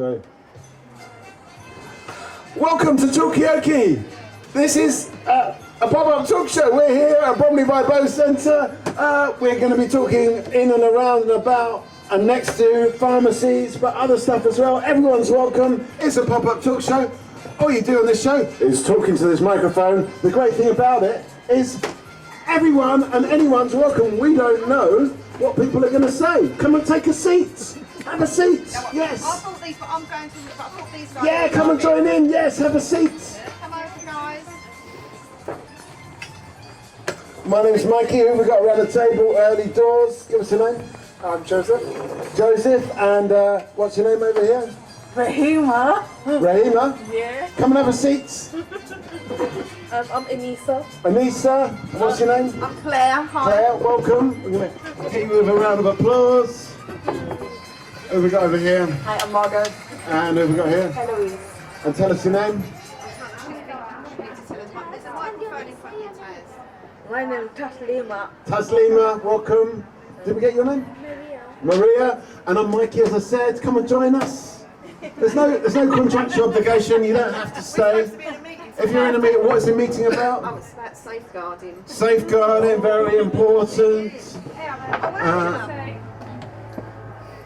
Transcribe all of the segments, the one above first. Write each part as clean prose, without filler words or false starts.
So, welcome to Talkaoke. This is a pop-up talk show. We're here at Bromley By Bow Centre. We're going to be talking in and around and about and next to pharmacies, but other stuff as well. Everyone's welcome. It's a pop-up talk show. All you do on this show is talking to this microphone. The great thing about it is everyone and anyone's welcome. We don't know what people are going to say. Come and take a seat. Have a seat. Yes. I thought these, but I'm going to. But I thought these guys. Yeah, come and join in. Yes, have a seat. Come over, guys. My name's Mikey. Who have we got around the table? Early doors. Give us your name. I'm Joseph. Joseph. And what's your name over here? Rahima. Rahima. Yeah. Come and have a seat. I'm Anissa. Anissa. What's your name? I'm Claire. Hi. Claire. Welcome. We're going to hit you with a round of applause. Who have we got over here? Hi, I'm Margot. And who have we got here? Eloise. And tell us your name. My name is Taslima. Taslima. Welcome. Did we get your name? Maria. And I'm Mikey, as I said. Come and join us. There's no contractual obligation. You don't have to stay. If you're in a meeting, what is the meeting about? Oh, it's about safeguarding. Safeguarding, very important.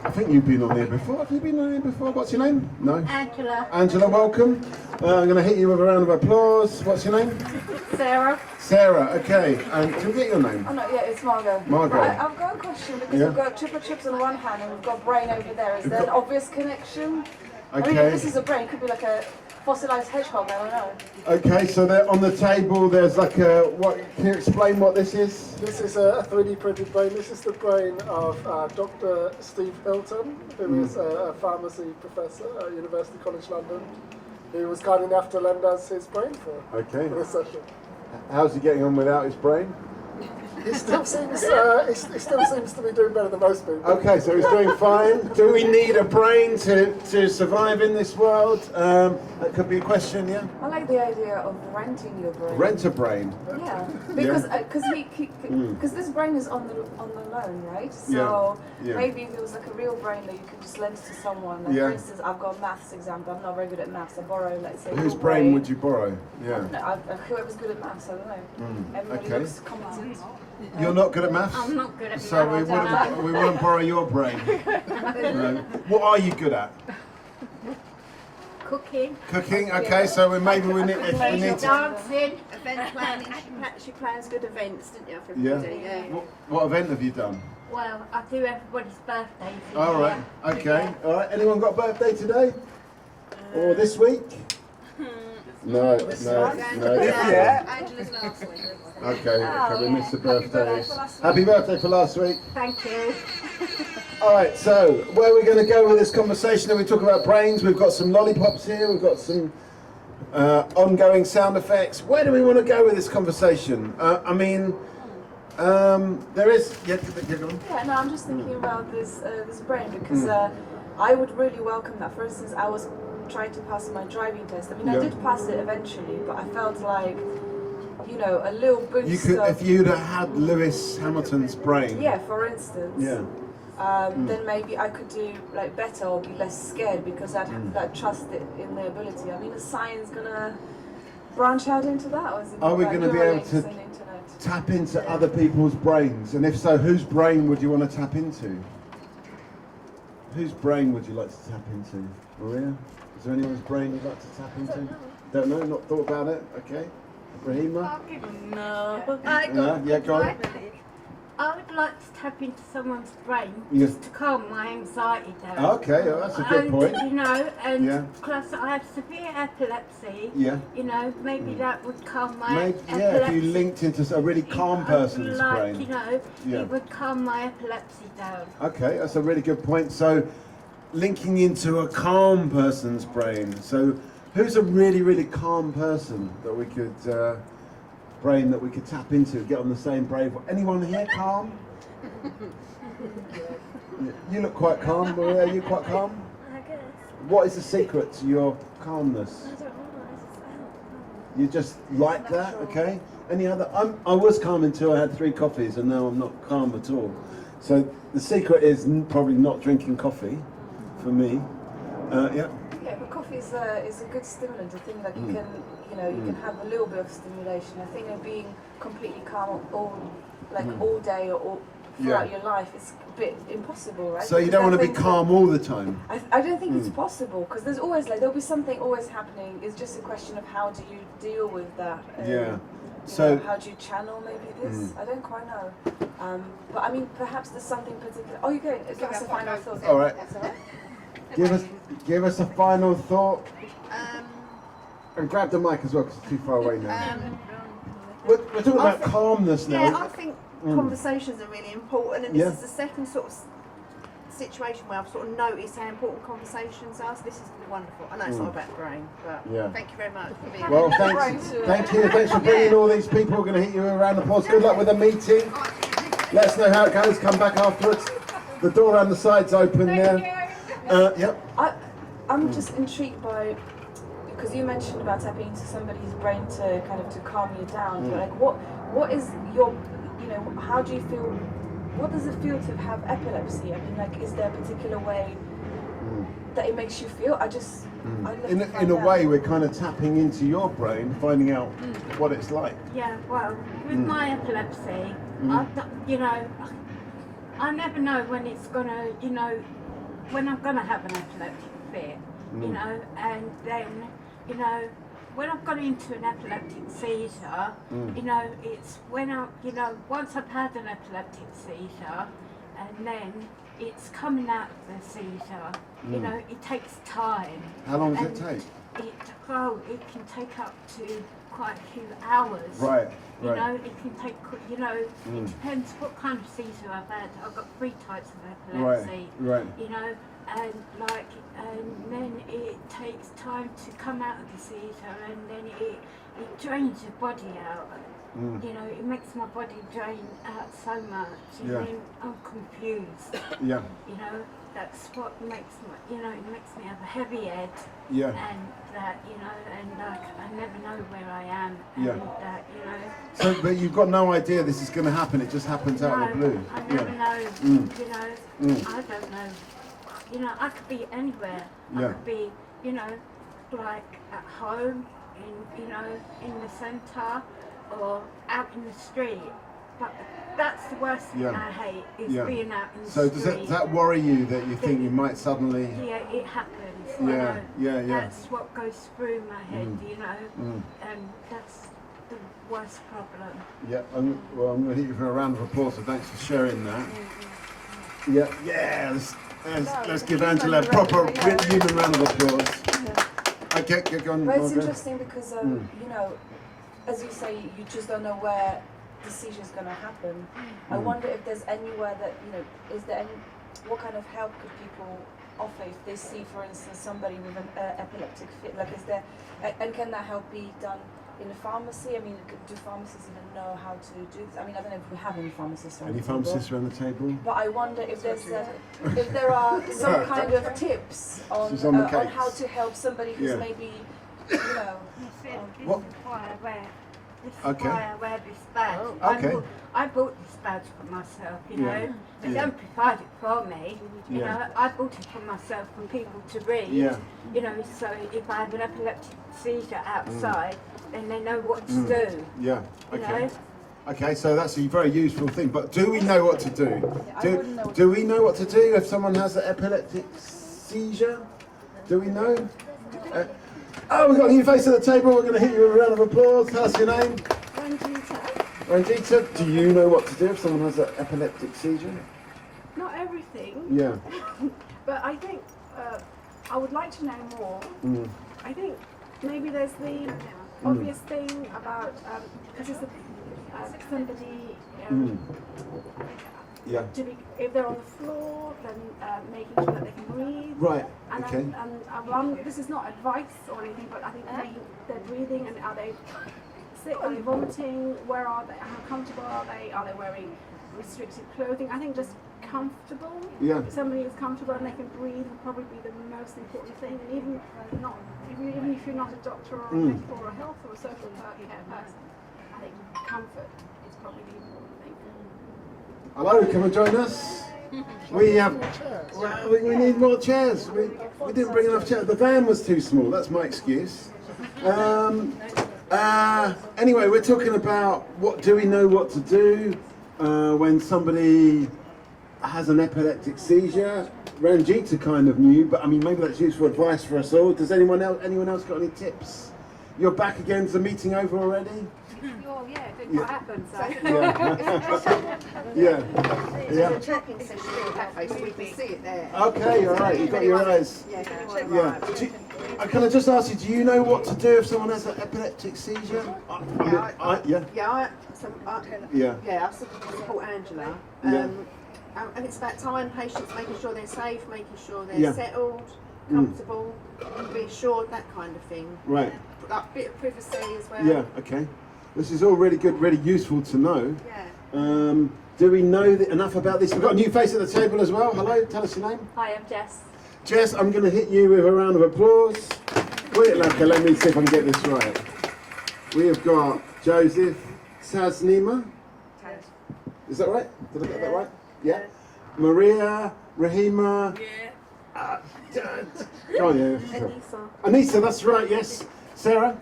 I think you've been on here before. Have you been on here before? What's your name? No? Angela. Angela, welcome. I'm going to hit you with a round of applause. What's your name? Sarah. Sarah, okay. And can we get your name? Oh no, yeah, it's Margot. Margot. I've got a question because Yeah. we've got Chupa Chips on one hand and we've got brain over there. Is there an obvious connection? I mean, Okay. if this is a brain, it could be like a fossilized hedgehog, I don't know. Okay, so there on the table there's like a, what, can you explain what this is? This is a 3D printed brain. This is the brain of Dr. Steve Hilton, who is a pharmacy professor at University College London. He was kind enough to lend us his brain for this session. How's he getting on without his brain? He still seems to be doing better than most people. Okay, so he's doing fine. Do we need a brain to survive in this world? That could be a question, yeah? I like the idea of renting your brain. Rent a brain. Yeah, because because this brain is on the loan, right? So Yeah. maybe if it was like a real brain that you could just lend to someone. Like Yeah. for instance, I've got a maths exam, but I'm not very good at maths. I borrow, let's say. Whose your brain would you borrow? Yeah. No, whoever's good at maths, I don't know. Everybody okay. looks competent. You're not good at maths? I'm not good at So maths. we wouldn't borrow your brain. No. What are you good at? Cooking, Cooking. Okay, so we need if we need to. dancing. Event planning. She plans good events, didn't you, for Yeah. everybody? Yeah. What event have you done? Well, I do everybody's birthdays. in All right. here. Okay. All right. Anyone got a birthday today? Or this week? No. Yeah. Angela's last week. Okay. We missed the birthdays. Happy birthday for last week. Thank you. All right, so where are we going to go with this conversation? We talk about brains. We've got some lollipops here. We've got some ongoing sound effects. Where do we want to go with this conversation? There is. Yeah, go on. Yeah, no, I'm just thinking about this brain because I would really welcome that. For instance, I was trying to pass my driving test. I mean, I did pass it eventually, but I felt like, you know, a little boost. You could, of, if you'd have had Lewis Hamilton's brain. yeah, for instance. Yeah. Then maybe I could do like better or be less scared because I'd have that trust in their ability. I mean, is science gonna branch out into that, or is it Are we about going to be able Neuralinks to and internet? tap into other people's brains? And if so, whose brain would you want to tap into? Whose brain would you like to tap into? Maria? Is there anyone's brain you'd like to tap into? Don't know, not thought about it? Okay. Rahima? No. No? Yeah, go on. I would like to tap into someone's brain Yes. just to calm my anxiety down. Okay, well, that's a good And, point. you know, and Yeah. plus I have severe epilepsy. Yeah. You know, maybe that would calm my Maybe, epilepsy. yeah, if you linked into a really calm I would person's like, brain. You know, Yeah. it would calm my epilepsy down. Okay, that's a really good point. So, linking into a calm person's brain. So, who's a really, really calm person that we could, brain that we could tap into, get on the same brain? Anyone here calm? You look quite calm, Maria. Are you quite calm? I guess. What is the secret to your calmness? I don't know. You just like that, okay? Any other? I was calm until I had 3 coffees, and now I'm not calm at all. So the secret is probably not drinking coffee, for me. Yeah. Yeah, but coffee is a good stimulant. I think that you can, you know, you can have a little bit of stimulation. I think that being completely calm all day or all throughout your life is a bit impossible, right? So you don't want to be calm all the time? I don't think it's possible, because there's always there'll be something always happening. It's just a question of how do you deal with that. So how do you channel maybe this? I don't quite know. But I mean, perhaps there's something particular. Oh, you go. Give us a final thought. All right. That's all right. Give us a final thought. And grab the mic as well, because it's too far away now. We're talking about calmness now. Yeah, I think conversations are really important, and this is the second sort of situation where I've sort of noticed how important conversations are. So this is wonderful. I know it's not about the brain, but thank you very much for being Well, here. thank you. Thanks for bringing all these people. We're going to hit you a round of applause. Good luck with the meeting. Let us know how it goes. Come back afterwards. The door around the side's open there. Yep. I'm just intrigued by, because you mentioned about tapping into somebody's brain to kind of to calm you down. But like, what is your, you know, how do you feel? What does it feel to have epilepsy? I mean, like, is there a particular way that it makes you feel? I'd love to In find a out. way, we're kind of tapping into your brain, finding out what it's like. Yeah, well, with my epilepsy, I never know when it's gonna, when I'm gonna have an epileptic fit, and then, when I've gone into an epileptic seizure, it's when once I've had an epileptic seizure, and then it's coming out of the seizure, it takes time. How long does it take? It can take up to quite a few hours. Right. It can take, it depends what kind of seizure I've had. I've got 3 types of epilepsy. Right. And then it takes time to come out of the seizure, and then it drains your body out. It makes my body drain out so much, and then I'm confused. Yeah. That's what makes me, it makes me have a heavy head. Yeah. And that, and I never know where I am. And Yeah. that, So, but you've got no idea this is going to happen. It just happens out of the blue. I never know. I don't know. I could be anywhere. I could be, like at home, in the centre, or out in the street. But that's the worst thing I hate, is being out in the street. So does that worry you, that you think you might suddenly... Yeah, it happens. Yeah. That's what goes through my head, and that's the worst problem. Yeah, I'm going to hit you for a round of applause, so thanks for sharing that. Yeah, let's give Angela a proper human round of applause. Okay, go on. But it's interesting because, as you say, you just don't know where the seizure is going to happen. I wonder if there's anywhere that, what kind of help could people offer if they see, for instance, somebody with an epileptic fit? Like, and can that help be done in a pharmacy? I mean, do pharmacists even know how to do this? I mean, I don't know if we have any pharmacists around the table. Any pharmacists around the table? But I wonder if there are some kind of tips on how to help somebody who's maybe, This is why I wear this badge. I bought this badge for myself, They don't provide it for me. I bought it for myself, for people to read. So if I have an epileptic seizure outside, then they know what to do. Yeah, okay. Okay, so that's a very useful thing, but do we know what to do? Do we know what to do if someone has an epileptic seizure? Do we know? We've got a new face at the table. We're going to hit you with a round of applause. How's your name? Ranjita. Do you know what to do if someone has an epileptic seizure? Not everything. Yeah. But I think I would like to know more. I think maybe there's the obvious thing about because it's somebody if they're on the floor, then making sure that they can breathe. Right. And Okay. This is not advice or anything, but I think maybe they're breathing, and are they sick? Are they vomiting? Where are they? How comfortable are they? Are they wearing restricted clothing? I think just comfortable. Yeah. If somebody is comfortable and they can breathe would probably be the most important thing. And even if you're not a doctor or a health or a social care person, I think comfort is probably the important thing. Hello, come and join us. We have. Well, we need more chairs. We didn't bring enough chairs. The van was too small. That's my excuse. Anyway, we're talking about what do we know what to do when somebody has an epileptic seizure. Ranjita kind of knew, but I mean maybe that's useful advice for us all. Does anyone else got any tips? You're back again. Is the meeting over already? Oh yeah, it didn't happen. So. Yeah. There's a tracking session in the cafe, so we can see it there. Okay, all right. You've got your eyes. Yeah. Can I just ask you? Do you know what to do if someone has an epileptic seizure? I support Angela. And it's about time patients making sure they're safe, making sure they're settled, comfortable, reassured, that kind of thing. Right. A bit of privacy as well. Yeah. Okay. This is all really good, really useful to know. Yeah. Do we know enough about this? We've got a new face at the table as well. Hello, tell us your name. Hi, I'm Jess. Jess, I'm going to hit you with a round of applause. Wait, Lanka, let me see if I can get this right. We have got Joseph Tasnima. Is that right? Did I get that right? Yeah. Maria, Rahima. Yeah. Anissa, that's right, yes. Sarah.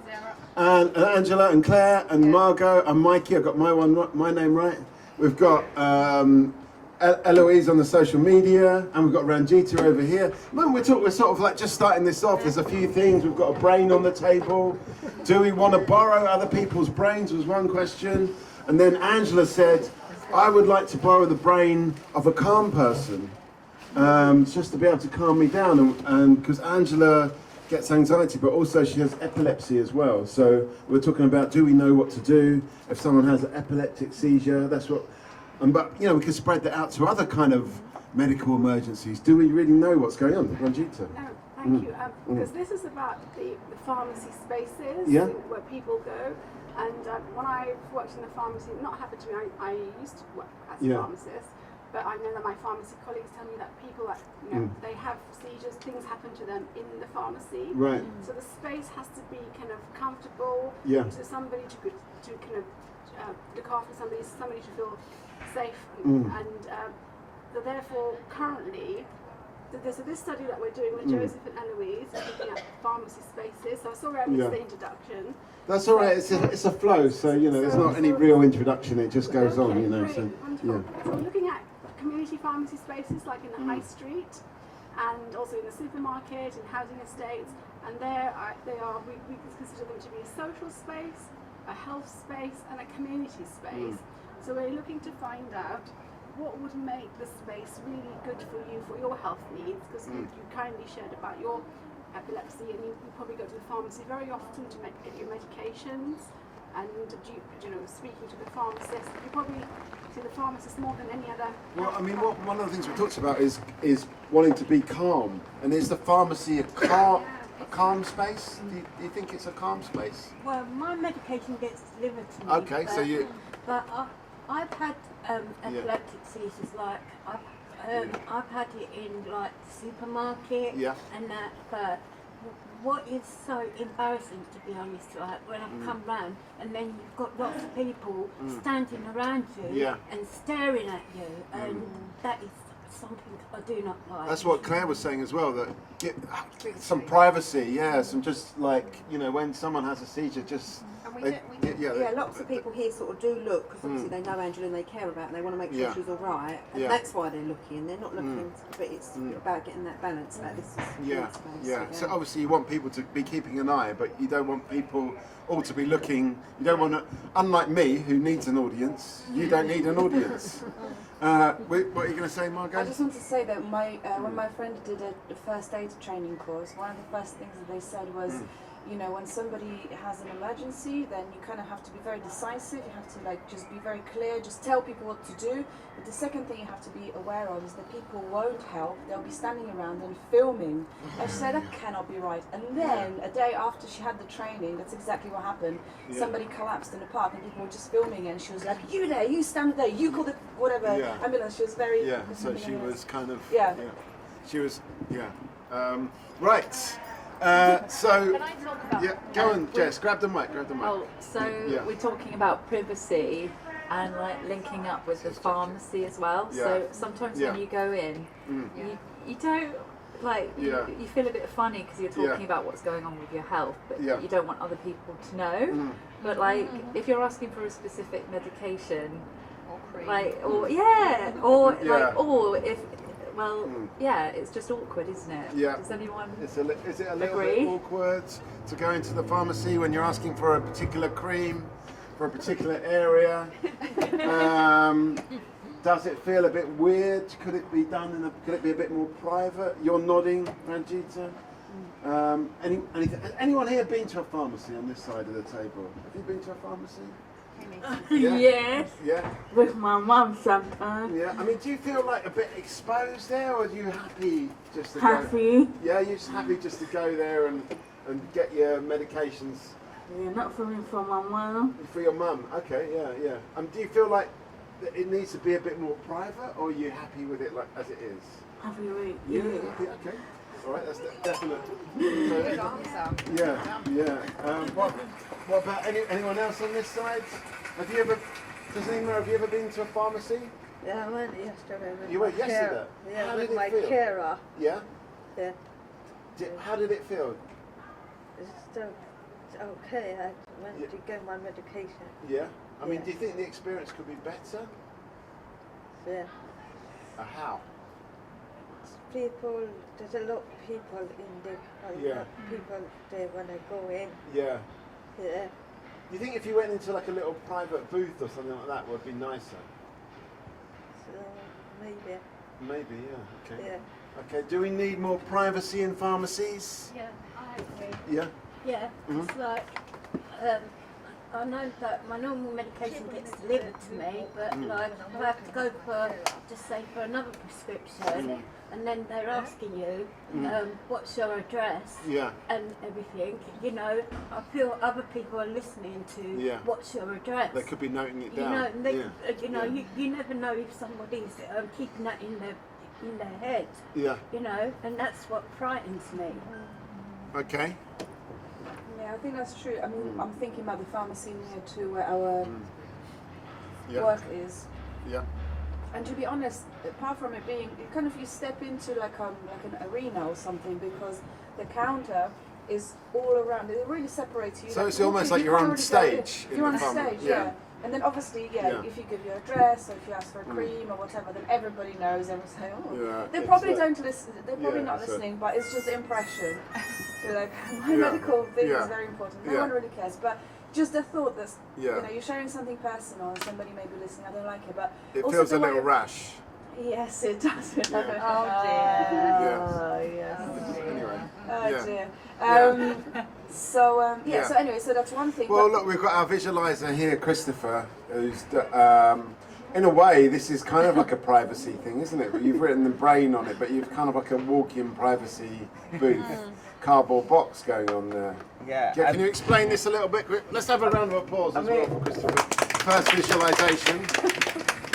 And Angela and Claire and Margot and Mikey. I've got my name right. We've got Eloise on the social media, and we've got Ranjita over here. When we're sort of like just starting this off. There's a few things. We've got a brain on the table. Do we want to borrow other people's brains? Was one question, and then Angela said, "I would like to borrow the brain of a calm person, just to be able to calm me down." And because Angela gets anxiety, but also she has epilepsy as well. So we're talking about, do we know what to do if someone has an epileptic seizure? That's what. But you know, we could spread that out to other kind of medical emergencies. Do we really know what's going on, Ranjita? No, thank you. Because this is about the pharmacy spaces where people go. And when I worked in the pharmacy, not happened to me, I used to work as a pharmacist, but I know that my pharmacy colleagues tell me that people that, they have seizures, things happen to them in the pharmacy. Right. So the space has to be kind of comfortable to somebody to kind of look after somebody to feel safe. And therefore, currently, there's this study that we're doing with Joseph and Eloise, looking at pharmacy spaces. So sorry I missed the introduction. That's all right. It's a flow, so there's not any real introduction. It just goes on, Great, So So we're looking at community pharmacy spaces like in the high street, and also in the supermarket and housing estates. And we consider them to be a social space, a health space, and a community space. So we're looking to find out what would make the space really good for you for your health needs, because you kindly shared about your epilepsy, and you probably go to the pharmacy very often to get your medications, and speaking to the pharmacist, you probably see the pharmacist more than any other. Well, I mean, one of the things we talked about is wanting to be calm, and is the pharmacy a calm space? Do you think it's a calm space? Well, my medication gets delivered to me. Okay, so you. But I've had epileptic seizures. Like I've had it in like the supermarket and that. But what is so embarrassing, to be honest, like when I've come round and then you've got lots of people standing around you and staring at you, and that is something I do not like. That's what Claire was saying as well. That get some privacy, some just like when someone has a seizure, just. And lots of people here sort of do look, because obviously they know Angela and they care about her and they want to make sure she's all right, and that's why they're looking. They're not looking, but it's about getting that balance. That this is So obviously you want people to be keeping an eye, but you don't want people all to be looking. You don't want to, unlike me, who needs an audience. You don't need an audience. What are you going to say, Margot? I just want to say that when my friend did a first aid training course, one of the first things that they said was, when somebody has an emergency, then you kind of have to be very decisive. You have to just be very clear, just tell people what to do. But the second thing you have to be aware of is that people won't help. They'll be standing around and filming. I said that cannot be right. And then a day after she had the training, that's exactly what happened. Somebody collapsed in the park and people were just filming, and she was like, "You there? You stand there? You call the whatever ambulance." She was very So she was kind of She was right. So, Can I talk about go on, Jess, grab the mic. Oh, so we're talking about privacy, and like linking up with the pharmacy as well. So sometimes when you go in, you don't like you feel a bit funny because you're talking about what's going on with your health, but you don't want other people to know. But like if you're asking for a specific medication, like or if it's just awkward, isn't it? Yeah. Does anyone is it a little agree? bit awkward to go into the pharmacy when you're asking for a particular cream for a particular area? Does it feel a bit weird? Could it be done could it be a bit more private? You're nodding, Ranjita. Anyone here been to a pharmacy on this side of the table? Have you been to a pharmacy? Yes. Yeah. With my mum sometimes. Yeah. I mean, do you feel like a bit exposed there, or are you happy just to go? Happy. Yeah, you're just happy just to go there and get your medications. Yeah, not for me, for my mum. For your mum. Okay. Yeah. Do you feel like that it needs to be a bit more private, or are you happy with it like as it is? Happy with it. Yeah. Okay. All right. That's definite. Good answer. Yeah. What about anyone else on this side? Have you ever been to a pharmacy? Yeah, I went yesterday with You my went yesterday? carer. Yeah, How with did it my feel? carer. Yeah. Yeah. How did it feel? It's still okay. I went to get my medication. Yeah. I mean, Yeah. do you think the experience could be better? Yeah. How? People, there's a lot of people in there. Yeah. People there when I go in. Yeah. Yeah. Do you think if you went into like a little private booth or something like that would be nicer? So maybe. Maybe, yeah. Okay. Yeah. Okay. Do we need more privacy in pharmacies? Yeah, I agree. Yeah. Yeah, it's like, I know that my normal medication gets delivered to me, but like if I have to go for, just say for another prescription, and then they're asking you, what's your address, and everything, you know, I feel other people are listening to what's your address. They could be noting it You down. know, you never know if somebody's keeping that in their head. Yeah. You know, and that's what frightens me. Okay. Yeah, I think that's true. I mean, I'm thinking about the pharmacy near to where our work is. Yeah. And to be honest, apart from it being, kind of you step into like an arena or something, because the counter is all around. It really separates you. So it's almost like you're on stage. You're on stage, yeah. And then obviously, if you give your address or if you ask for a cream or whatever, then everybody knows. Everyone's saying, oh, they probably don't listen. They're probably not listening, but it's just the impression. You're like, my medical thing is very important. No one really cares, but just the thought that you know you're sharing something personal and somebody may be listening. I don't like it, but it also feels a little rash. Yes, it does. Yeah. Oh dear. Oh yes. Anyway. Oh dear. So anyway, so that's one thing. Well, look, we've got our visualizer here, Christopher, who's in a way this is kind of like a privacy thing, isn't it? You've written the brain on it, but you've kind of like a walk-in privacy booth, cardboard box going on there. Yeah. Can you explain this a little bit? Let's have a round of applause as well for Christopher. First visualization.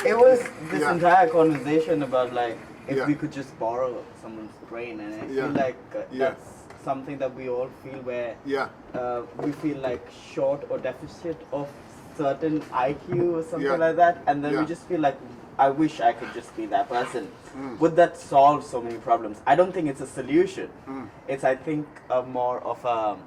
It was this entire conversation about like if Yeah. we could just borrow someone's brain, and I feel like that's something that we all feel where we feel like short or deficit of certain IQ or something like that, and then we just feel like I wish I could just be that person. Would that solve so many problems? I don't think it's a solution. It's, I think, more of a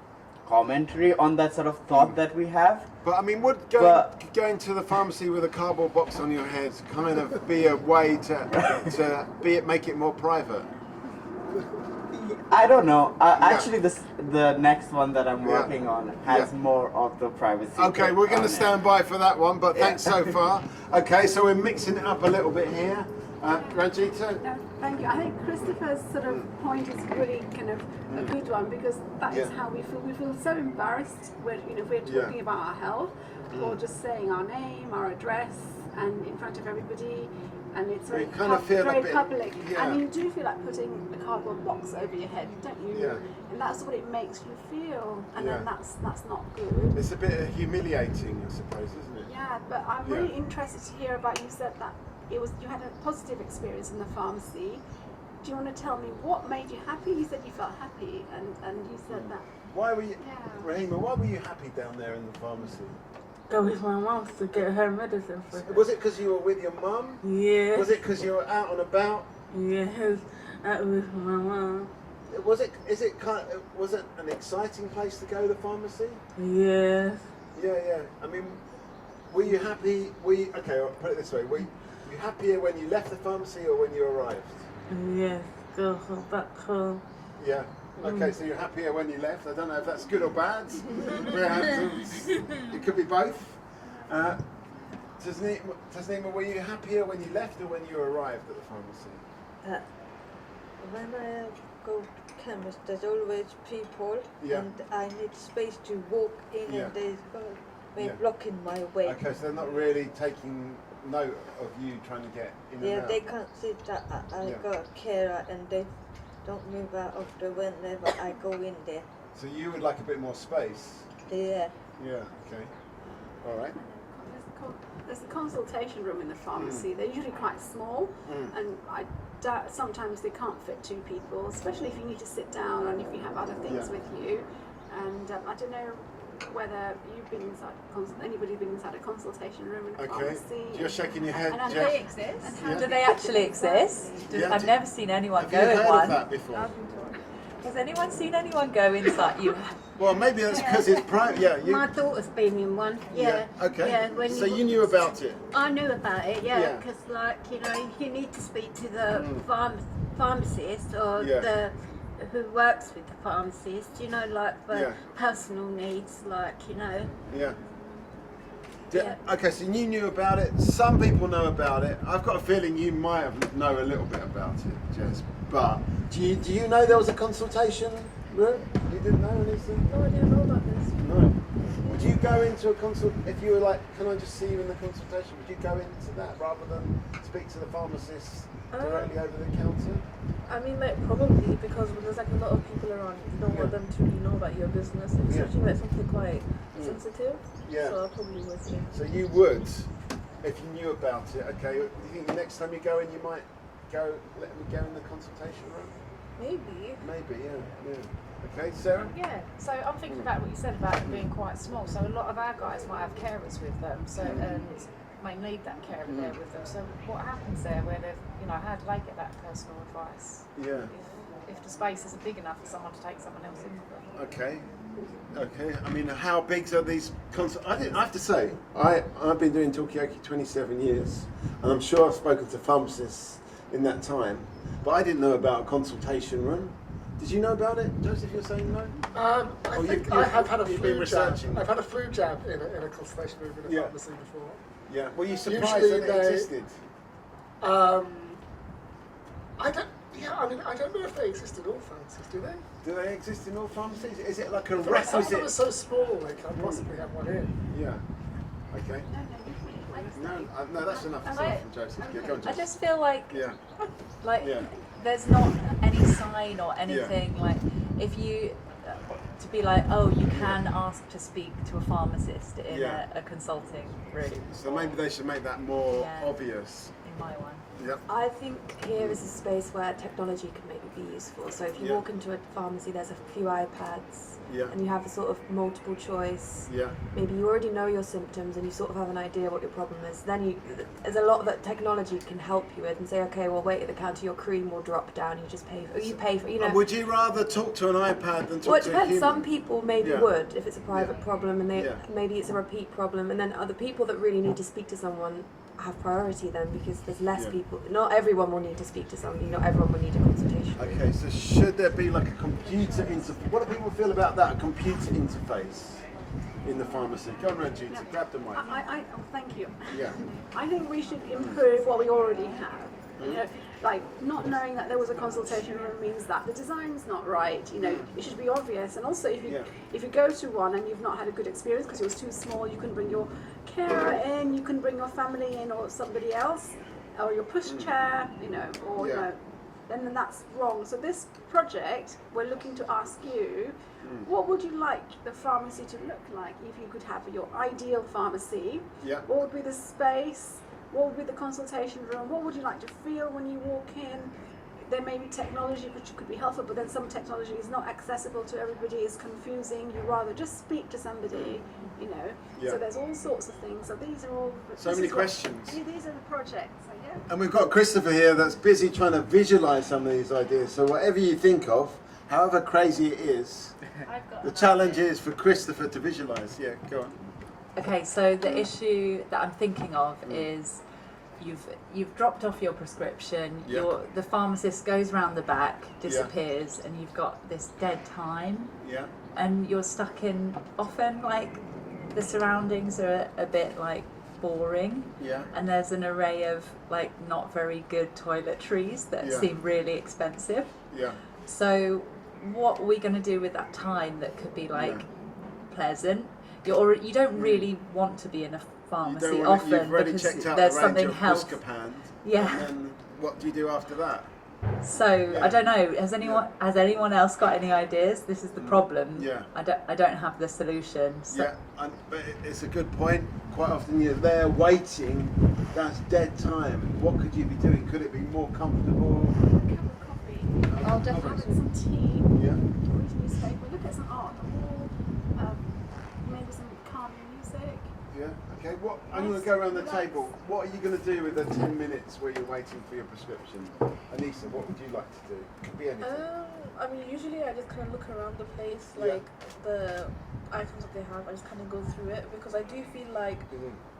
commentary on that sort of thought that we have. But I mean, would going to the pharmacy with a cardboard box on your head kind of be a way to make it more private? I don't know. Actually, the next one that I'm working on has more of the privacy. Okay, we're going to stand by for that one, but thanks so far. Okay, so we're mixing it up a little bit here. Ranjita? Thank you. I think Christopher's sort of point is really kind of a good one, because that is how we feel. We feel so embarrassed when if we're talking about our health or just saying our name, our address, and in front of everybody. And it's very, very public. And you do feel like putting a cardboard box over your head, don't you? Yeah. And that's what it makes you feel. And then that's not good. It's a bit humiliating, I suppose, isn't it? Yeah, but I'm really interested to hear about, you said that you had a positive experience in the pharmacy. Do you want to tell me what made you happy? You said you felt happy, and you said that. Why were you, Rahima, why were you happy down there in the pharmacy? go with my mum to get her medicine for her. Was it because you were with your mum? Yes. Was it because you were out and about? Yes, out with my mum. Was it an exciting place to go, the pharmacy? Yes. Yeah. I mean, were you happy? Okay, I'll put it this way. Were you happier when you left the pharmacy or when you arrived? Yes, go back home. Yeah. Okay, so you're happier when you left. I don't know if that's good or bad. It could be both. Tasneema, were you happier when you left or when you arrived at the pharmacy? When I go to chemist, there's always people, and I need space to walk in, and they're blocking my way. Okay, so they're not really taking note of you trying to get in and out. Yeah, they can't see that I got a carer, and they don't move out of the whenever I go in there. So you would like a bit more space? Yeah. Yeah, okay. All right. There's a consultation room in the pharmacy. They're usually quite small, and I doubt sometimes they can't fit 2 people, especially if you need to sit down and if you have other things with you. And I don't know whether you've been inside anybody's been inside a consultation room in a pharmacy. You're shaking your head. And Jeff. they exist. Do they actually exist? I've never seen anyone go in one. Have you heard of that before? Has anyone seen anyone go inside? You? Well, maybe that's because it's private. Yeah. My daughter's been in one. Yeah. Okay. Yeah, so you knew about it? I knew about it. Yeah, because you need to speak to the pharmacist or the who works with the pharmacist. For personal needs, Yeah. Okay, so you knew about it. Some people know about it. I've got a feeling you might know a little bit about it, Jess. But do you know there was a consultation room? You didn't know anything? No, I didn't know about this. No. Would you go into a consult if you were like, can I just see you in the consultation? Would you go into that rather than speak to the pharmacist directly over the counter? I mean, probably because when there's a lot of people around, you don't want them to really know about your business, especially something quite sensitive. Yeah. So I probably would. Yeah. So you would, if you knew about it. Okay. Do you think the next time you go in, you might let me go in the consultation room? Maybe. Maybe. Yeah. Okay, Sarah? Yeah, so I'm thinking about what you said about them being quite small. So a lot of our guys might have carers with them, so and may need that carer there with them. So what happens there where they've, how do they get that personal advice? Yeah. If the space isn't big enough for someone to take someone else in with them. Okay. I mean, how big are these I have to say, I've been doing Talkaoke 27 years, and I'm sure I've spoken to pharmacists in that time, but I didn't know about a consultation room. Did you know about it, Joseph? You're saying no? I think I have had a you've been flu jab. researching. I've had a flu jab in a consultation room in a pharmacy before. Yeah. Were you surprised Usually that it existed? I don't know if they exist in all pharmacies, do they? Do they exist in all pharmacies? Is it like a Some of them requisite? are so small they can't possibly have one in. Yeah. Okay. No, that's enough to say from Joseph. Yeah, go on, I Joseph. just feel like, Yeah. there's not any sign or anything if you to be like, oh, you can ask to speak to a pharmacist in a consulting room. So maybe they should make that more obvious. In my one. Yep. I think here is a space where technology can maybe be useful. So if you walk into a pharmacy, there's a few iPads, and you have a sort of multiple choice. Yeah. Maybe you already know your symptoms and you sort of have an idea what your problem is. Then there's a lot that technology can help you with, and say, okay, well, wait at the counter, your cream will drop down. You just pay for. And would you rather talk to an iPad than talk Well, it to a depends. human? Some people maybe would if it's a private problem, and maybe it's a repeat problem, and then other people that really need to speak to someone have priority then, because there's less people. Not everyone will need to speak to somebody. Not everyone will need a consultation. Okay, so should there be like a computer interface? What do people feel about that? A computer interface in the pharmacy? Go on, Ranjita, grab the mic. Thank you. Yeah. I think we should improve what we already have. Like not knowing that there was a consultation room means that the design's not right. It should be obvious. And also, if you go to one and you've not had a good experience because it was too small, you can bring your carer in, you can bring your family in, or somebody else, or your pushchair, then that's wrong. So this project, we're looking to ask you, what would you like the pharmacy to look like if you could have your ideal pharmacy? Yeah. What would be the space? What would be the consultation room? What would you like to feel when you walk in? there may be technology which could be helpful, but then some technology is not accessible to everybody, is confusing. You rather just speak to somebody, you know. Yeah. So there's all sorts of things. So these are all. So many questions. These are the projects. So yeah. And we've got Christopher here that's busy trying to visualise some of these ideas. So whatever you think of, however crazy it is, the challenge is for Christopher to visualise. Yeah, go on. Okay, so the issue that I'm thinking of is you've dropped off your prescription, the pharmacist goes round the back, disappears, and you've got this dead time. Yeah. And you're stuck in, often like the surroundings are a bit like boring. Yeah. And there's an array of like not very good toiletries that seem really expensive. Yeah. So what are we going to do with that time that could be like pleasant? You don't really want to be in a pharmacy often you've already because checked out there's the range something of health. Buscopan, Yeah. And then what do you do after that? So I don't know. Has anyone else got any ideas? This is the problem. Yeah. I don't have the solution. So. Yeah, but it's a good point. Quite often you're there waiting. That's dead time. What could you be doing? Could it be more comfortable? A cup of coffee. I'll definitely have some tea. Yeah. Read a newspaper. Look at some art on the wall. Maybe some calming music. Yeah. Okay. I'm going to go around the table. What are you going to do with the 10 minutes where you're waiting for your prescription? Anissa, what would you like to do? Could be anything. I mean, usually I just kind of look around the place, like the items that they have. I just kind of go through it because I do feel like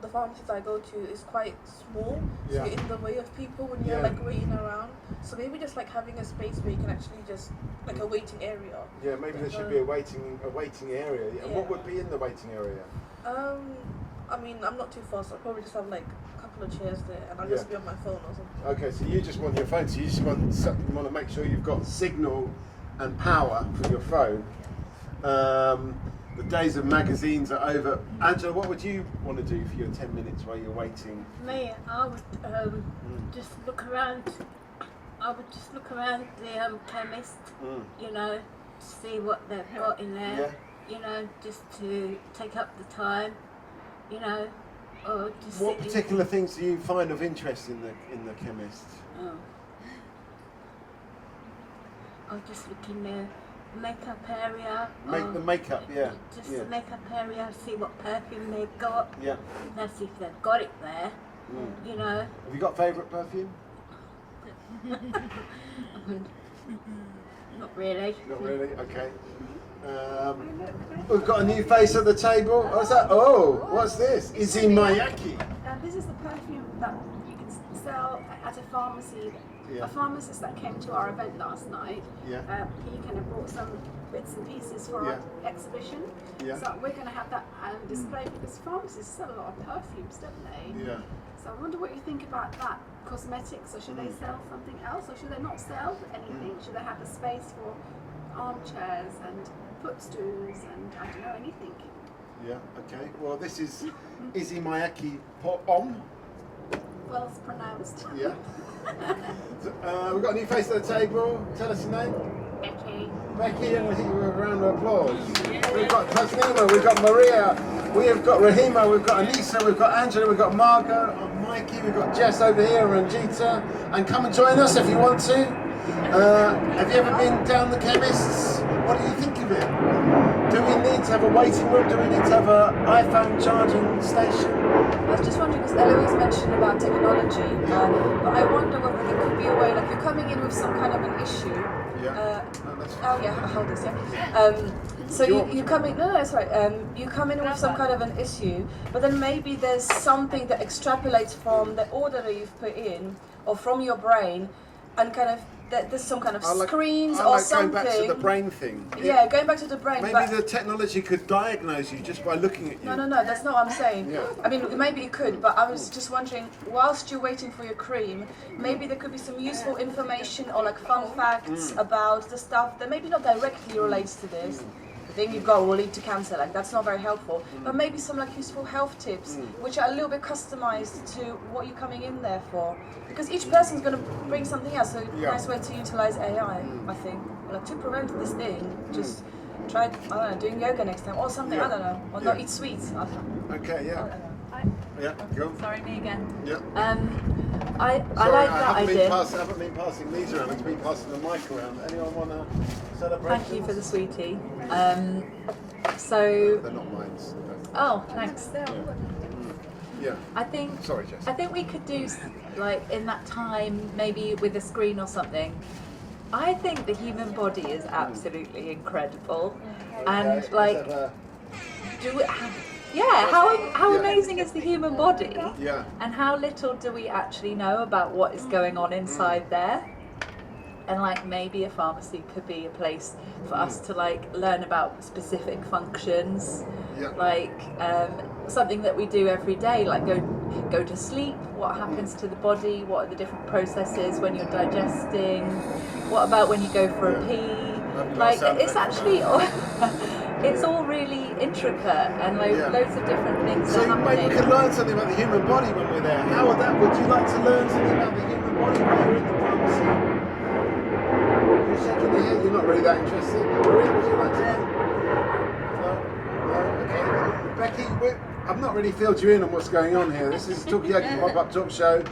the pharmacies I go to is quite small, so you're in the way of people when you're like waiting around. So maybe just like having a space where you can actually just like a waiting area. Yeah, maybe there should be a waiting area. And what would be in the waiting area? I mean, I'm not too fast. I'll probably just have like a couple of chairs there, and I'll just be on my phone or something. Okay, so you just want your phone. So you just want to make sure you've got signal and power for your phone. The days of magazines are over. Angela, what would you want to do for your 10 minutes while you're waiting? Me, I would just look around. I would just look around the chemist, you know, to see what they've got in there. You know, just to take up the time. You know, or just. What particular things do you find of interest in the chemist? Oh. I'll just look in the makeup area. The makeup, yeah. Just the makeup area, see what perfume they've got. Yeah. Let's see if they've got it there. You know. Have you got favourite perfume? Not really. Not really. Okay. We've got a new face at the table. What's that? Oh, what's this? Izzy Mayaki. This is the perfume that you can sell at a pharmacy. Yeah. A pharmacist that came to our event last night, Yeah. he kind of brought some bits and pieces for our exhibition. Yeah. So we're going to have that displayed because pharmacists sell a lot of perfumes, don't they? Yeah. So I wonder what you think about that. Cosmetics, or should they sell something else, or should they not sell anything? Should they have a space for armchairs and footstools and I don't know, anything? Yeah, okay. Well, this is Izzy Mayaki Om. Well pronounced. Yeah. We've got a new face at the table. Tell us your name. Becky, and I think we're a round of applause. We've got Tasnima, we've got Maria, we have got Rahima, we've got Anissa, we've got Angela, we've got Margot, Mikey, we've got Jess over here, Ranjita, and come and join us if you want to. Have you ever been down the chemists? What do you think of it? Do we need to have a waiting room? Do we need to have an iPhone charging station? I was just wondering, because Eloise mentioned about technology, but I wonder whether there could be a way, like you're coming in with some kind of an issue. I'll hold this, so you come in, no, it's right. You come in with some kind of an issue, but then maybe there's something that extrapolates from the order that you've put in, or from your brain, and kind of there's some kind of screens or something. Going back to the brain thing. Yeah, going back to the brain. Maybe the technology could diagnose you just by looking at you. No, that's not what I'm saying. Yeah. I mean, maybe it could, but I was just wondering, whilst you're waiting for your cream, maybe there could be some useful information or like fun facts about the stuff that maybe not directly relates to this. The thing you've got will lead to cancer, like that's not very helpful. But maybe some like useful health tips, which are a little bit customized to what you're coming in there for. Because each person's going to bring something else, so nice way to utilize AI, I think. Like to prevent this thing, just try, I don't know, doing yoga next time or something, I don't know. Or not eat sweets, I don't know. Okay, yeah. Yeah, go on. Sorry, me again. Yeah. I Sorry, like that idea. I haven't been passing these around. I've been passing the mic around. Anyone want to celebrate? Thank you for the sweetie. So. They're not mine. Oh, thanks. Yeah. I think. Sorry, Jess. I think we could do like in that time, maybe with a screen or something. I think the human body is absolutely incredible, and like, how amazing is the human body? Yeah. And how little do we actually know about what is going on inside there? And like maybe a pharmacy could be a place for us to like learn about specific functions, like something that we do every day, like go to sleep. What happens to the body? What are the different processes when you're digesting? What about when you go for a pee? Like it's actually it's all really intricate and loads of different things are happening. So maybe we can learn something about the human body when we're there. How would you like to learn something about the human body when you're in the pharmacy? You're shaking your head, you're not really that interested. Maria, would you like to? No? Okay. Becky, I've not really filled you in on what's going on here. This is Talkaoke pop-up talk show.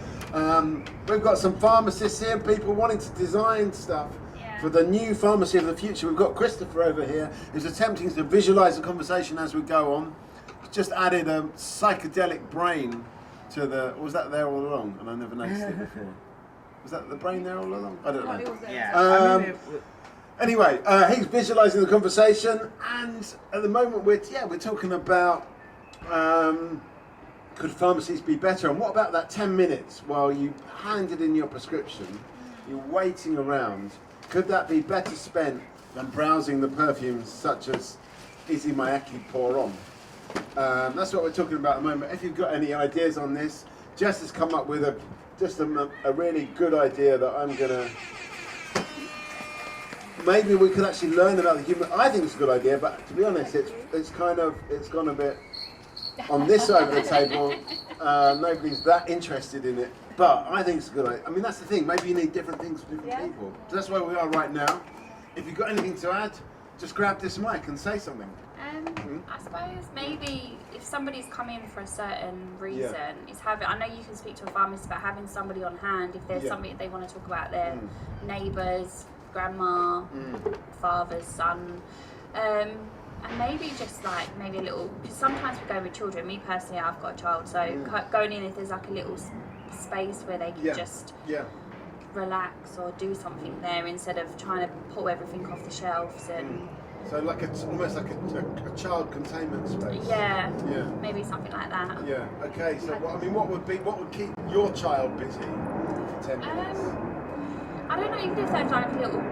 We've got some pharmacists here, people wanting to design stuff for the new pharmacy of the future. We've got Christopher over here who's attempting to visualise the conversation as we go on. He's just added a psychedelic brain to the... Was that there all along? And I never noticed it before. Was that the brain there all along? I don't know. Yeah. Anyway, he's visualising the conversation, and at the moment we're talking about could pharmacies be better, and what about that 10 minutes while you handed in your prescription, you're waiting around, could that be better spent than browsing the perfumes such as Easy Mayaki Pour On? That's what we're talking about at the moment. If you've got any ideas on this, Jess has come up with a really good idea that I'm gonna. Maybe we could actually learn about the human. I think it's a good idea, but to be honest, it's gone a bit on this side of the table. Nobody's that interested in it, but I think it's a good idea. I mean, that's the thing. Maybe you need different things for different people. So that's where we are right now. If you've got anything to add, just grab this mic and say something. I suppose maybe if somebody's come in for a certain reason, it's having. I know you can speak to a pharmacist, but having somebody on hand if there's something they want to talk about their neighbours, grandma, father's son, and maybe just like maybe a little. Because sometimes we go with children. Me personally, I've got a child, so going in if there's like a little space where they can just relax or do something there instead of trying to pull everything off the shelves and. So like almost like a child containment space. Yeah. Maybe something like that. Yeah. Okay. So what would keep your child busy for 10 minutes? I don't know. Even if there's like a little.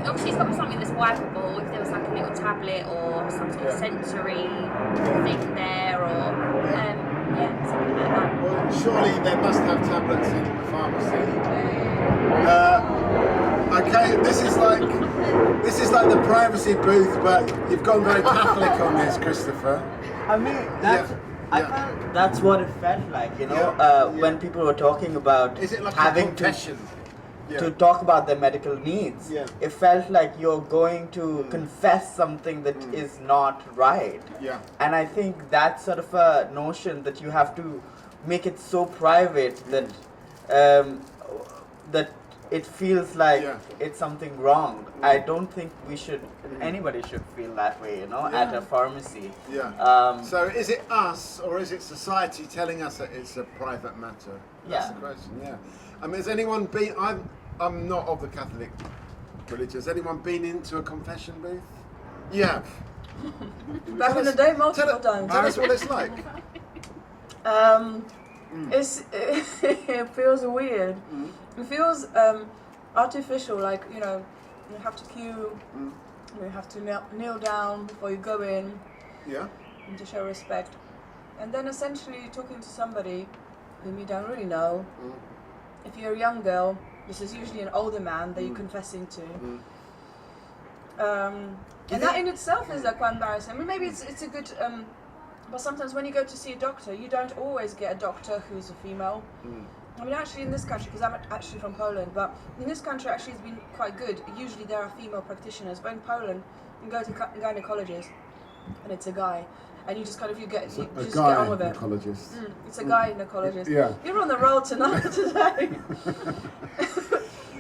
Obviously, it's got to be something that's wipeable. If there was like a little tablet or some sort of sensory thing there, or something like that. Well, surely they must have tablets in the pharmacy. Okay, this is like the privacy booth, but you've gone very Catholic on this, Christopher. I mean, I felt that's what it felt like, you know, when people were talking about having to talk about their medical needs. It felt like you're going to confess something that is not right. And I think that's sort of a notion that you have to make it so private that that it feels like it's something wrong. I don't think anybody should feel that way, you know, at a pharmacy. So is it us or is it society telling us that it's a private matter? That's the question, I mean, has anyone been, I'm not of the Catholic religion, has anyone been into a confession booth? You have? Back in the day, multiple times. Tell us what it's like. It feels weird. It feels artificial, like, you know, you have to queue, you have to kneel down before you go in, and to show respect. And then essentially you're talking to somebody whom you don't really know. If you're a young girl, this is usually an older man that you're confessing to. And that in itself is like quite embarrassing. I mean, maybe it's a good... but sometimes when you go to see a doctor, you don't always get a doctor who's a female. I mean, actually in this country, because I'm actually from Poland, but in this country actually it's been quite good. Usually there are female practitioners, but in Poland, you go to gynecologist and it's a guy. and you just kind of you just get on with it. Gynecologist. It's a gynecologist. Yeah. You're on the road tonight today.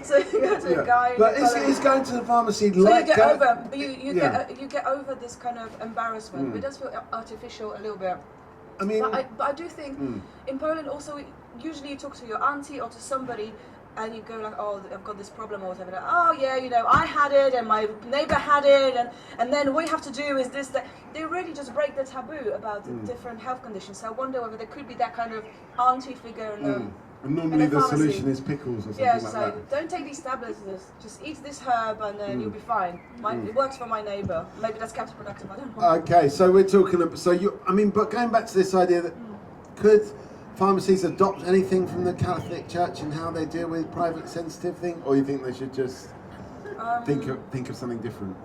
So you go to a guy. But is going to the pharmacy so like you get you get over this kind of embarrassment. It does feel artificial a little bit. I mean, but I do think in Poland also usually you talk to your auntie or to somebody. And you go like, oh, I've got this problem or whatever. Like, oh yeah, you know, I had it and my neighbour had it, and then what you have to do is this, that. They really just break the taboo about the different health conditions. So I wonder whether there could be that kind of auntie figure and normally the solution is pickles or something like that. Don't take these tablets, just eat this herb and then you'll be fine. It works for my neighbour. Maybe that's counterproductive, I don't know. Okay, so we're talking about, but going back to this idea that could pharmacies adopt anything from the Catholic Church in how they deal with private sensitive thing, or you think they should just think of something different?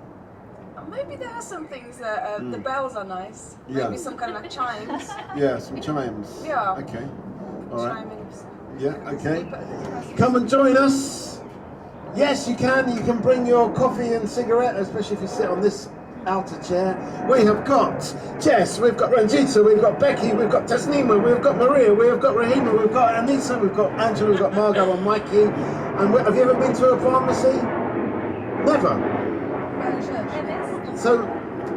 Maybe there are some things that the bells are nice. Maybe some kind of like chimes. Yeah, some chimes. Yeah. Okay. All right. Chimes. Yeah. Okay. Come and join us. Yes, you can. You can bring your coffee and cigarette, especially if you sit on this outer chair. We have got Jess, we've got Ranjita, we've got Becky, we've got Tasnima, we've got Maria, we've got Rahima, we've got Anissa, we've got Angela, we've got Margot and Mikey. And have you ever been to a pharmacy? Never. So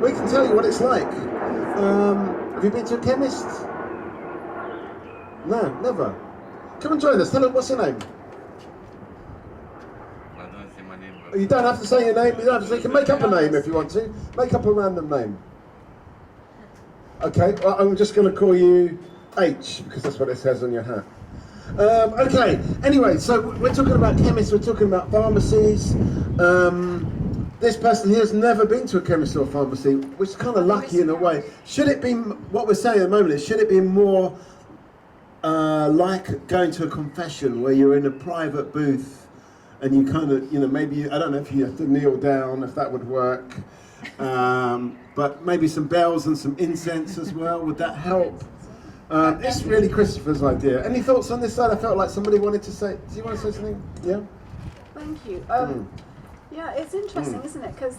we can tell you what it's like. Have you been to a chemist? No, never. Come and join us. Tell us, what's your name? You don't have to say your name, you don't have to say, you can make up a name if you want to. Make up a random name. Okay, well, I'm just going to call you H, because that's what it says on your hat. Okay, anyway, so we're talking about chemists, we're talking about pharmacies. This person here has never been to a chemist or a pharmacy, which is kind of lucky in a way. Should it be, what we're saying at the moment is, should it be more like going to a confession where you're in a private booth and you kind of, maybe, I don't know if you have to kneel down, if that would work. But maybe some bells and some incense as well, would that help? It's really Christopher's idea. Any thoughts on this side? I felt like somebody wanted to say, do you want to say something? Yeah? Thank you. Yeah, it's interesting, isn't it? Because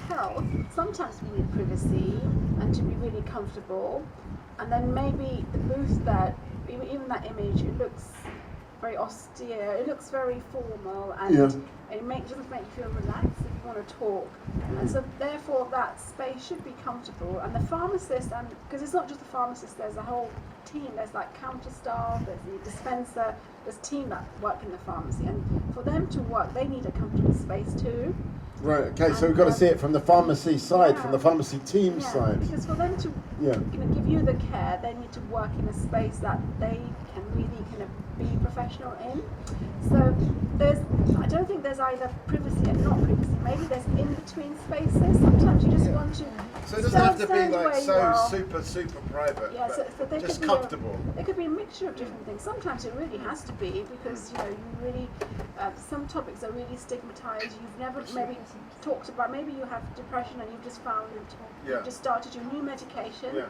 health, sometimes we need privacy and to be really comfortable. And then maybe the booth that, even that image, it looks very austere, it looks very formal, and it doesn't make you feel relaxed if you want to talk. And so therefore that space should be comfortable. And the pharmacist, and because it's not just the pharmacist, there's a whole team, there's like counter staff, there's the dispenser, there's team that work in the pharmacy, and for them to work they need a comfortable space too. Right, okay, so we've got to see it from the pharmacy side, from the pharmacy team side. Because for them to give you the care, they need to work in a space that they can really be professional in. So I don't think there's either privacy and not privacy. Maybe there's in-between spaces. Sometimes you just want to. So it doesn't have to be like so super private. Yeah, so they just could comfortable. It could be a mixture of different things. Sometimes it really has to be because you really some topics are really stigmatized. You've never maybe talked about. Maybe you have depression and you've just found you've just started your new medication.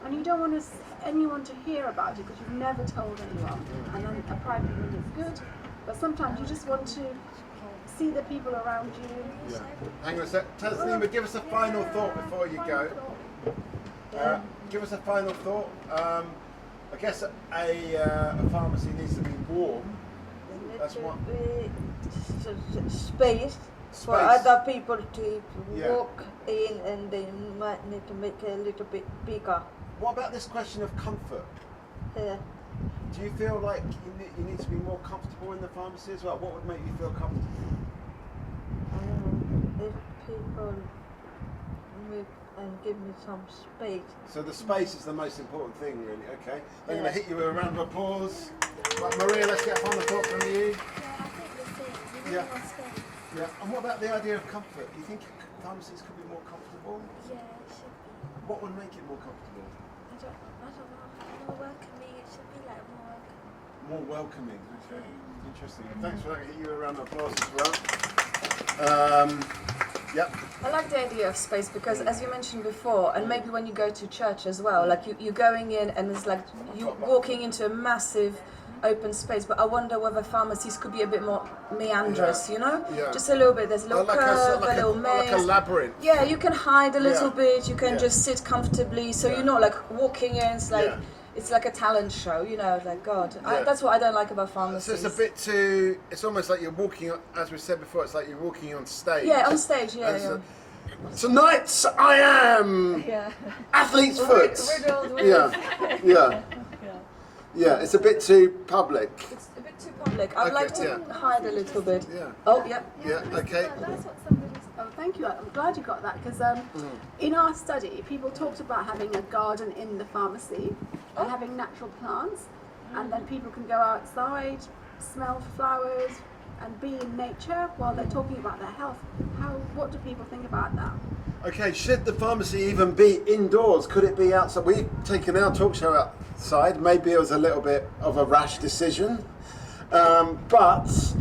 And you don't want anyone to hear about it because you've never told anyone. And then a private room is good, but sometimes you just want to see the people around you. Hang on a sec. Tasnima, give us a final thought before you go. Give us a final thought. I guess a pharmacy needs to be warm. That's what. Space for other people to walk in, and they might need to make it a little bit bigger. What about this question of comfort? Yeah. Do you feel like you need to be more comfortable in the pharmacy as well? What would make you feel comfortable? If people move and give me some space. So the space is the most important thing, really. Okay. They're going to hit you with a round of applause. Right, Maria, let's get a final thought from you. Yeah. Yeah. And what about the idea of comfort? Do you think pharmacies could be more comfortable? Yeah, it should be. What would make it more comfortable? I don't know. More welcoming. It should be like more welcoming. More welcoming. Okay. Interesting. Thanks for that. Give you a round of applause as well. Yep. I like the idea of space because, as you mentioned before, and maybe when you go to church as well, like you're going in and it's like you're walking into a massive open space, but I wonder whether pharmacies could be a bit more meandrous, you know? Yeah. Just a little bit. There's a little curve, a little maze. Like a labyrinth. Yeah, you can hide a little Yeah. bit, you can Yeah. just sit comfortably, so Yeah. you're not like walking in, it's like, Yeah. it's like a talent show, you know, like, God. Yeah. That's what I don't like about pharmacies. So it's a bit too, it's almost like you're walking, as we said before, it's like you're walking on stage. Yeah, on stage, yeah, And yeah. Tonight I am Yeah. athlete's foot. Riddled with- Yeah. Yeah, it's a bit too public. It's a bit too public. I'd Okay, like to yeah. hide a little bit. Yeah. Oh, yeah. Yeah, okay. That's what somebody's. Oh, thank you. I'm glad you got that because in our study, people talked about having a garden in the pharmacy and having natural plants, and then people can go outside, smell flowers, and be in nature while they're talking about their health. What do people think about that? Okay, should the pharmacy even be indoors? Could it be outside? We've taken our talk show outside. Maybe it was a little bit of a rash decision. But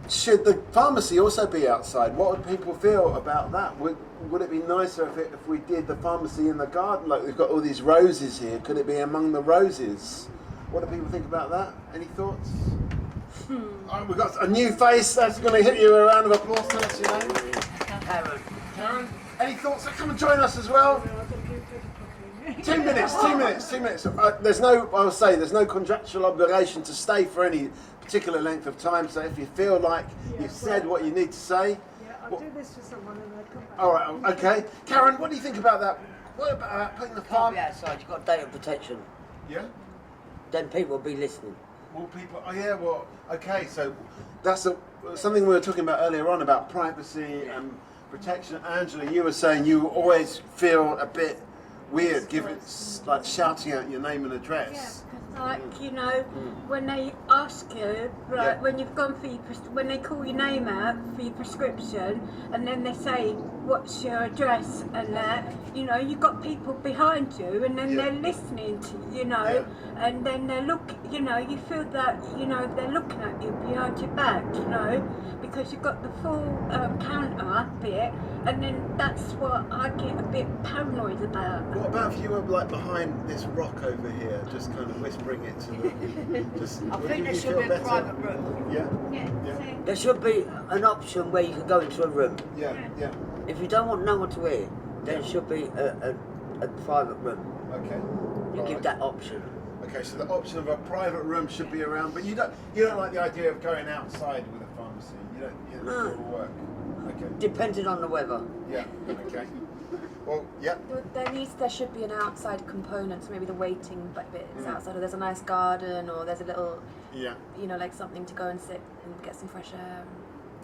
should the pharmacy also be outside? What would people feel about that? Would it be nicer if we did the pharmacy in the garden? Like we've got all these roses here. Could it be among the roses? What do people think about that? Any thoughts? Oh, we've got a new face. That's going to hit you a round of applause. Tell us your name. Karen, any thoughts? So come and join us as well. 2 minutes. There's no contractual obligation to stay for any particular length of time. So if you feel like you've said what you need to say. Yeah, I'll do this for someone and I'll come back. All right, okay. Karen, what do you think about that? What about putting the farm outside? You've got data protection. Yeah. Then people will be listening. Well, people. Oh yeah. Well, okay. So that's something we were talking about earlier on about privacy and protection. Angela, you were saying you always feel a bit weird, like shouting out your name and address. Like, you know, when they ask you, like when you've gone for when they call your name out for your prescription, and then they say, what's your address, and that, you know, you've got people behind you, and then they're listening to you, you know, and then they look, you know, you feel that, you know, they're looking at you behind your back, you know, because you've got the full counter bit, and then that's what I get a bit paranoid about. What about if you were like behind this rock over here, just kind of whispering it to them? I think there should be a private room. Yeah. There should be an option where you can go into a room. Yeah. If you don't want no one to hear, there should be a private room. Okay. You give that option. Okay, so the option of a private room should be around, but you don't like the idea of going outside with a pharmacy. You don't it will work. Okay. Depending on the weather. Yeah. Okay. Well, yeah. There should be an outside component, so maybe the waiting bit is outside, or there's a nice garden, or there's a little, you know, like something to go and sit and get some fresh air.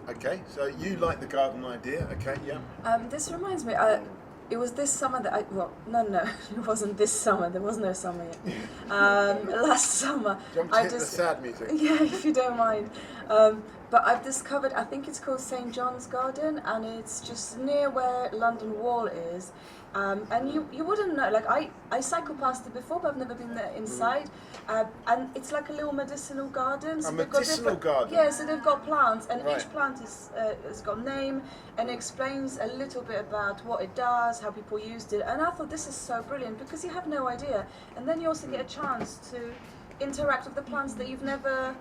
Okay, so you like the garden idea, okay, yeah. This reminds me, it was this summer that no, it wasn't this summer, there was no summer yet. Last summer. Do you want to hit the sad music? Yeah, if you don't mind. But I've discovered, I think it's called St. John's Garden, and it's just near where London Wall is. And you wouldn't know, like I cycled past it before, but I've never been there inside. And it's like a little medicinal garden. So they've got medicinal garden? Yeah, so they've got plants, and Right. each plant has got a name and explains a little bit about what it does, how people used it. And I thought this is so brilliant because you have no idea. And then you also get a chance to interact with the plants that you've never.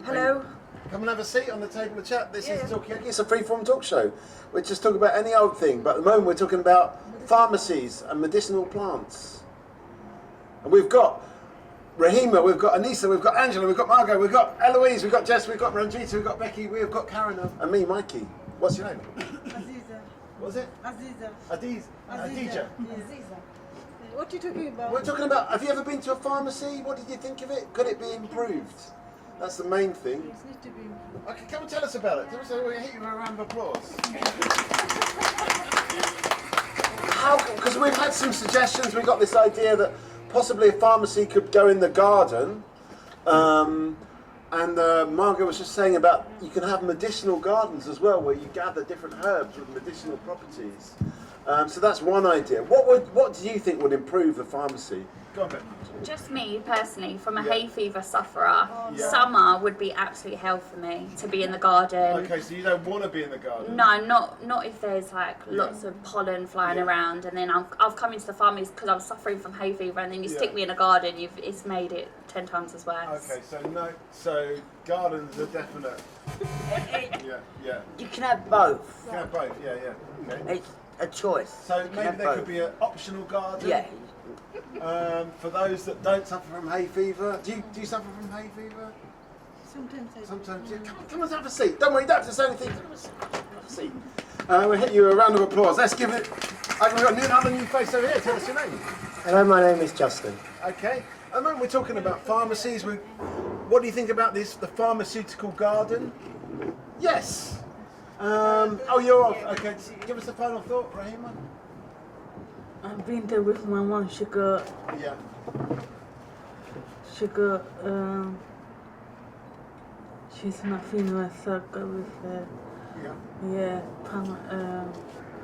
Hello. Come and have a seat on the table of chat. This is Talkaoke. It's a free-form talk show. We're just talking about any old thing, but at the moment we're talking about pharmacies and medicinal plants. And we've got Rahima, we've got Anissa, we've got Angela, we've got Margot, we've got Eloise, we've got Jess, we've got Ranjita, we've got Becky, we've got Karen, and me, Mikey. What's your name? Aziza. What was it? Aziza. Adija. Aziza. What are you talking about? We're talking about, have you ever been to a pharmacy? What did you think of it? Could it be improved? That's the main thing. It needs to be improved. Okay, come and tell us about it. Tell us, we'll hit you with a round of applause. Because we've had some suggestions, we've got this idea that possibly a pharmacy could go in the garden. And Margot was just saying about you can have medicinal gardens as well, where you gather different herbs with medicinal properties. So that's one idea. What do you think would improve the pharmacy? Go on, Ben. Just me personally, from a hay fever sufferer, summer would be absolute hell for me to be in the garden. Okay, so you don't want to be in the garden? No, not if there's like lots of pollen flying around, and then I've come into the farmers because I was suffering from hay fever, and then you stick me in a garden, it's made it 10 times as worse. Okay, so gardens are definite. Yeah. You can have both. You can have both. Yeah. Okay. It's a choice. So maybe there could be an optional garden. Yeah. For those that don't suffer from hay fever. Do you suffer from hay fever? Sometimes. Yeah. Come on, have a seat. Don't worry, you don't have to say anything. Have a seat. We'll hit you a round of applause. Let's give it. I've got another new face over here. Tell us your name. Hello, my name is Justin. Okay. At the moment we're talking about pharmacies. What do you think about this? The pharmaceutical garden? Yes. Oh, you're off. Okay. Give us a final thought, Rahima. I've been there with my mom. She got she's not feeling herself good with her.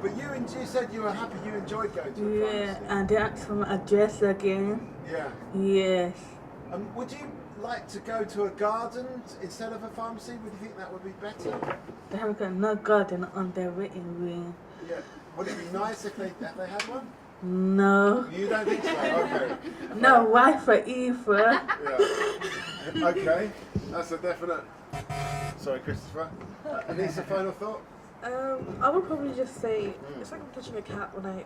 But you said you were happy, you enjoyed going to a pharmacy. And they asked for my address again. Yeah. Yes. Would you like to go to a garden instead of a pharmacy? Would you think that would be better? They haven't got no garden on their waiting room. Yeah. Would it be nice if they had one? No. You don't think so? Okay. No Wi-Fi either. Yeah. Okay. That's a definite. Sorry, Christopher. Anissa, final thought? I would probably just say it's like I'm touching a cat when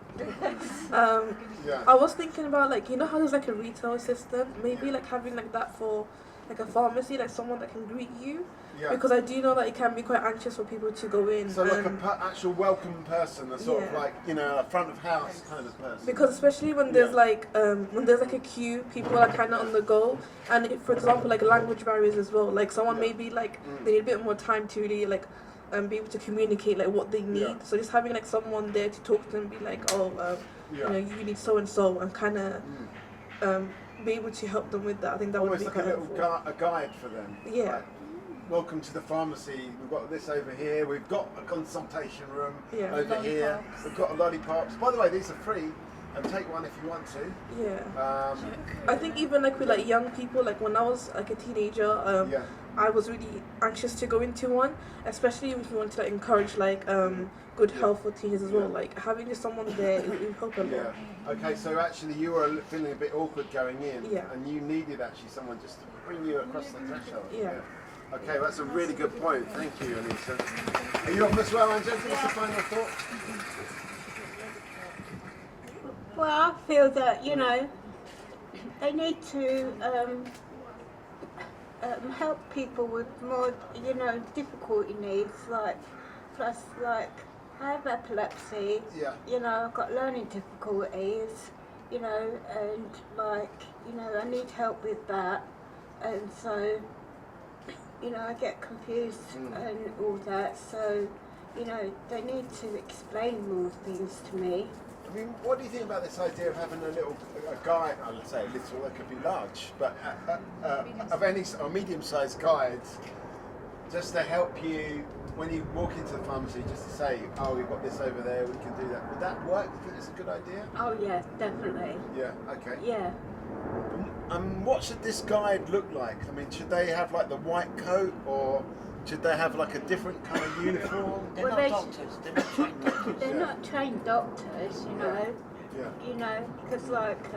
I was thinking about, like, you know how there's like a retail assistant, maybe like having like that for like a pharmacy, like someone that can greet you, because I do know that it can be quite anxious for people to go in. So like a actual welcome person, a sort of like, you know, a front of house kind of person. Because especially when there's like a queue, people are kind of on the go, and if, for example, like language barriers as well, like someone maybe like they need a bit more time to really like be able to communicate like what they need. So just having like someone there to talk to them, be like, you know, you need so and so, and kind of be able to help them with that. I think that almost would be like quite a little a guide for them. Yeah. Like, welcome to the pharmacy. We've got this over here. We've got a consultation room over here. We've got a lollipops. By the way, these are free. And take one if you want to. Yeah. I think even like with like young people, like when I was like a teenager, I was really anxious to go into one, especially if you want to like encourage like good health for teenagers as well. Like having just someone there, it would help a lot. Yeah. Okay, so actually you were feeling a bit awkward going in, Yeah. and you needed actually someone just to bring you across the threshold. Yeah. Okay, well, that's a really good point. Thank you, Anissa. Are you on as well, Angela? Give us a final thought. Well, I feel that, you know, they need to help people with more, you know, difficulty needs, like, plus, like, I have epilepsy, you know, I've got learning difficulties, you know, and, like, you know, I need help with that, and so, you know, I get confused and all that, so, you know, they need to explain more things to me. I mean, what do you think about this idea of having a guide, let's say little, it could be large, but of any or medium-sized guides, just to help you when you walk into the pharmacy, just to say, oh, we've got this over there, we can do that. Would that work? Do you think it's a good idea? Oh yeah, definitely. Yeah, okay. Yeah. What should this guide look like? I mean, should they have like the white coat, or should they have like a different kind of uniform? They're not doctors, they're not trained doctors. They're not trained doctors, you know. Yeah. You know, because like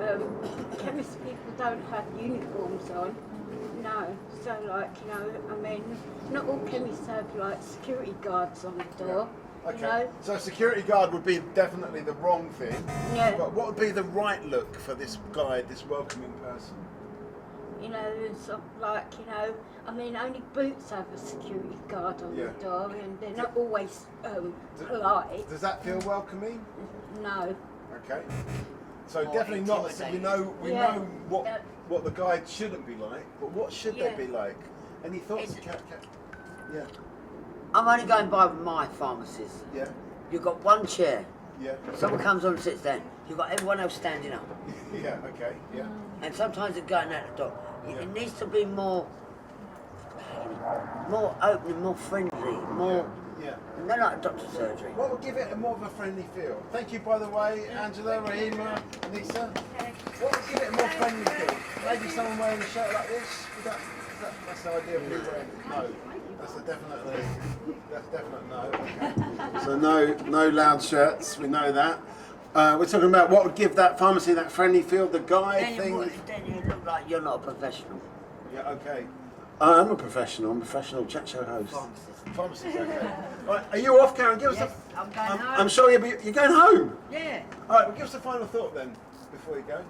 chemist people don't have uniforms on. No. So like, you know, I mean, not all chemists have like security guards on the door. Okay. You know? So a security guard would be definitely the wrong thing. Yeah. But what would be the right look for this guide, this welcoming person? You know, there's like, you know, I mean, only Boots have a security guard on the door, and they're not always polite. Does that feel welcoming? No. Okay. So definitely not. So we know what the guide shouldn't be like, but what should they be like? Any thoughts, Kat? Yeah. I'm only going by my pharmacies. Yeah. You've got one chair. Yeah. Someone comes on and sits down. You've got everyone else standing up. Yeah. Okay. Yeah. And sometimes it's going out the door. It needs to be more open, more friendly, more Yeah. And they're like doctor's surgery. What would give it a more of a friendly feel? Thank you, by the way, Angela, Rahima, Anissa. What would give it a more friendly feel? Maybe someone wearing a shirt like this? That's the idea of people wearing it? No. That's a definite no. That's definite no. Okay. So no loud shirts, we know that. We're talking about what would give that pharmacy that friendly feel, the guide thing. Then you look like you're not a professional. Yeah, okay. I'm a professional. I'm a professional chat show host. Pharmacist, okay. Right, are you off, Karen? Give us a... I'm going home. I'm sure you're going home? Yeah. All right, well, give us a final thought then, before you go.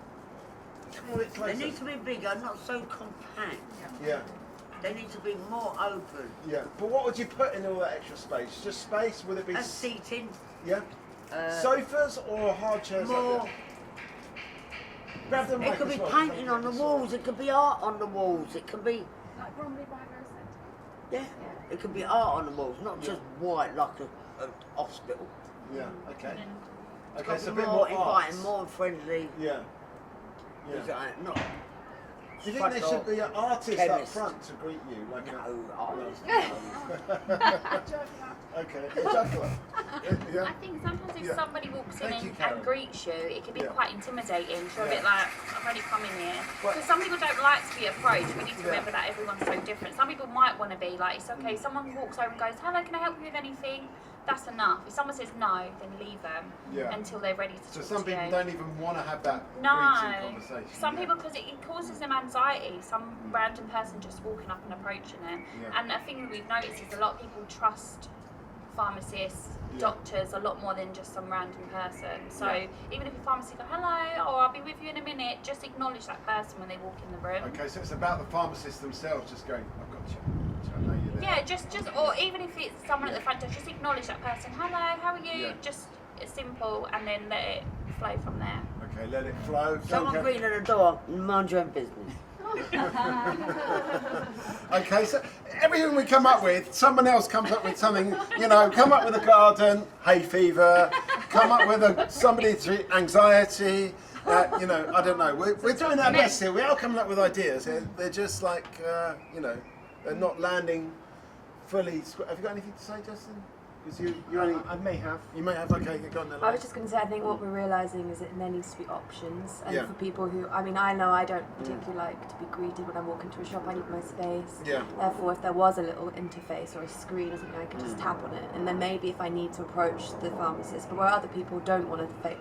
They need to be bigger, not so compact. Yeah. They need to be more open. Yeah, but what would you put in all that extra space? Just space? Would it be... seating. Yeah. Sofas or hard chairs? More. Like Grab the mic It could be as well. painting on the walls, it could be art on the walls, it could be... Like Bromley By Bow Centre. Yeah. It could be art on the walls, not just white like a hospital. Yeah, okay. It's Okay, got so a to bit be more inviting, arts. more friendly. Yeah. Is that not... Do you think there should be an artist up front to greet you? Like artist. Okay, a juggler. Yeah. I think sometimes if somebody walks in Thank you, and Karen. greets you, it can be Yeah. quite intimidating. So a Yeah. bit like, I've only come in here. Well- Because some people don't like to be approached. We need to Yeah. remember that everyone's so different. Some people might want to be like, it's okay. Someone walks over and goes, hello, can I help you with anything? That's enough. If someone says no, then leave them until they're ready to So talk some to you. people don't even want to have that No, greeting conversation. some people, because it causes them anxiety, some random person just walking up and approaching it. Yeah. And a thing that we've noticed is a lot of people trust pharmacists, doctors, a lot more than just some random person. So even if a pharmacist goes, hello, or I'll be with you in a minute, just acknowledge that person when they walk in the room. Okay, so it's about the pharmacists themselves just going, I've got you. I know you're there. Yeah, just, or even if it's someone at the front desk, just acknowledge that person. Hello, how are you? Yeah. Just it's simple, and then let it flow from there. Okay, let it flow. Someone greeting at the door, mind your own business. Okay, so everything we come up with, someone else comes up with something, come up with a garden, hay fever, come up with somebody to anxiety, I don't know. We're doing our best here. We are coming up with ideas. They're just like, they're not landing fully. Have you got anything to say, Justin? Because you only... I may have. You may have, okay, go on then. I was just going to say, I think what we're realising is that there needs to be options. And Yeah. for people who, I know I don't particularly like to be greeted when I walk into a shop, I need my space. Yeah. Therefore, if there was a little interface or a screen or something, I could just tap on it. And then maybe if I need to approach the pharmacist, but where other people don't want to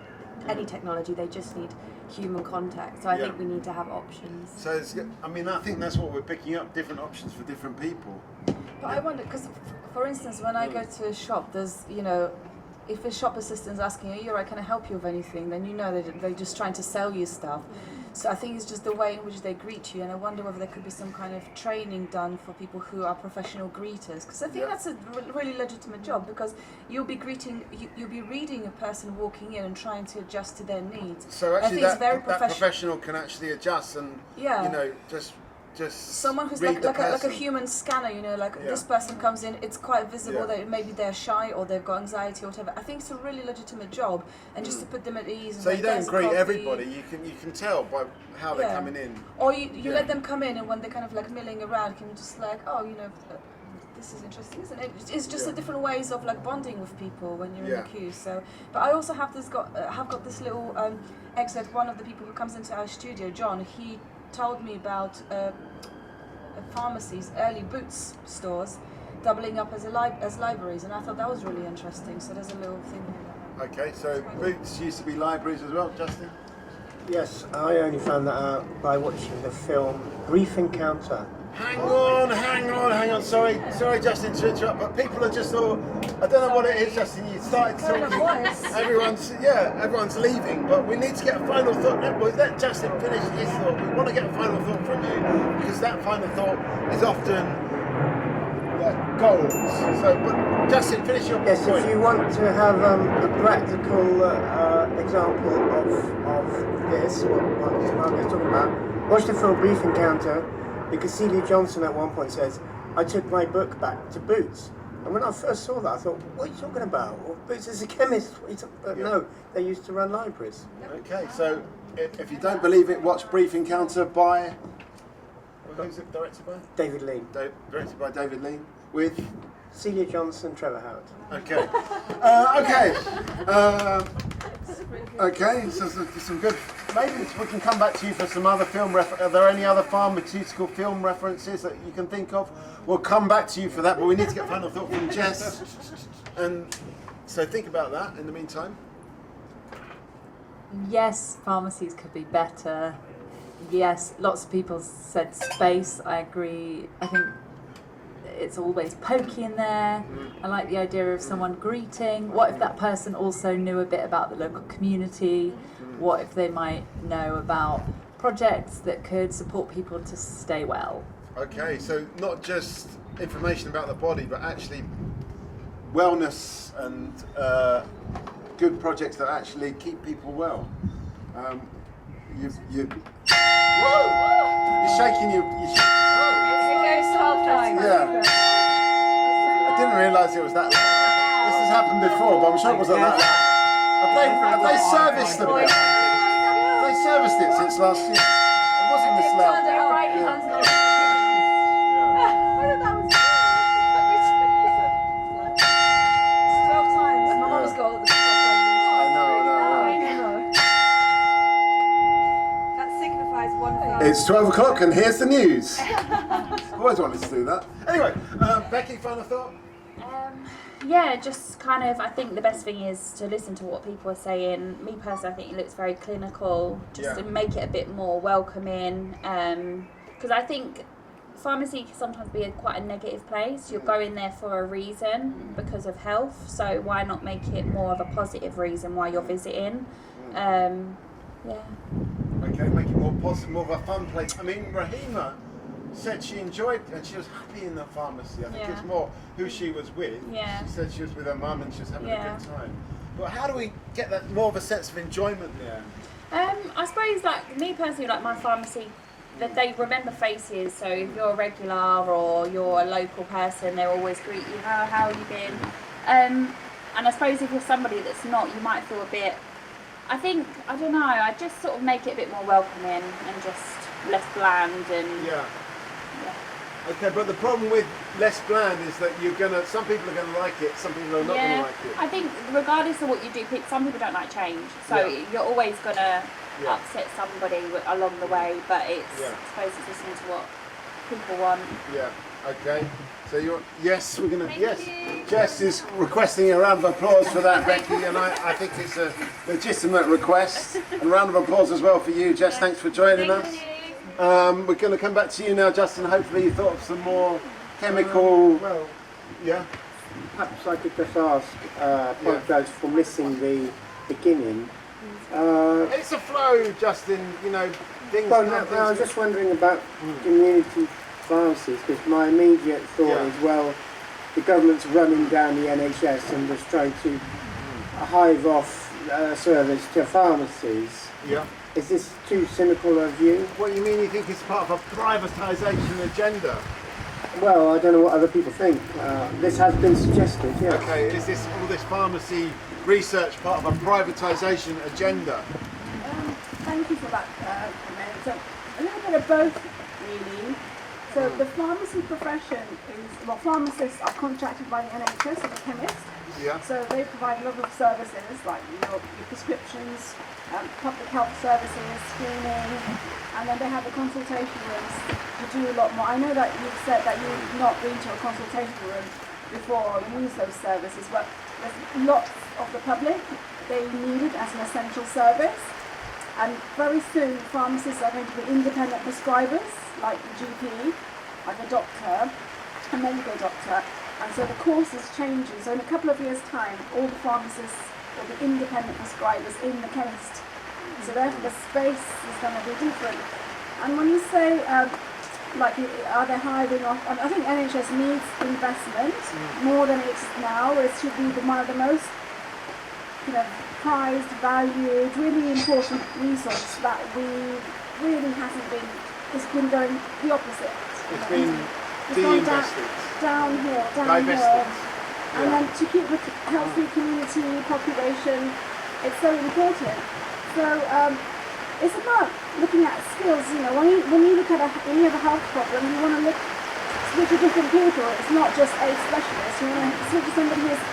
any technology, they just need human contact. So I think we need to have options. So, I think that's what we're picking up, different options for different people. But I wonder, because for instance, when I go to a shop, there's, if a shop assistant's asking, are you alright, can I help you with anything? Then they're just trying to sell you stuff. So I think it's just the way in which they greet you, and I wonder whether there could be some kind of training done for people who are professional greeters, because I think that's a really legitimate job, because you'll be reading a person walking in and trying to adjust to their needs. So I actually think it's very that professional can actually adjust and, just someone who's read like a human scanner, this person comes in, it's quite visible that maybe they're shy or they've got anxiety or whatever. I think it's a really legitimate job, and just to put them at ease. So and you don't there's greet coffee. everybody. You can tell by how they're coming in. Or you let them come in, and when they're kind of like milling around, can you just this is interesting, isn't it? It's just a different ways of bonding with people when you're in the queue. So, but I also have got this little excerpt. One of the people who comes into our studio, John, he told me about pharmacies, early Boots stores, doubling up as libraries, and I thought that was really interesting. So there's a little thing here. Okay, so Boots used to be libraries as well, Justin? Yes, I only found that out by watching the film Brief Encounter. Hang on. Sorry, Justin, to interrupt, but people are just all... I don't know what it is, Justin. You started talking. Everyone's leaving, but we need to get a final thought. Let Justin finish his thought. We want to get a final thought from you, because that final thought is often goals. So, but Justin, finish your point. Yes, if you want to have a practical example of this, what Margaret's talking about, watch the film Brief Encounter, because Celia Johnson at one point says, I took my book back to Boots. And when I first saw that, I thought, what are you talking about? Well, Boots is a chemist. What are you talking about? No, they used to run libraries. Okay, so if you don't believe it, watch Brief Encounter by... Who's it directed by? David Lean. Directed by David Lean, with... Celia Johnson, Trevor Howard. Okay. Okay, so some good. Maybe we can come back to you for some other film Are there any other pharmaceutical film references that you can think of? We'll come back to you for that, but we need to get final thought from Jess. And so think about that in the meantime. Yes, pharmacies could be better. Yes, lots of people said space. I agree. I think it's always pokey in there. I like the idea of someone greeting. What if that person also knew a bit about the local community? What if they might know about projects that could support people to stay well? Okay, so not just information about the body, but actually wellness and good projects that actually keep people well. You're shaking your. It goes 12 times. Yeah. I didn't realise it was that. This has happened before, but I'm sure it wasn't that. Have they serviced them? Have they serviced it since last year? It wasn't this loud. It's 12 o'clock and here's the news. Always wanted to do that. Anyway, Becky, final thought? Yeah, just kind of, I think the best thing is to listen to what people are saying. Me personally, I think it looks very clinical, just to make it a bit more welcoming. Because I think pharmacy can sometimes be quite a negative place. You're going there for a reason because of health, so why not make it more of a positive reason why you're visiting? Yeah. Okay, make it more positive, more of a fun place. I mean, Rahima said she enjoyed and she was happy in the pharmacy. I think it's more who she was with. Yeah. She said she was with her mum and she was having a good time. But how do we get that more of a sense of enjoyment there? I suppose, like, me personally, like my pharmacy, that they remember faces. So if you're a regular or you're a local person, they'll always greet you. How have you been? And I suppose if you're somebody that's not, you might feel a bit. I think, I don't know, I just sort of make it a bit more welcoming and just less bland and... Yeah. Okay, but the problem with less bland is that some people are going to like it, some people are not going to like it. I think regardless of what you do, some people don't like change, so you're always going to upset somebody along the way, but I suppose it's listening to what people want. Yeah, okay. So yes, we're going to, Jess is requesting a round of applause for that, Becky, and I think it's a legitimate request. And a round of applause as well for you, Jess, thanks for joining us. We're going to come back to you now, Justin. Hopefully you thought of some more chemical... Perhaps I could just ask, apologise for missing the beginning. It's a flow, Justin, things I was just wondering about community pharmacies, because my immediate thought is, well, the government's running down the NHS and just trying to hive off service to pharmacies. Yeah. Is this too cynical a view? What you mean, you think it's part of a privatisation agenda? Well, I don't know what other people think. This has been suggested, yes. Okay, is all this pharmacy research part of a privatisation agenda? Thank you for that comment. So, a little bit of both, really. So the pharmacy profession is, pharmacists are contracted by the NHS as a chemist. Yeah. So they provide a lot of services like your prescriptions, public health services, screening, and then they have the consultation rooms to do a lot more. I know that you've said that you've not been to a consultation room before or used those services, but there's lots of the public, they need it as an essential service. And very soon pharmacists are going to be independent prescribers, like the GP, like a doctor, a medical doctor. And so the course is changing. So in a couple of years' time, all the pharmacists will be independent prescribers in the chemist. So therefore the space is going to be different. And when you say, are they hiving off? I think NHS needs investment more than it is now. It should be one of the most, prized, valued, really important resource that really hasn't been. It's been going the opposite. It's been de-invested. Downhill. Divested. And then to keep the healthy community population, it's so important. So it's about looking at skills. When you look at when you have a health problem, you want to look speak to different people. It's not just a specialist. You want to speak to somebody who's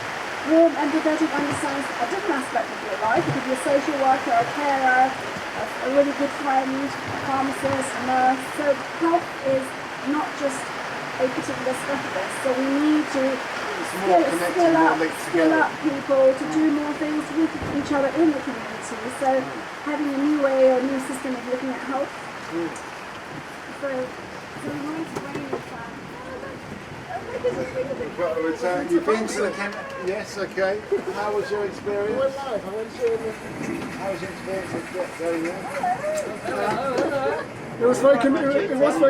warm, empathetic, understands a different aspect of your life. It could be a social worker, a carer, a really good friend, a pharmacist, a nurse. So health is not just a particular specialist. So we need to skill up people to do more things with each other in the community. So having a new way or a new system of looking at health. So we wanted to bring this Got to return. You've been to the camp? Yes, okay. How was your experience? I went live. I went to How was your experience of going there? It was very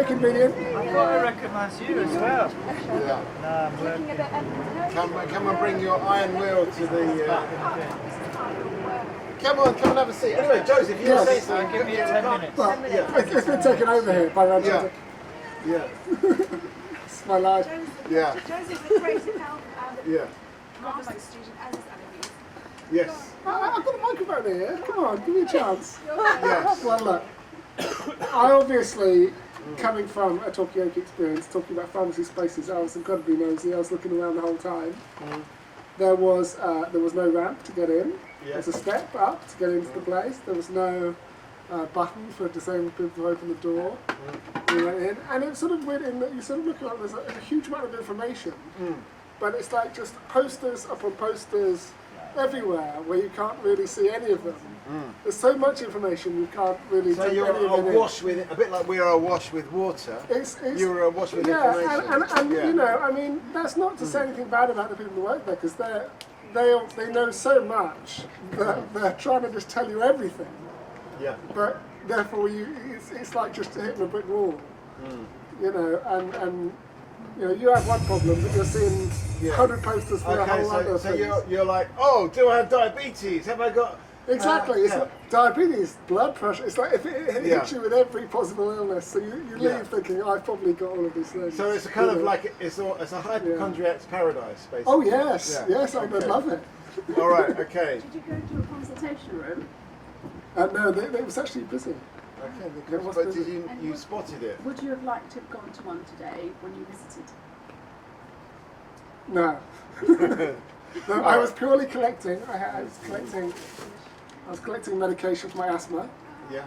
convenient. I thought I recognised you as well. Yeah. Come and bring your iron wheel to the... Come and have a seat. Anyway, Joseph, you say something. Give me 10 minutes. Well, it's been taken over here by Angela. Yeah. It's my life. Yeah. Joseph, the creative health Yeah. master's student and his enemies. Yes. I've got a microphone here. Come on, give me a chance. Yes. Well, look. I obviously, coming from a Talkaoke experience, talking about pharmacy spaces, I was incredibly nosy. I was looking around the whole time. There was no ramp to get in. There was a step up to get into the place. There was no button for disabled people to open the door. We went in, and it was sort of weird in that you sort of look around. There's a huge amount of information, but it's like just posters upon posters everywhere where you can't really see any of them. There's so much information you can't really. So take you're any of it in. awash with it, a bit like we are awash with water. You were awash with information. And you know, I mean, that's not to say anything bad about the people who work there, because they know so much that they're trying to just tell you everything. Yeah. But therefore, it's like just hitting a brick wall. You know, and you know, you have one problem, but you're seeing 100 posters for a whole lot of things. So you're like, oh, do I have diabetes? Have I got... Exactly. It's like diabetes, blood pressure. It's like if it hits you with every possible illness, so you leave thinking, I've probably got all of these things. So it's a kind of like, it's a hypochondriac's paradise, basically. Oh yes, yes, I would love it. All right, okay. Did you go to a consultation room? No, it was actually busy. Okay, but did you spotted it? Would you have liked to have gone to one today when you visited? No. No, I was purely collecting. I was collecting medication for my asthma. Yeah.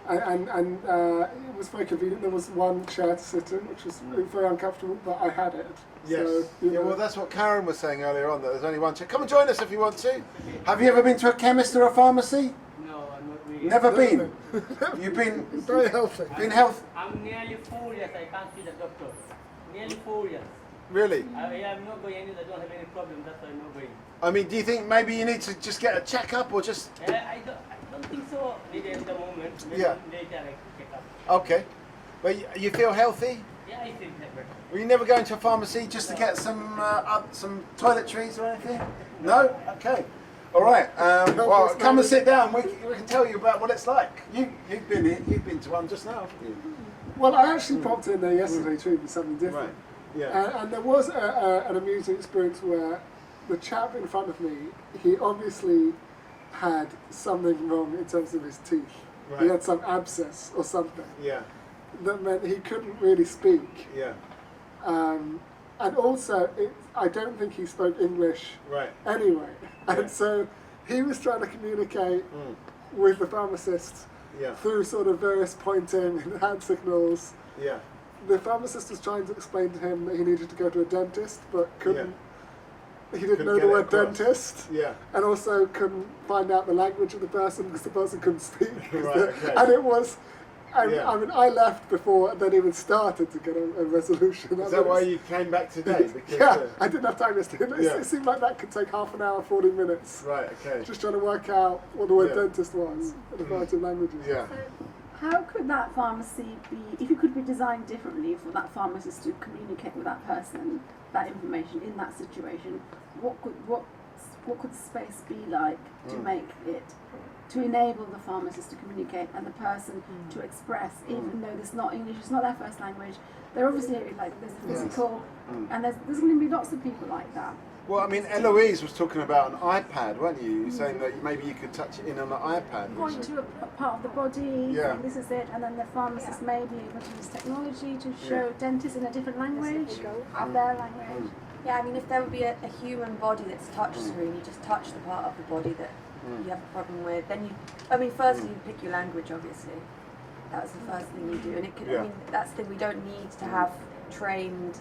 And it was very convenient. There was one chair to sit in, which was very uncomfortable, but I had it. Yes. So, you know. Well, that's what Karen was saying earlier on, that there's only one chair. Come and join us if you want to. Have you ever been to a chemist or a pharmacy? No, not really. Never been? You've been... Very healthy. Been healthy? I'm nearly 4 years, I can't see the doctor. Nearly 4 years. Really? I'm not going anywhere, I don't have any problem, that's why I'm not going. I mean, do you think maybe you need to just get a checkup or just... I don't think so, maybe at the moment. Maybe Yeah. later I check up. Okay. But you feel healthy? Yeah, I feel better. Will you never go into a pharmacy just to get some toiletries or anything? No? Okay. All right. Well, come and sit down. We can tell you about what it's like. You've been here. You've been to one just now, haven't you? Well, I actually popped in there yesterday too with something different. Right. Yeah. And there was an amusing experience where the chap in front of me, he obviously had something wrong in terms of his teeth. Right. He had some abscess or something. Yeah. That meant he couldn't really speak. Yeah. And also, I don't think he spoke English anyway. And so he was trying to communicate with the pharmacist through sort of various pointing and hand signals. Yeah. The pharmacist was trying to explain to him that he needed to go to a dentist, but couldn't. He didn't know the word dentist, and also couldn't find out the language of the person because the person couldn't speak. And it was, I mean, I left before they'd even started to get a resolution. Is that why you came back today? Because, I didn't have time yesterday. It seemed like that could take half an hour, 40 minutes. Right, okay. Just trying to work out what the word dentist was in a variety of languages. Yeah. How could that pharmacy be, if it could be designed differently for that pharmacist to communicate with that person, that information in that situation, what could the space be like to make it, to enable the pharmacist to communicate and the person to express, even though there's not English, it's not their first language, they're obviously like, there's a physical, and there's going to be lots of people like that. Well, I mean, Eloise was talking about an iPad, weren't you? Saying that maybe you could touch it in on an iPad. Point to a part of the body, Yeah. this is it, and then the pharmacist may be able to use technology to show dentists in a different language, of their language. Yeah, I mean, if there would be a human body that's touch screen, you just touch the part of the body that you have a problem with, then you, I mean, firstly you pick your language, obviously. That's the first thing you do, and it can, I mean, that's the thing, we don't need to have trained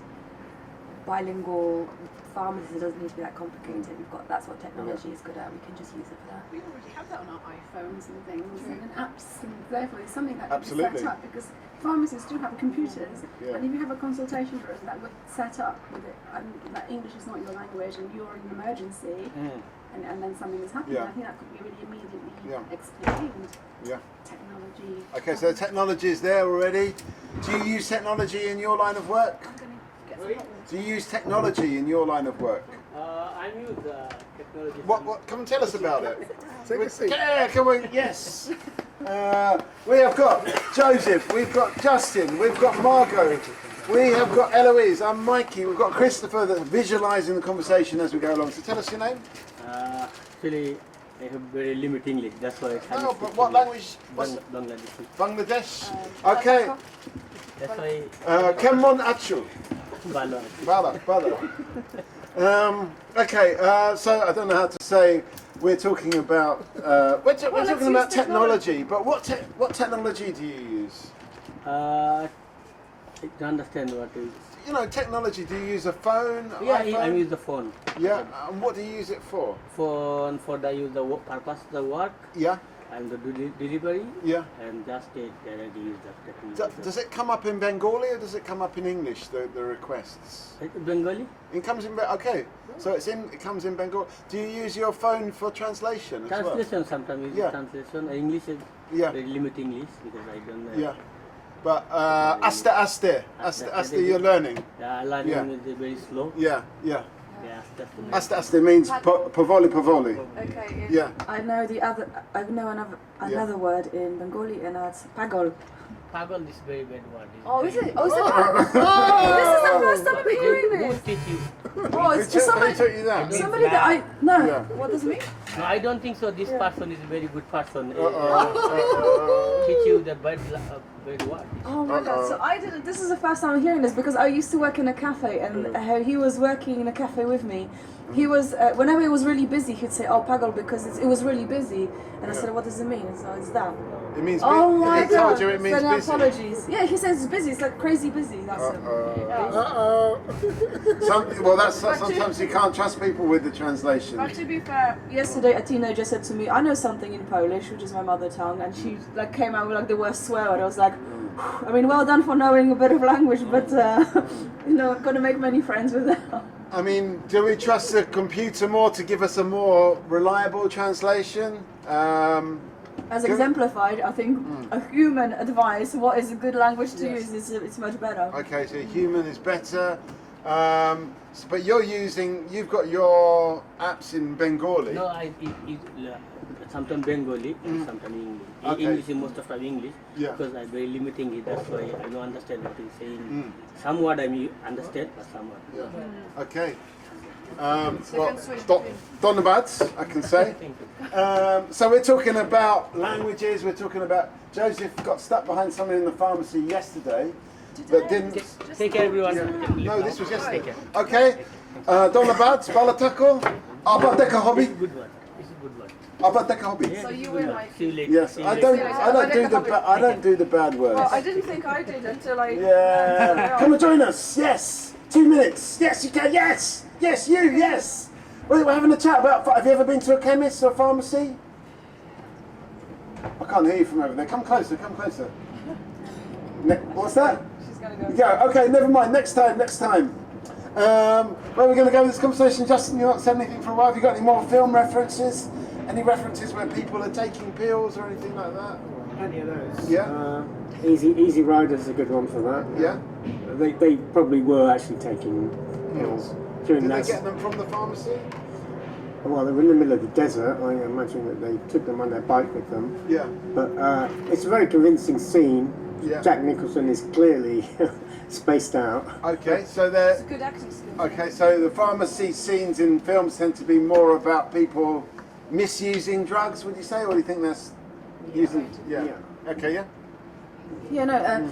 bilingual pharmacists. It doesn't need to be that complicated. We've got, that's what technology is good at, we can just use it for that. We already have that on our iPhones and things, and apps, and therefore it's something that can be Absolutely. set up, because pharmacists do have computers, Yeah. and if you have a consultation room that would set up with it, and that English is not your language, and you're in an emergency, and then something is happening, Yeah. I think that could be really immediately Yeah. explained. Yeah. Technology. Okay, so the technology is there already. Do you use technology in your line of work? Do you use technology in your line of work? I use technology. What? Come and tell us about it. Take a seat. Yeah, come on. Yes. We have got Joseph. We've got Justin. We've got Margot. We have got Eloise. I'm Mikey. We've got Christopher that's visualising the conversation as we go along. So tell us your name. Actually, I have very limited English. That's why I can't. No, but what language? Bangladeshi. Bangladesh. Okay. That's why. Kemon Achu. Bala. Okay, so I don't know how to say. We're talking about we're talking about technology, but what technology do you use? I don't understand what is. You know, technology. Do you use a phone? Yeah, iPhone? I use the phone. Yeah, and what do you use it for? For the use the purpose the work. Yeah. And the delivery. Yeah. And just directly use the technology. Does it come up in Bengali or does it come up in English? The requests. Bengali. It comes in. Okay, so it comes in Bengali. Do you use your phone for translation? Translation as well? sometimes. Yeah. Translation. English is very limited English because I don't know. Yeah. But aste, you're learning. Yeah, learning is very slow. Yeah. Yeah, Aste means pavoli. Okay. Yeah. I know another word in Bengali, and that's pagol. Pagol is very bad word. Oh, is it? Oh, is it? This is the first time I'm hearing this. Who teach you? Oh, it's just somebody. Who taught you that? Somebody that I no. Yeah. What does it mean? No, I don't think so. This person is a very good person. Teach you the bad word. Oh my god! So I didn't. This is the first time I'm hearing this because I used to work in a cafe, and he was working in a cafe with me. He was whenever it was really busy, he'd say, "Oh, pagol," because it was really busy. And I said, "What does it mean?" So it's that. It means. Oh my he told you god! it means So busy. apologies. Yeah, he says it's busy. It's like crazy busy. That's it. Sometimes you can't trust people with the translation. But to be fair, yesterday a teenager said to me, "I know something in Polish, which is my mother tongue," and she like came out with like the worst swear word. I was like, I mean, well done for knowing a bit of language, but you know, I'm gonna make many friends with that. I mean, do we trust the computer more to give us a more reliable translation? As exemplified, I think a human advice what is a good language to use is it's much better. Okay, so human is better. But you've got your apps in Bengali. No, sometimes Bengali and sometimes English. Okay. English is most of the English because I'm very limiting it. That's why I don't understand what he's saying. Some word I understand, but some word. Yeah. Okay. Donabad, I can say. So we're talking about languages. We're talking about Joseph got stuck behind someone in the pharmacy yesterday, but didn't. Take care, everyone. No, this was yesterday. Okay. Donabad, Balatako, Abadeka hobby. Good one. This is good one. Abadeka hobby. So you win, like. See you later. Yes, I don't do the bad words. Well, I didn't think I did until I. Yeah. Come and join us. Yes. 2 minutes. Yes, you can. Yes. Yes, you. Yes. We're having a chat about. Have you ever been to a chemist or a pharmacy? I can't hear you from over there. Come closer. Come closer. What's that? She's gonna go. Yeah. Okay. Never mind. Next time. Where are we going to go with this conversation? Justin, you not said anything for a while. Have you got any more film references? Any references where people are taking pills or anything like that? Plenty of those. Yeah. Easy Riders is a good one for that. Yeah. They probably were actually taking pills during Did that. they get them from the pharmacy? Well, they were in the middle of the desert. I imagine that they took them on their bike with them. Yeah. But it's a very convincing scene Jack Nicholson is clearly spaced out. Okay, so they're Good acting skills. okay. So the pharmacy scenes in films tend to be more about people misusing drugs. Would you say, or do you think that's using? Yeah. Okay. Yeah. Yeah, no,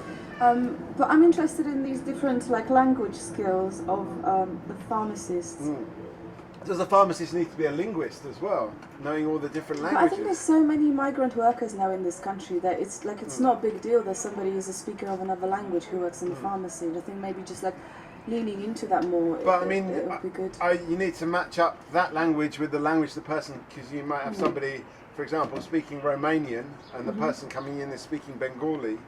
but I'm interested in these different language skills of the pharmacists. Does a pharmacist need to be a linguist as well, knowing all the different But I languages? think there's so many migrant workers now in this country that it's not a big deal that somebody is a speaker of another language who works in the pharmacy. And I think maybe just leaning into that more. But I mean, it would be good. you need to match up that language with the language the person, because you might have somebody, for example, speaking Romanian, and the person coming in is speaking Bengali.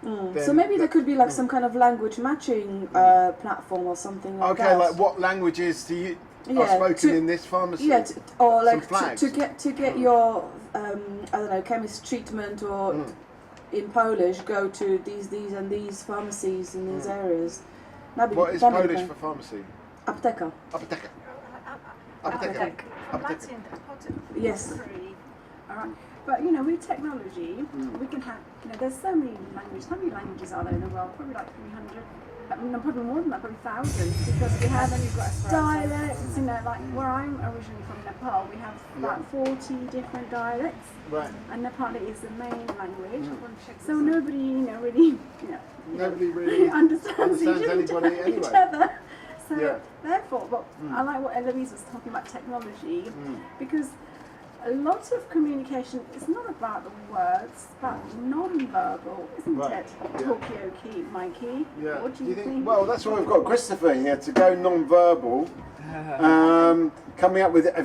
So maybe there could be some kind of language matching platform or something like that. Okay, like what languages do you are spoken in this pharmacy? Yeah, or Some flags. to get your I don't know, chemist treatment or in Polish, go to these and these pharmacies in these areas. What is Polish for pharmacy? Apteka. Apteka. Latin, Yes. All right. But with technology, we can have. There's so many languages. How many languages are there in the world? Probably 300. Probably more than that, probably thousands, because we have dialects. Where I'm originally from, Nepal, we have about 40 different dialects. Right. And Nepali is the main language. So nobody, really, Nobody really understands each anybody anyway. other. So therefore, but I like what Eloise was talking about technology, because a lot of communication is not about the words, it's about non-verbal, isn't it? Talkaoke, Mikey. Yeah. What do you think? Well, that's why we've got Christopher here to go non-verbal. Have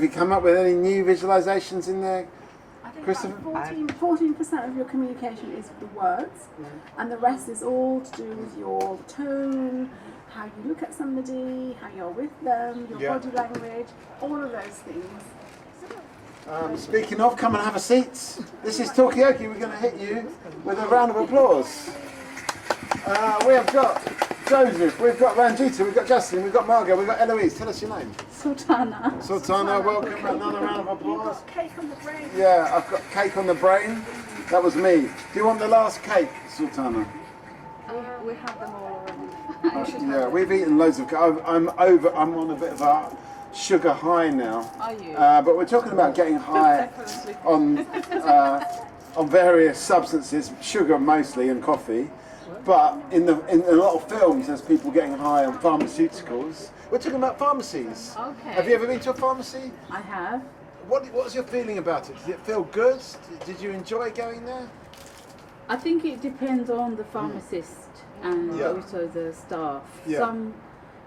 you come up with any new visualizations in there, I think Christopher? 14% of your communication is the words, and the rest is all to do with your tone, how you look at somebody, how you're with them, your body language, all of those things. Speaking of, come and have a seat. This is Talkaoke. We're going to hit you with a round of applause. We have got Joseph, we've got Ranjita, we've got Justin, we've got Margot, we've got Eloise. Tell us your name. Sultana. Sultana, welcome. Another round of applause. Cake on the brain. Yeah, I've got cake on the brain. That was me. Do you want the last cake, Sultana? We have them all already. Yeah, we've eaten loads of cake. I'm on a bit of a sugar high now. Are you? But we're talking about getting high on various substances, sugar mostly, and coffee. But in a lot of films, there's people getting high on pharmaceuticals. We're talking about pharmacies. Okay. Have you ever been to a pharmacy? I have. What was your feeling about it? Did it feel good? Did you enjoy going there? I think it depends on the pharmacist and also the staff. Yeah. Some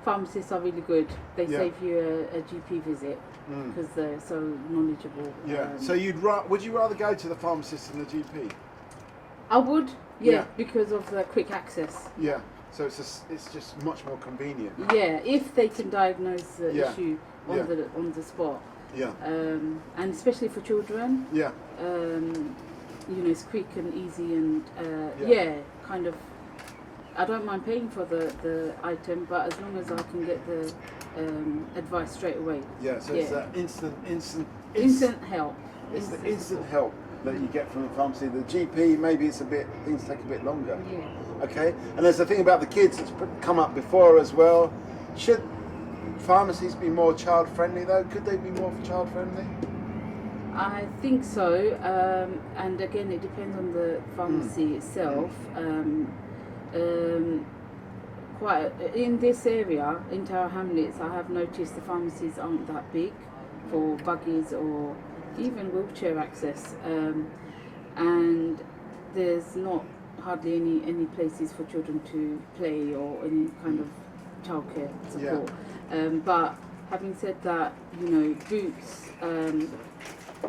pharmacists are really good. They save you a GP visit because they're so knowledgeable. Yeah. So would you rather go to the pharmacist than the GP? I would. Yeah, because of the quick access. Yeah. So it's just much more convenient. Yeah, if they can diagnose the issue on the spot. Yeah. And especially for children. Yeah. It's quick and easy and kind of. I don't mind paying for the item, but as long as I can get the advice straight away. Yeah. So it's that instant help. It's the instant help that you get from the pharmacy. The GP, maybe things take a bit longer. Yeah. Okay. And there's the thing about the kids that's come up before as well. Should pharmacies be more child friendly though? Could they be more child friendly? I think so. And again, it depends on the pharmacy itself. Quite in this area, in Tower Hamlets, I have noticed the pharmacies aren't that big for buggies or even wheelchair access, and there's not hardly any places for children to play or any kind of childcare support. But having said that, Boots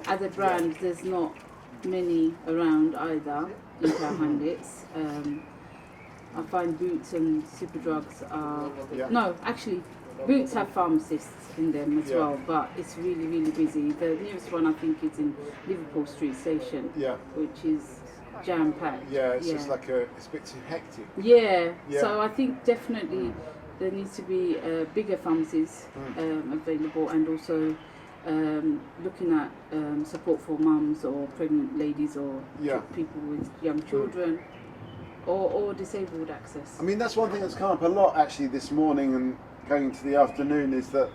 as a brand, there's not many around either in Tower Hamlets. I find Boots and Superdrugs are no, actually, Boots have pharmacists in them as well, but it's really, really busy. The nearest one I think is in Liverpool Street Station, which is jam packed. Yeah, it's just it's a bit too hectic. Yeah. So I think definitely there needs to be bigger pharmacies available, and also looking at support for mums or pregnant ladies or people with young children. or disabled access. I mean, that's one thing that's come up a lot actually this morning and going into the afternoon, is that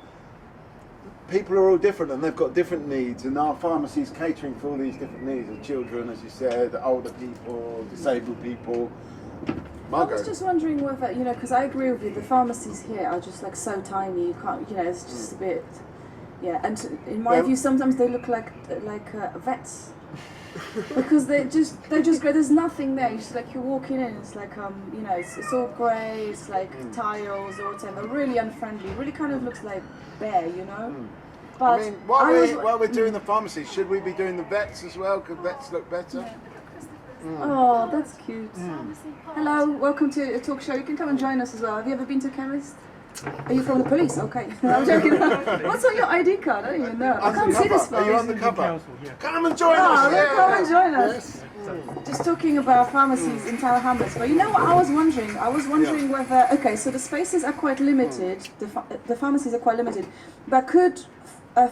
people are all different and they've got different needs, and our pharmacy's catering for all these different needs of children, as you said, older people, disabled people. Margot. I was just wondering whether, you know, because I agree with you, the pharmacies here are just like so tiny, you can't, you know, it's just a bit, yeah, and in my view sometimes they look like vets. Because they're just great. There's nothing there. You just like you're walking in. It's like you know, it's all grey. It's like tiles or whatever. Really unfriendly. Really kind of looks like bare, you know. But I mean, while we're doing the pharmacy, should we be doing the vets as well? Could vets look better? Oh, that's cute. Hello, welcome to a talk show. You can come and join us as well. Have you ever been to a chemist? Are you from the police? Okay. I'm joking. What's on your ID card? I don't even know. I can't see this far. Are you on the cover? Come and join us! Come and join us. Just talking about pharmacies in Tower Hamlets. But you know what I was wondering? I was wondering whether... Okay, so the spaces are quite limited. The pharmacies are quite limited. But could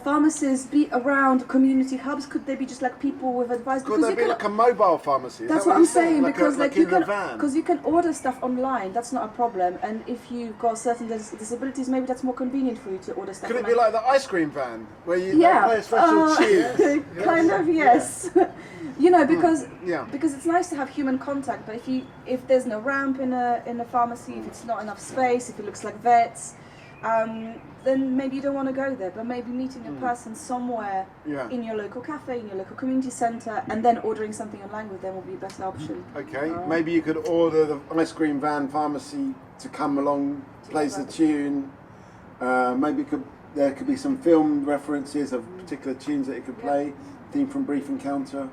pharmacies be around community hubs? Could they be just like people with advice? Could they be like a mobile pharmacy? That's what I'm saying, because like you can order stuff online. That's not a problem. And if you've got certain disabilities, maybe that's more convenient for you to order stuff. Could online. it be like the ice cream van where you play a special tune? Kind of, yes. You know, because it's nice to have human contact. But if there's no ramp in a pharmacy, if it's not enough space, if it looks like vets. Then maybe you don't want to go there, but maybe meeting a person somewhere in your local cafe, in your local community centre, and then ordering something online with them will be a better option. Okay, maybe you could order the ice cream van pharmacy to come along, plays the tune. Maybe there could be some film references of particular tunes that it could play, theme from Brief Encounter,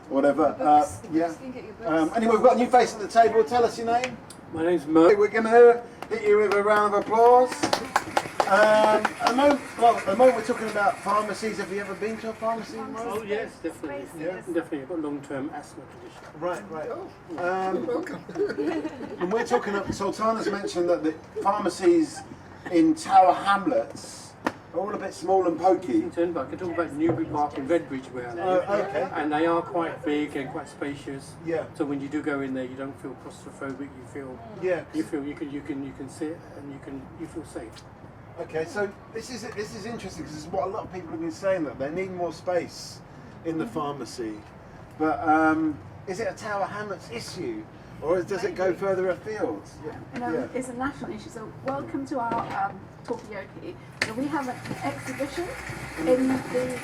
whatever. Anyway, we've got a new face at the table. Tell us your name. My name's Mo. We're going to hit you with a round of applause. At the moment we're talking about pharmacies. Have you ever been to a pharmacy? Oh yes, definitely. Definitely. I've got long-term asthma condition. Right. Welcome. And we're talking. Sultana's mentioned that the pharmacies in Tower Hamlets are all a bit small and pokey. I can talk about Newbury Park and Redbridge where I live. Okay. And they are quite big and quite spacious. Yeah. So when you do go in there, you don't feel claustrophobic. You feel. Yeah. You can sit and you feel safe. Okay, so this is interesting because it's what a lot of people have been saying, that they need more space in the pharmacy. But is it a Tower Hamlets issue, or does it go further afield? It's a national issue. So welcome to our Talkaoke. So we have an exhibition in the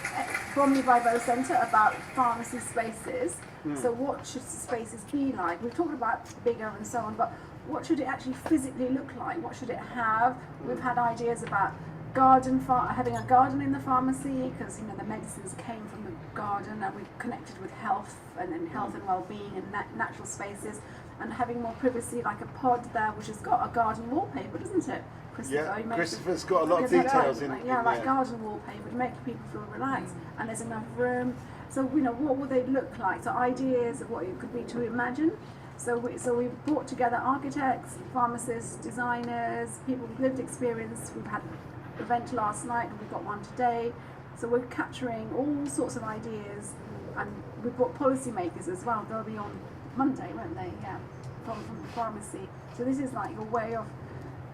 Bromley By Bow Centre about pharmacy spaces. So what should the spaces be like? We've talked about bigger and so on, but what should it actually physically look like? What should it have? We've had ideas about having a garden in the pharmacy, because the medicines came from the garden, and we connected with health and health and well-being and natural spaces, and having more privacy, like a pod there which has got a garden wallpaper, doesn't it? Christopher's got a lot of details in it. Like garden wallpaper to make people feel relaxed, and there's enough room. So what would they look like? So ideas of what it could be to imagine. So we brought together architects, pharmacists, designers, people with lived experience. We've had an event last night and we've got one today. So we're capturing all sorts of ideas, and we've got policymakers as well. They'll be on Monday, won't they? Yeah, from the pharmacy. So this is like a way of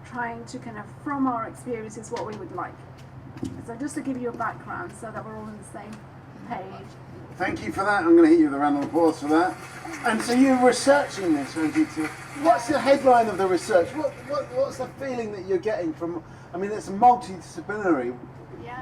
trying to kind of, from our experiences, what we would like. So just to give you a background so that we're all on the same page. Thank you for that. I'm going to hit you with a round of applause for that. And so you're researching this, what's the headline of the research? What's the feeling that you're getting from? I mean, it's multidisciplinary,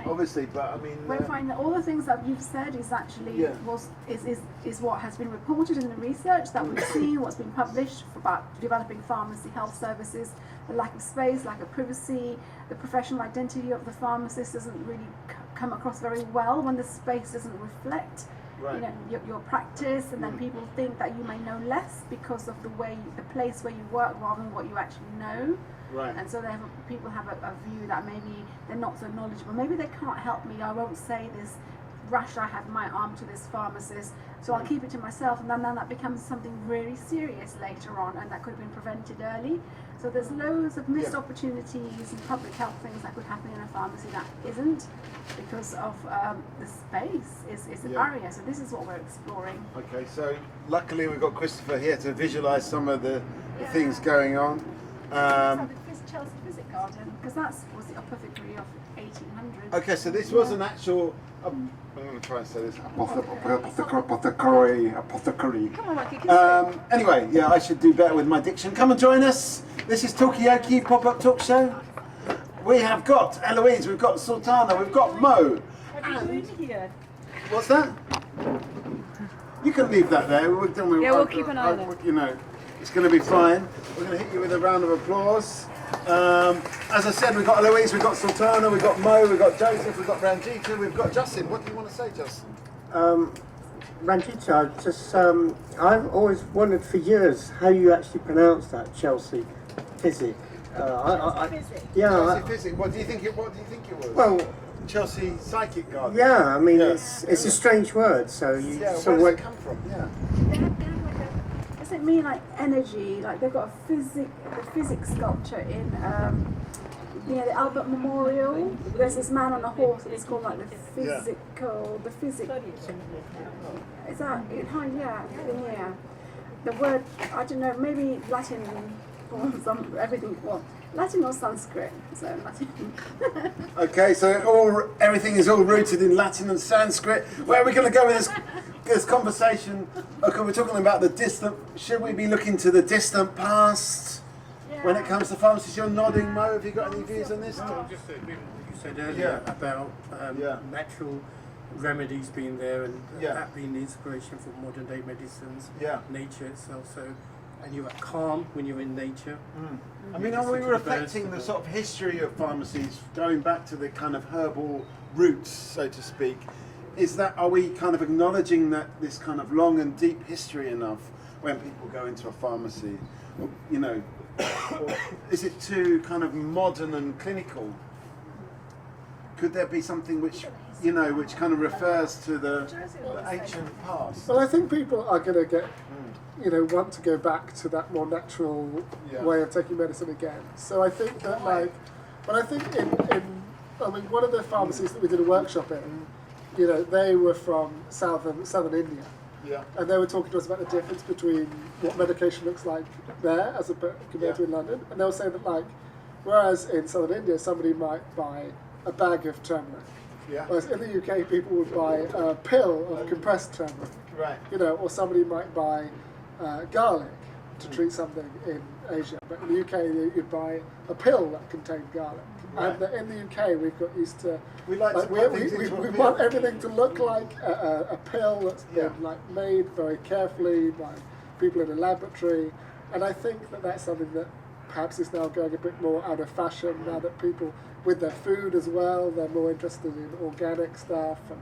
obviously, but I mean, we find that all the things that you've said is actually is what has been reported in the research that we've seen, what's been published about developing pharmacy health services. The lack of space, lack of privacy, the professional identity of the pharmacist doesn't really come across very well when the space doesn't reflect your practice, and then people think that you may know less because of the place where you work rather than what you actually know. Right. And so people have a view that maybe they're not so knowledgeable. Maybe they can't help me. I won't say this rush I have my arm to this pharmacist, so I'll keep it to myself, and then that becomes something really serious later on, and that could have been prevented early. So there's loads of missed opportunities and public health things that could happen in a pharmacy that isn't, because of the space is a barrier. So this is what we're exploring. Okay, so luckily we've got Christopher here to visualise some of the things going on. Chelsea Physic Garden, because that was the apothecary of 1800s. Okay, so this was an actual. I'm going to try and say this. Apothecary. Come on, Mikey. Anyway, yeah, I should do better with my diction. Come and join us. This is Talkaoke pop-up talk show. We have got Eloise, we've got Sultana, we've got Mo. What are you doing here? What's that? You can leave that there. We'll keep an eye on it. You know, it's going to be fine. We're going to hit you with a round of applause. As I said, we've got Eloise, we've got Sultana, we've got Mo, we've got Joseph, we've got Ranjita, we've got Justin. What do you want to say, Justin? Ranjita, just I've always wondered for years how you actually pronounce that, Chelsea Physic. Chelsea Physic. What do you think it was? Well, Chelsea Psychic Garden. yeah, I mean it's a strange word. So you. Where does it come from? Yeah. Does it mean like energy? Like they've got a physics sculpture in the Albert Memorial. There's this man on a horse. It's called like the physical, the physics. Is that it? Yeah. The word, I don't know. Maybe Latin or everything. Well, Latin or Sanskrit. So Latin. Okay, so everything is all rooted in Latin and Sanskrit. Where are we going to go with this conversation? Okay, we're talking about the distant. Should we be looking to the distant past when it comes to pharmacies? You're nodding, Mo. Have you got any views on this? Just you said earlier about natural remedies being there and that being the inspiration for modern day medicines. Nature itself. So. And you're at calm when you're in nature. I mean, are we reflecting the sort of history of pharmacies, going back to the kind of herbal roots, so to speak? Are we kind of acknowledging that this kind of long and deep history enough when people go into a pharmacy? You know, or is it too kind of modern and clinical? Could there be something which kind of refers to the ancient past? Well, I think people are going to get, want to go back to that more natural way of taking medicine again. So I think that, one of the pharmacies that we did a workshop in, they were from southern India. Yeah. And they were talking to us about the difference between what medication looks like there as compared to in London. And they were saying that, whereas in southern India, somebody might buy a bag of turmeric. Yeah. Whereas in the UK, people would buy a pill of compressed turmeric. Right. Or somebody might buy garlic to treat something in Asia. But in the UK, you'd buy a pill that contained garlic. Right. And in the UK, we've got used to... We want everything to look like a pill that's been made very carefully by people in a laboratory. And I think that that's something that perhaps is now going a bit more out of fashion now that people, with their food as well, they're more interested in organic stuff and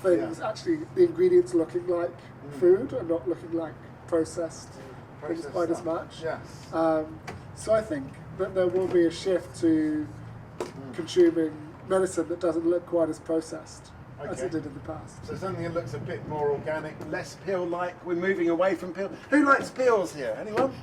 things. Actually, the ingredients looking like food and not looking like processed things quite as much. Yes. So I think that there will be a shift to consuming medicine that doesn't look quite as processed as it did in the past. So something that looks a bit more organic, less pill-like. We're moving away from pills. Who likes pills here? Anyone?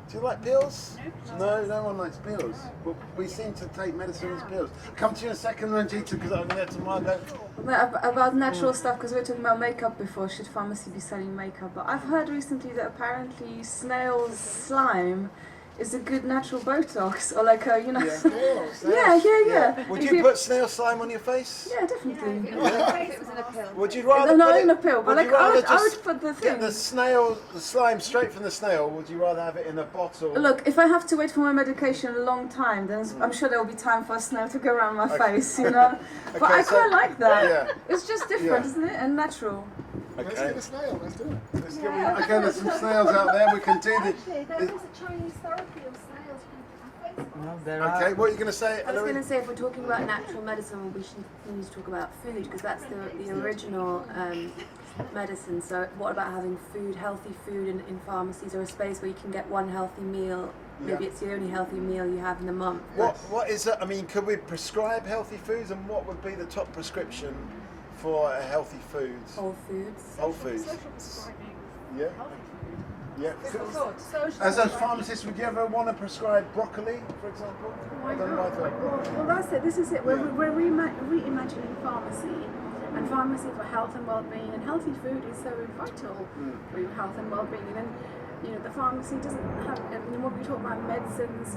Do you like pills? No, no one likes pills. Well, we seem to take medicine as pills. Come to you in a second, Ranjita, because I'm there tomorrow. About natural stuff, because we were talking about makeup before. Should pharmacy be selling makeup? But I've heard recently that apparently snail's slime is a good natural Botox, or like a, yeah. Would you put snail slime on your face? Yeah, definitely. It was in a pill. Would you rather not put in a pill, but like I would put the thing. Get the slime straight from the snail, or would you rather have it in a bottle? Look, if I have to wait for my medication a long time, then I'm sure there will be time for a snail to go around my face, But I quite like that. Yeah. It's just different, isn't it? And natural. Okay. Let's get a snail, let's do it. Okay, there's some snails out there, we can do this. Actually, there is a Chinese therapy of snails. Okay, what are you going to say? I was going to say, if we're talking about natural medicine, we need to talk about food, because that's the original medicine. So what about having healthy food in pharmacies, or a space where you can get one healthy meal? Maybe it's the only healthy meal you have in the month. What is it? I mean, could we prescribe healthy foods, and what would be the top prescription for healthy foods? Whole foods. Whole foods. Social prescribing. Yeah. Healthy food. Yeah. As a pharmacist, would you ever want to prescribe broccoli, for example? Why not? Well, that's it. This is it. We're reimagining pharmacy, and pharmacy for health and well-being, and healthy food is so vital for your health and well-being. And then, you know, the pharmacy doesn't have. And when we talk about medicines,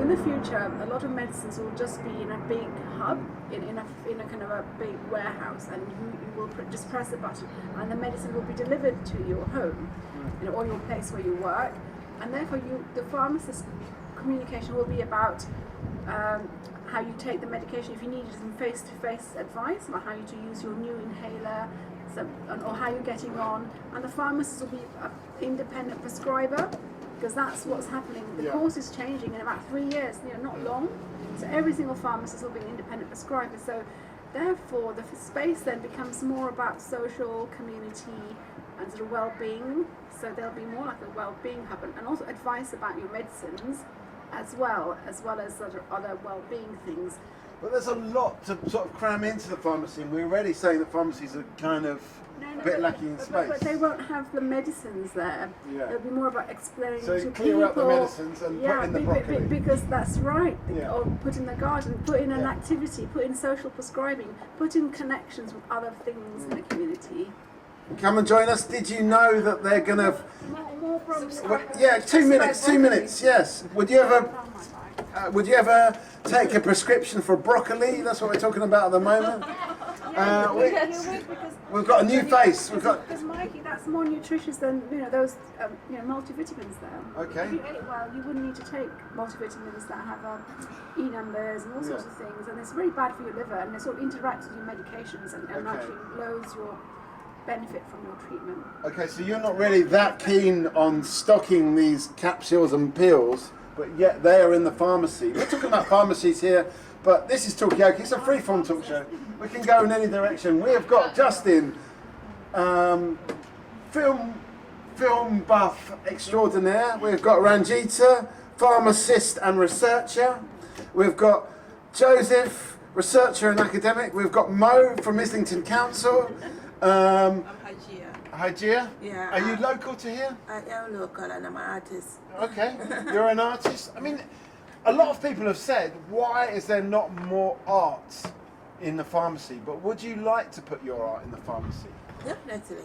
in the future, a lot of medicines will just be in a big hub, in a kind of a big warehouse, and you will just press a button, and the medicine will be delivered to your home, you know, or your place where you work, and therefore the pharmacist communication will be about how you take the medication. If you need some face-to-face advice about how you to use your new inhaler, or how you're getting on, and the pharmacist will be an independent prescriber, because that's what's happening. The course is changing in about 3 years, you know, not long. So every single pharmacist will be an independent prescriber. So therefore, the space then becomes more about social, community, and sort of well-being. So there'll be more like a well-being hub, and also advice about your medicines, as well as sort of other well-being things. But there's a lot to sort of cram into the pharmacy, and we're already saying that pharmacies are kind of a bit lacking in space. But they won't have the medicines there. Yeah. It'll be more about explaining So to clear people. out the medicines and put in the broccoli. Because that's right. Yeah. Or put in the garden, put in an activity, put in social prescribing, put in connections with other things in the community. Come and join us. Did you know that they're going to... More Yeah, 2 minutes, 2 minutes, yes. Would you ever take a prescription for broccoli? That's what we're talking about at the moment. We've got a new face. Because Mikey, that's more nutritious than those multivitamins there. Okay. If you ate well, you wouldn't need to take multivitamins that have E numbers and all sorts of things, and it's very bad for your liver, and it sort of interacts with your medications and actually lowers your benefit from your treatment. Okay, so you're not really that keen on stocking these capsules and pills, but yet they are in the pharmacy. We're talking about pharmacies here, but this is Talkaoke. It's a free-form talk show. We can go in any direction. We have got Justin, film buff extraordinaire. We've got Ranjita, pharmacist and researcher. We've got Joseph, researcher and academic. We've got Mo from Islington Council. I'm Hajia. Hajia? Yeah. Are you local to here? I am local and I'm an artist. Okay, you're an artist. I mean, a lot of people have said, why is there not more art in the pharmacy? But would you like to put your art in the pharmacy? Definitely,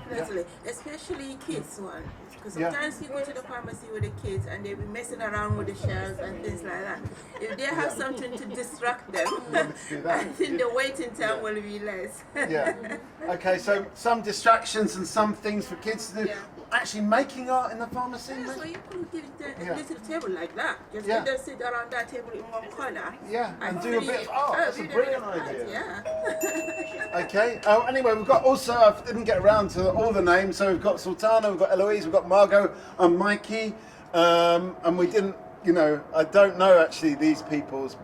definitely. Especially kids one. Because sometimes you go to the pharmacy with the kids and they'll be messing around with the shelves and things like that. If they have something to distract them, I think the waiting time will be less. Yeah. Okay, so some distractions and some things for kids to do. Yeah. Actually making art in the pharmacy? Yeah, so you could give it a little table like that. Just just sit around that table in one corner. Yeah, and do a bit of art. That's a do brilliant art, idea. Yeah. Okay. Oh, anyway, we've got also, I didn't get around to all the names, so we've got Sultana, we've got Eloise, we've got Margot and Mikey, and we didn't, I don't know actually these people's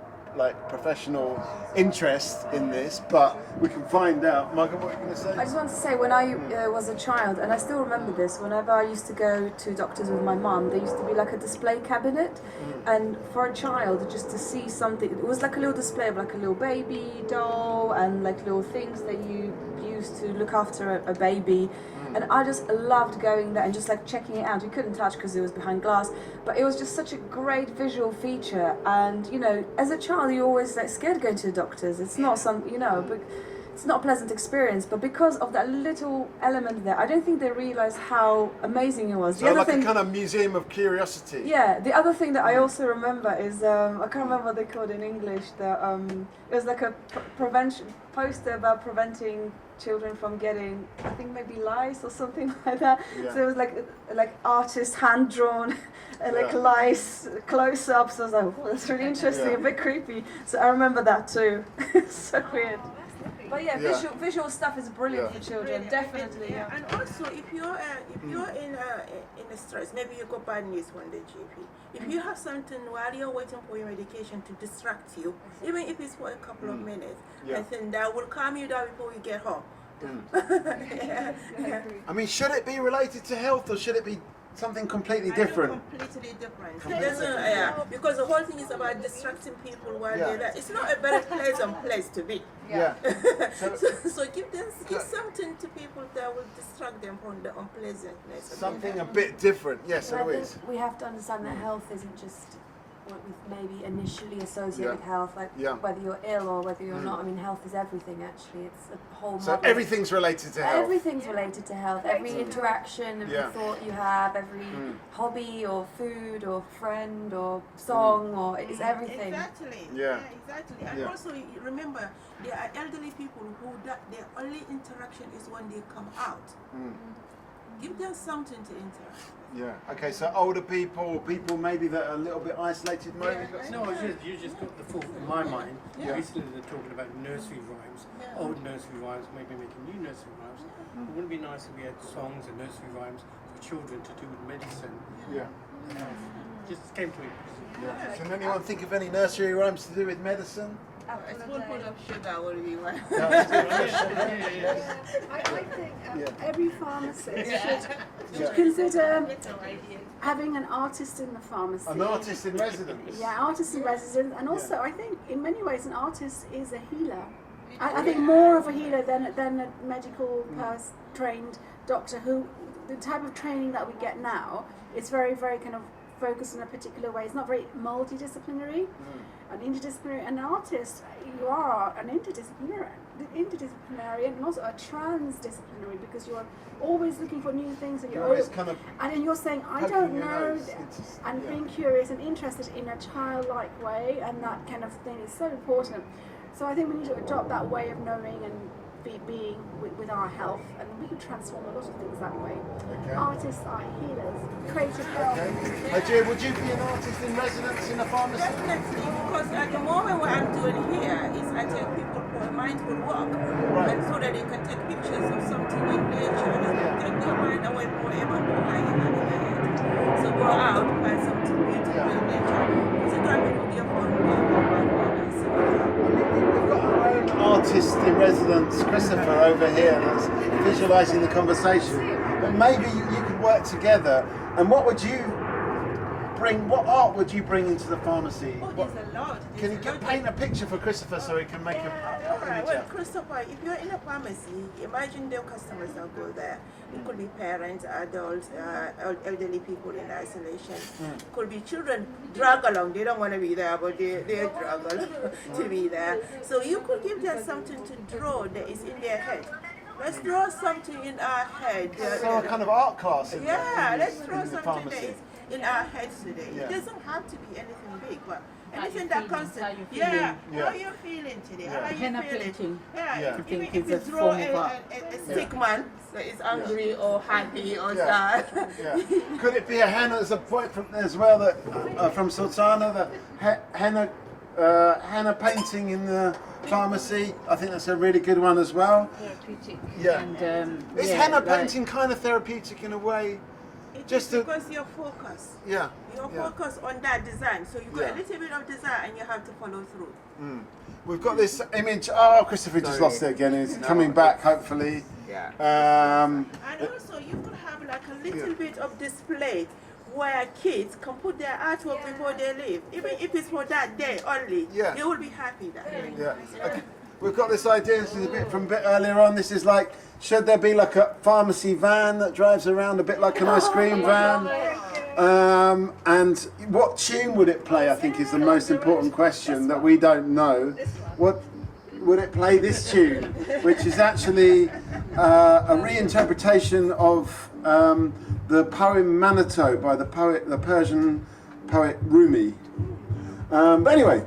professional interest in this, but we can find out. Margot, what are you going to say? I just want to say, when I was a child, and I still remember this, whenever I used to go to doctors with my mum, there used to be like a display cabinet, and for a child, just to see something, it was like a little display of like a little baby doll, and like little things that you use to look after a baby. And I just loved going there and just like checking it out. You couldn't touch because it was behind glass, but it was just such a great visual feature. And as a child, you're always like scared going to the doctors. It's not but it's not a pleasant experience. But because of that little element there, I don't think they realised how amazing it was. So like a kind of museum of curiosity. Yeah. The other thing that I also remember is I can't remember what they called it in English. It was like a prevention poster about preventing children from getting, I think maybe lice or something like that. Yeah. So it was like artist hand drawn, lice close ups. So I was like, oh, that's really interesting, a bit creepy. So I remember that too. It's so weird. But visual stuff is brilliant for children, definitely. Yeah. And also, if you're in a stress, maybe you got bad news from the GP. If you have something while you're waiting for your medication to distract you, even if it's for a couple of minutes, I think that will calm you down before you get home. I mean, should it be related to health or should it be something completely different. Completely different. It doesn't, because the whole thing is about distracting people while they're there. It's not a very pleasant place to be. Yeah. So give something to people that will distract them from the unpleasantness. Something a bit different. Yes, I Louise. think we have to understand that health isn't just what we maybe initially associate with health, like whether you're ill or whether you're not. I mean, health is everything actually. It's a whole So model. everything's related to health. Everything's related to health. Every interaction, every thought you have, every hobby or food or friend or song or it's everything. Exactly. Yeah. Exactly. And also remember, there are elderly people who their only interaction is when they come out. Give them something to interact. Yeah. Okay. So older people, people maybe that are a little bit isolated. No, you just got the thought in my mind. Recently they're talking about nursery rhymes, old nursery rhymes, maybe making new nursery rhymes. It wouldn't be nice if we had songs and nursery rhymes for children to do with medicine. Yeah. Just came to me. Yeah. Can anyone think of any nursery rhymes to do with medicine? A spoonful of sugar will be one. I think every pharmacist should consider having an artist in the pharmacy. An artist in residence. Yeah, artist in residence, and also I think in many ways an artist is a healer. I think more of a healer than a medical trained doctor. Who the type of training that we get now is very kind of focused in a particular way. It's not very multidisciplinary. An interdisciplinary, an artist, you are an interdisciplinary and also a transdisciplinary because you're always looking for new things and you're always kind of and then you're saying I don't know and being curious and interested in a childlike way, and that kind of thing is so important. So I think we need to adopt that way of knowing and being with our health, and we can transform a lot of things that way. Artists are healers, creative health. Ajay, would you be an artist in residence in a pharmacy? Definitely, because at the moment what I'm doing here is I take people for a mindful walk, and so that they can take pictures of something in nature and take their mind away from whatever high in their head. So go out, find something beautiful in nature. Photography with your phone, artist in residence, Christopher, over here, that's visualising the conversation. But maybe you could work together. And what would you bring? What art would you bring into the pharmacy? Oh, there's a lot. Can you paint a picture for Christopher so he can make Alright, well, Christopher, if you're in a pharmacy, imagine the customers that go there. It could be parents, adults, elderly people in isolation. It could be children drag along. They don't want to be there, but they drag along to be there. So you could give them something to draw that is in their head. Let's draw something in our head. So a kind of art class. Let's draw something that is in our heads today. It doesn't have to be anything big, but anything that comes to how you're feeling today, how you feeling. Even if you draw a sick man that is angry or happy or sad. Could it be a henna as a point from as well that from Sultana, the henna painting in the pharmacy? I think that's a really good one as well. Therapeutic. Yeah. And, is henna painting kind of therapeutic in a way? Just because you're focused. You're focused on that design. So you got a little bit of design and you have to follow through. We've got this image. Oh, Christopher just lost it again. He's coming back, hopefully. And also you could have like a little bit of display where kids can put their artwork before they leave. Even if it's for that day only, they will be happy that day. Okay. We've got this idea, this is a bit from a bit earlier on. This is like, should there be like a pharmacy van that drives around a bit like an ice cream van? And what tune would it play, I think, is the most important question that we don't know. What would it play? This tune, which is actually a reinterpretation of the poem Manito by the Persian poet Rumi. But anyway,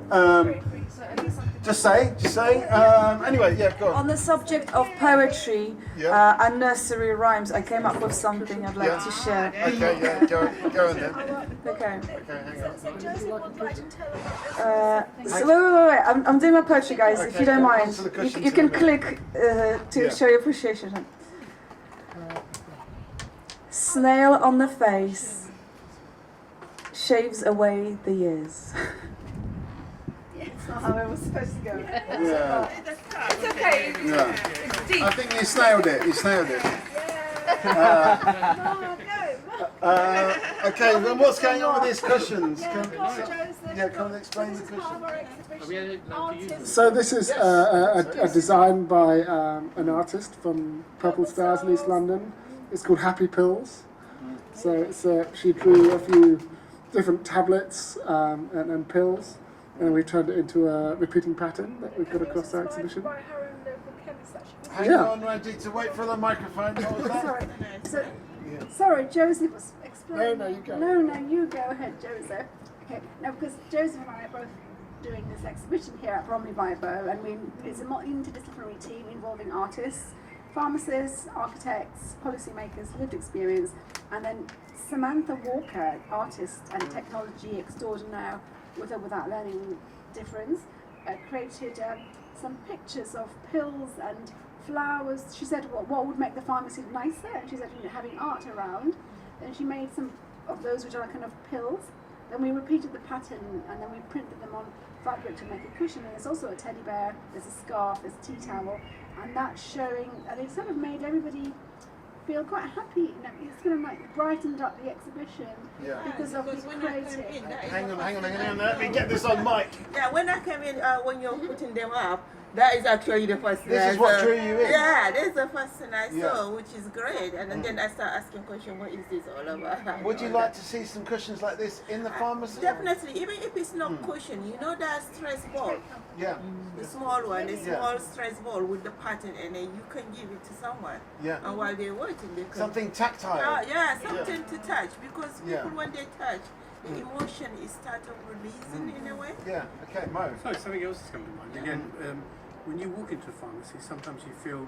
just say. Anyway, go on. On the subject of poetry and nursery rhymes, I came up with something I'd like to share. Okay, go on then. Okay. hang on. So wait. I'm doing my poetry, guys. If you don't mind, you can click to show your appreciation. Snail on the face shaves away the years. It's not how it was supposed to go. Yeah. It's okay. It's deep. I think you snailed it. No, go. Okay, then what's going on with these cushions? Yeah, Come and explain the cushion. So this is a design by an artist from Purple Stars in East London. It's called Happy Pills. So she drew a few different tablets and pills, and we turned it into a repeating pattern that we've got across our exhibition. Hang on, Randy, to wait for the microphone. What was that? Sorry. Sorry, Joseph was explaining. No, you go. No, you go ahead, Joseph. Okay, now because Joseph and I are both doing this exhibition here at Bromley By Bow, and it's an interdisciplinary team involving artists, pharmacists, architects, policymakers, lived experience, and then Samantha Walker, artist and technology extraordinaire with or without learning difference, created some pictures of pills and flowers. She said what would make the pharmacy nicer, and she said having art around. Then she made some of those which are kind of pills. Then we repeated the pattern, and then we printed them on fabric to make a cushion. And there's also a teddy bear, there's a scarf, there's a tea towel, and that's showing. And it sort of made everybody feel quite happy. It's kind of like brightened up the exhibition because of this creative. Hang on. Let me get this on mic. Yeah, when I came in, when you're putting them up, that is actually the first thing. This is what drew you in? Yeah, this is the first thing I saw, which is great. And then I start asking questions, what is this all about? Would you like to see some cushions like this in the pharmacy? Definitely, even if it's not cushion, you know that stress ball? Yeah. The small one, the small stress ball with the pattern, and then you can give it to someone. Yeah. And while they're waiting, they can... Something tactile. Something to touch, because people, when they touch, the emotion is start of releasing in a way. Yeah, okay, Mo. So something else has come to mind. Again, when you walk into a pharmacy, sometimes you feel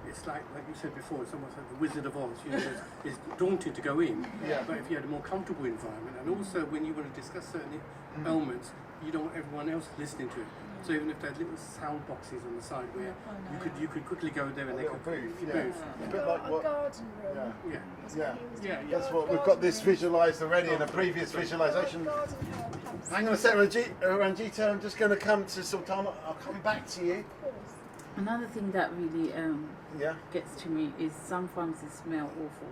it's like you said before, it's almost like the Wizard of Oz. You know, it's daunting to go in. Yeah. But if you had a more comfortable environment, and also when you want to discuss certain elements, you don't want everyone else listening to it. So even if there are little sound boxes on the side where you could quickly go there and they could booth. move. A bit like what? Garden room. Yeah. That's what we've got this visualised already in a previous visualisation. Hang on a second, Ranjita. I'm just going to come to Sultana. I'll come back to you. Another thing that really gets to me is some pharmacies smell awful.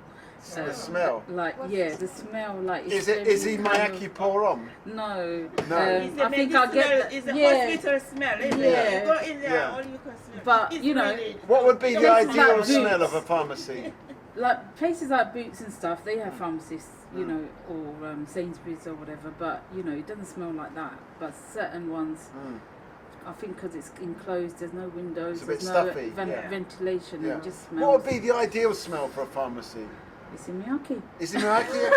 The smell? The smell Is he Mayaki Porom? No. I think I'll get it's a hospital smell, isn't it? You go in there, all you can smell. But, really what would be the ideal smell of a pharmacy? Like places like Boots and stuff, they have pharmacists, or Sainsbury's or whatever, but, it doesn't smell like that. But certain ones, I think because it's enclosed, there's no windows, it's a bit there's stuffy. no ventilation, it just smells. What would be the ideal smell for a pharmacy? Isimiyaki. Isimiyaki?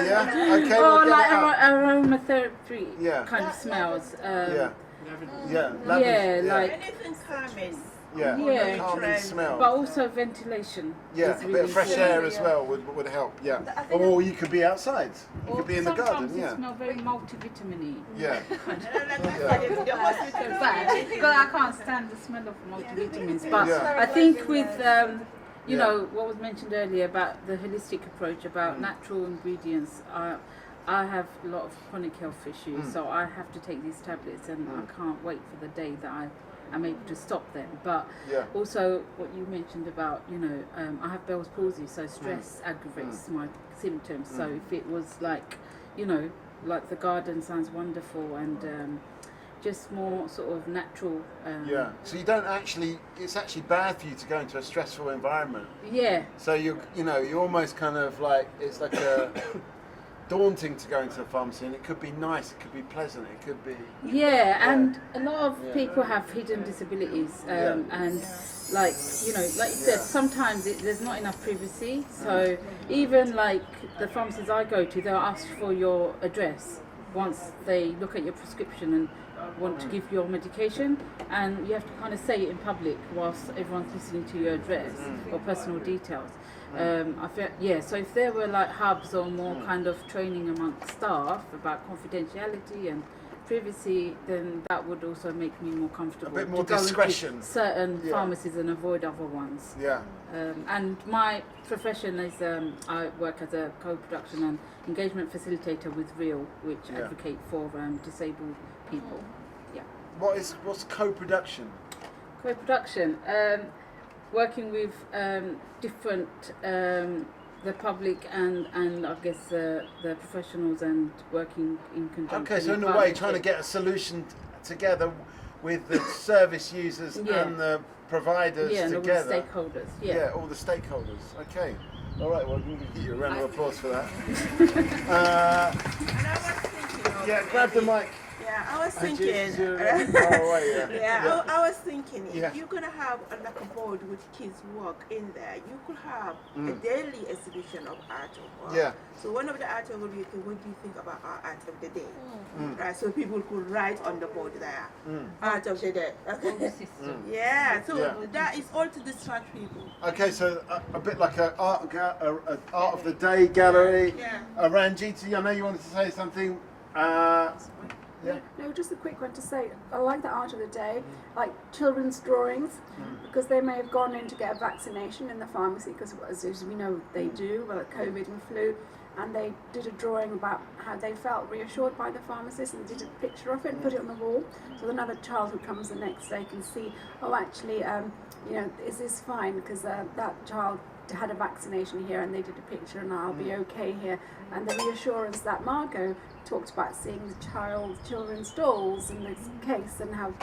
Yeah, okay. Or like aromatherapy kind of smells. Anything calming. Calming smell. But also ventilation. Yeah, a bit of fresh air as well would help. Yeah. Or you could be outside. You could be in the garden. Sometimes it smells very multivitamin-y. Yeah. Because I can't stand the smell of multivitamins. But I think with what was mentioned earlier about the holistic approach, about natural ingredients, I have a lot of chronic health issues, so I have to take these tablets, and I can't wait for the day that I'm able to stop them. But also what you mentioned about, I have Bell's palsy, so stress aggravates my symptoms. So if it was like the garden sounds wonderful, and just more sort of natural. So you don't actually. It's actually bad for you to go into a stressful environment. Yeah. So you almost kind of like it's like a daunting to go into a pharmacy, and it could be nice, it could be pleasant, it could be. And a lot of people have hidden disabilities, and like you said, sometimes there's not enough privacy. So even like the pharmacies I go to, they'll ask for your address once they look at your prescription and want to give your medication, and you have to kind of say it in public whilst everyone's listening to your address or personal details. I feel, so if there were like hubs or more kind of training amongst staff about confidentiality and privacy, then that would also make me more comfortable. A bit more to go discretion. into certain pharmacies and avoid other ones. Yeah. And my profession is I work as a co-production and engagement facilitator with REAL, which advocate for disabled people. Yeah. What's co-production? Co-production. Working with different the public and I guess the professionals and working in conjunction. Okay, so in a way, trying to get a solution together with the service users and the providers together. And all the stakeholders. Yeah, all the stakeholders. Okay. All right, well, we can give you a round of applause for that. Yeah, grab the mic. Yeah, I was thinking. I was thinking if you're gonna have like a board with kids' work in there, you could have a daily exhibition of art of work. Yeah. So one of the art of the week, what do you think about our art of the day? Right. So people could write on the board there, art of the day. Okay. Yeah. So that is all to distract people. Okay, so a bit like an art of the day gallery. Yeah. Ranjit, I know you wanted to say something. Yeah. No, just a quick one to say, I like the art of the day, like children's drawings, because they may have gone in to get a vaccination in the pharmacy, because as we know they do, well, COVID and flu, and they did a drawing about how they felt reassured by the pharmacist, and did a picture of it and put it on the wall, so another child who comes the next day can see, oh actually, is this fine, because that child had a vaccination here and they did a picture and I'll be okay here. And the reassurance that Margot talked about, seeing the children's dolls in this case, and how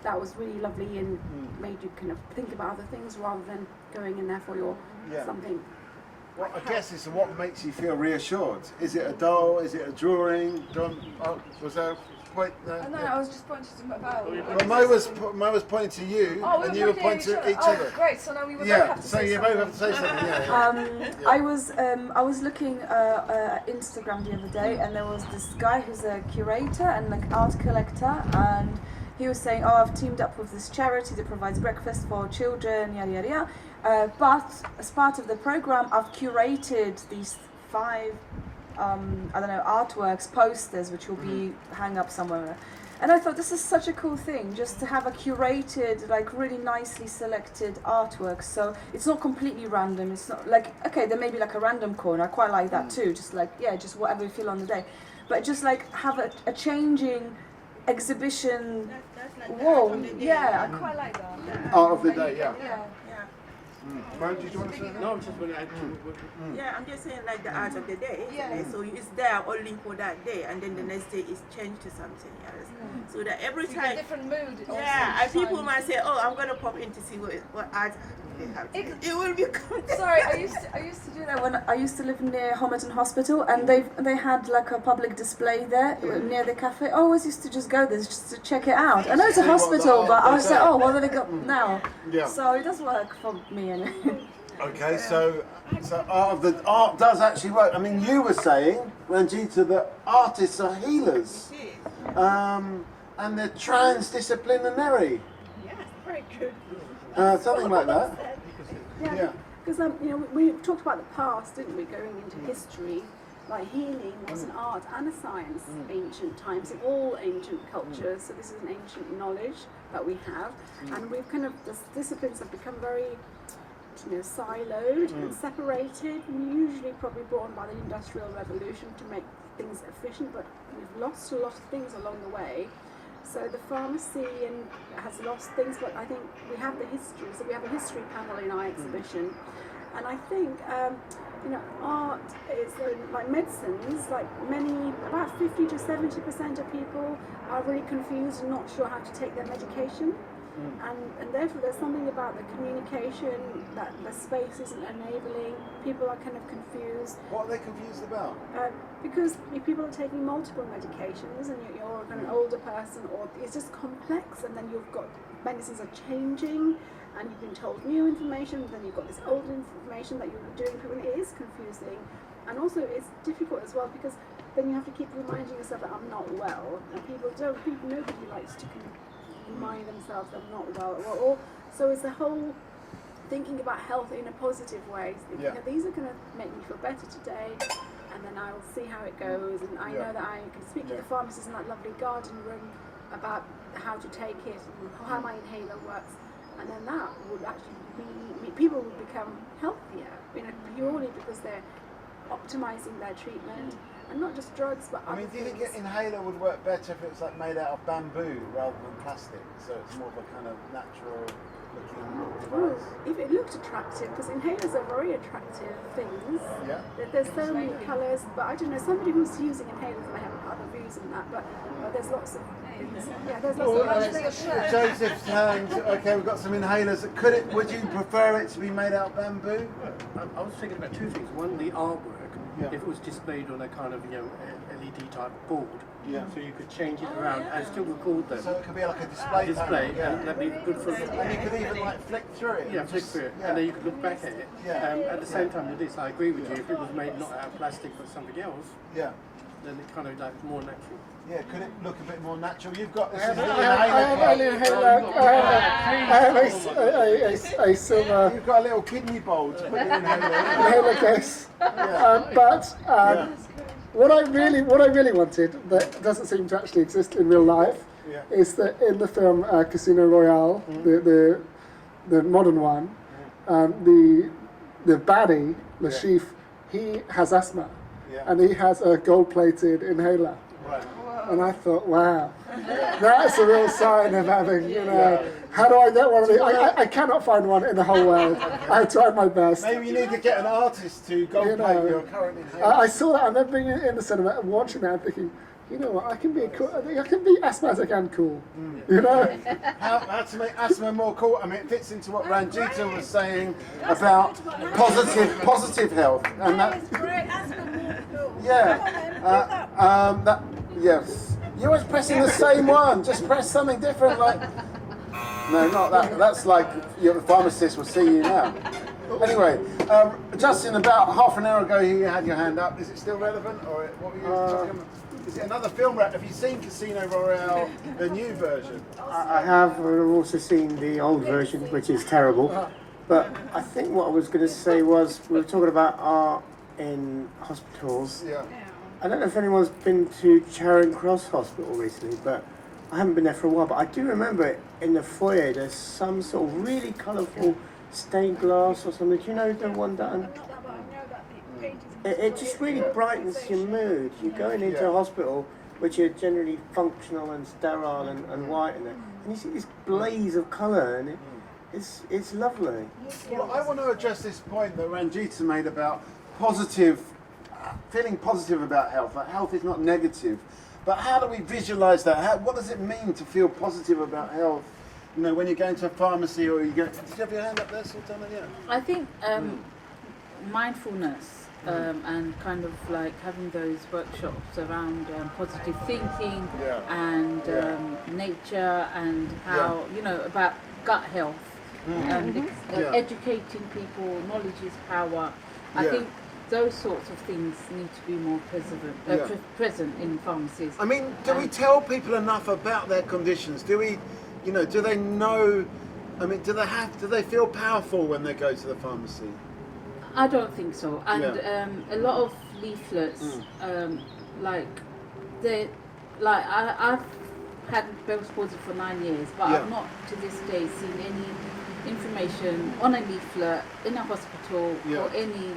that was really lovely and made you kind of think about other things rather than going in there for your something. Well, I guess it's what makes you feel reassured. Is it a doll? Is it a drawing? Was there a point? No, I was just pointing to about. Well, Mo was pointing to you, and you were pointing to each other. Great. So now we would both have to say something. So you both have to say something. I was looking at Instagram the other day, and there was this guy who's a curator and like art collector, and he was saying, "Oh, I've teamed up with this charity that provides breakfast for children, yada yada yada. But as part of the program, I've curated these 5." artworks, posters, which will be hung up somewhere. And I thought this is such a cool thing, just to have a curated, like really nicely selected artwork. So it's not completely random. It's not like, okay, there may be like a random corner. I quite like that too. Just like, just whatever you feel on the day. But just like have a changing exhibition wall. Yeah, I quite like that. Art of the day, yeah. Mo, did you want to say that? No, I'm just going to add Yeah, I'm just saying like the art of the day. So it's there only for that day, and then the next day is changed to something else. So that every so time, a different mood. And people might say, "Oh, I'm gonna pop in to see what art they have." It will be. Sorry, I used to do that when I used to live near Homerton Hospital, and they had like a public display there near the cafe. I always used to just go there just to check it out. I know it's a hospital, but I was like, oh, what have they got now? Yeah. So it does work for me anyway. Okay, so art does actually work. I mean, you were saying, Ranjita, that artists are healers, and they're transdisciplinary. Yeah, very good. Something like that. Yeah. Because we talked about the past, didn't we? Going into history, like healing was an art and a science. Ancient times, in all ancient cultures. So this is an ancient knowledge that we have, and we've kind of the disciplines have become very siloed and separated, usually probably brought on by the Industrial Revolution to make things efficient, but we've lost a lot of things along the way. So the pharmacy has lost things, but I think we have the history, so we have a history panel in our exhibition. And I think, art is like medicines, like about 50 to 70% of people are really confused and not sure how to take their medication. And therefore there's something about the communication that the space isn't enabling. People are kind of confused. What are they confused about? Because people are taking multiple medications and you're an older person, or it's just complex, and then you've got medicines are changing and you've been told new information, then you've got this old information that you're doing, and it is confusing. And also it's difficult as well, because then you have to keep reminding yourself that I'm not well, and nobody likes to remind themselves they're not well. So it's the whole thinking about health in a positive way. Thinking that these are going to make me feel better today, and then I will see how it goes. And I know that I can speak to the pharmacist in that lovely garden room about how to take it and how my inhaler works. And then that would actually people would become healthier, purely because they're optimizing their treatment. And not just drugs, but other do you think things. an inhaler would work better if it was like made out of bamboo rather than plastic? So it's more of a kind of natural. Well, if it looked attractive, because inhalers are very attractive things. Yeah. There's so many colours, but I don't know, somebody who's using inhalers may have other views on that, but there's lots of things. Yeah, there's lots of Joseph's hand. Okay, we've got some inhalers. Would you prefer it to be made out of bamboo? I was thinking about two things. One, the artwork, if it was displayed on a kind of LED type board, so you could change it around and still record them. So it could be like a display panel, and that'd be good for. And you could even like flick through it. Yeah, flick through it, and then you could look back at it. At the same time with this, I agree with you. If it was made not out of plastic but something else, then it kind of like more natural. Yeah, could it look a bit more natural? You've got this. I have a silver. You've got a little kidney bowl to put your inhaler case. What I really wanted that doesn't seem to actually exist in real life is that in the film Casino Royale, the modern one, the baddie, Lashif, he has asthma, and he has a gold-plated inhaler. Right. And I thought, wow, that's a real sign of having, how do I get one of these? I cannot find one in the whole world. I tried my best. Maybe you need to get an artist to gold plate your current inhaler. I saw that, I remember being in the cinema and watching that and thinking, you know what, I can be asthmatic and cool. You know? How to make asthma more cool? I mean, it fits into what Ranjita was saying about positive health. And that is great, asthma more cool. Yes. You're always pressing the same one. Just press something different, like. No, not that. That's like the pharmacist will see you now. Anyway, Justin, about half an hour ago, you had your hand up. Is it still relevant, or what were you talking about? Is it another film? Have you seen Casino Royale, the new version? I have also seen the old version, which is terrible. But I think what I was going to say was, we were talking about art in hospitals. Yeah. I don't know if anyone's been to Charing Cross Hospital recently, but I haven't been there for a while. But I do remember in the foyer there's some sort of really colourful stained glass or something. Do you know the one that it just really brightens your mood. You're going into a hospital which are generally functional and sterile and white in it, and you see this blaze of colour, and it's lovely. Well, I want to address this point that Ranjita made about feeling positive about health. Like health is not negative, but how do we visualise that? What does it mean to feel positive about health? You know, when you go into a pharmacy or you go. Did you have your hand up there, Sultana? Yeah. I think mindfulness and kind of like having those workshops around positive thinking and nature and how about gut health and educating people. Knowledge is power. I think those sorts of things need to be more present in pharmacies. I mean, do we tell people enough about their conditions? Do we, do they know? I mean, do they feel powerful when they go to the pharmacy? I don't think so. And a lot of leaflets, I've had Bell's palsy for 9 years, but I've not to this day seen any information on a leaflet in a hospital or any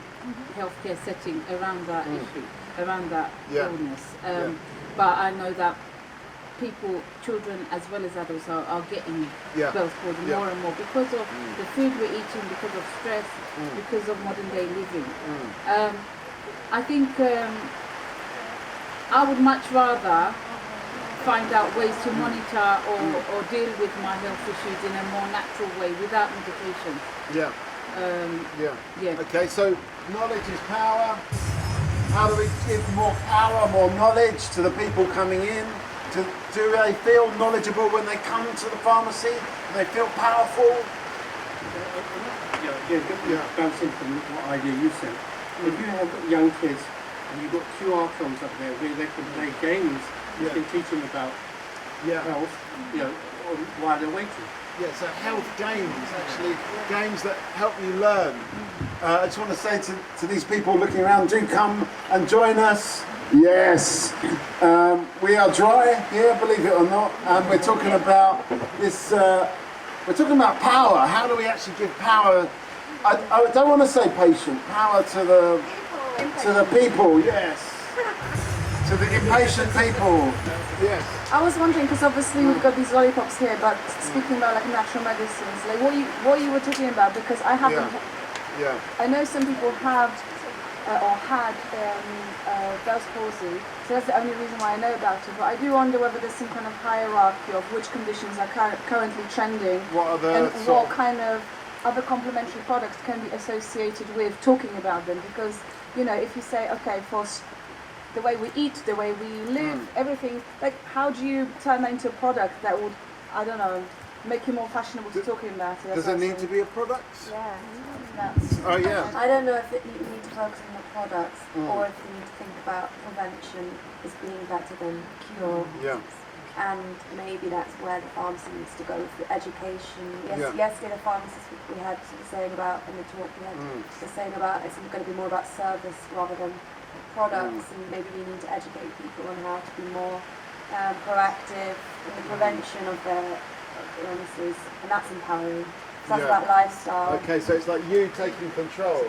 healthcare setting around that issue, around that illness. But I know that people, children as well as adults, are getting Bell's palsy more and more because of the food we're eating, because of stress, because of modern day living. I think I would much rather find out ways to monitor or deal with my health issues in a more natural way without medication. Okay, so knowledge is power. How do we give more power, more knowledge to the people coming in? Do they feel knowledgeable when they come to the pharmacy? Do they feel powerful? Bouncing from what idea you said. If you have young kids and you've got QR codes up there where they can play games, you can teach them about health, while they're waiting. Yeah, so health games, actually, games that help you learn. I just want to say to these people looking around, do come and join us. Yes, we are dry here, believe it or not, and we're talking about this, we're talking about power. How do we actually give power? I don't want to say patient, power to the people, yes. To to the impatient people. Yes. I was wondering, because obviously we've got these lollipops here, but speaking about like natural medicines, like what you were talking about, because I haven't. Yeah. I know some people have or had Bell's palsy, so that's the only reason why I know about it. But I do wonder whether there's some kind of hierarchy of which conditions are currently trending, what are the and what kind of other complementary products can be associated with talking about them. Because, you know, if you say, okay, for the way we eat, the way we live, everything, like how do you turn that into a product that would, I don't know, make you more fashionable to talking about it? Does it need to be a product? Yeah. Oh yeah. I don't know if you need to focus on the products or if you need to think about prevention as being better than cure. Yeah. And maybe that's where the pharmacy needs to go for education. Yesterday the pharmacist we had was saying about, in the talk we had, was saying about it's going to be more about service rather than products, and maybe we need to educate people on how to be more proactive in the prevention of their illnesses, and that's empowering. So that's about lifestyle. Okay, so it's like you taking control.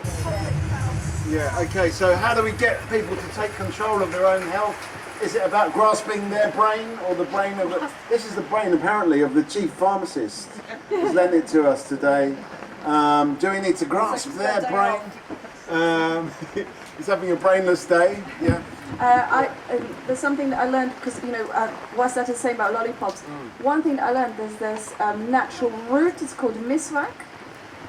Yeah, okay, so how do we get people to take control of their own health? Is it about grasping their brain, or the brain of the... This is the brain, apparently, of the chief pharmacist who's lent it to us today. Do we need to grasp their brain? He's having a brainless day, yeah. There's something that I learned, because, you know, whilst that is saying about lollipops, one thing that I learned, there's this natural root, it's called miswak.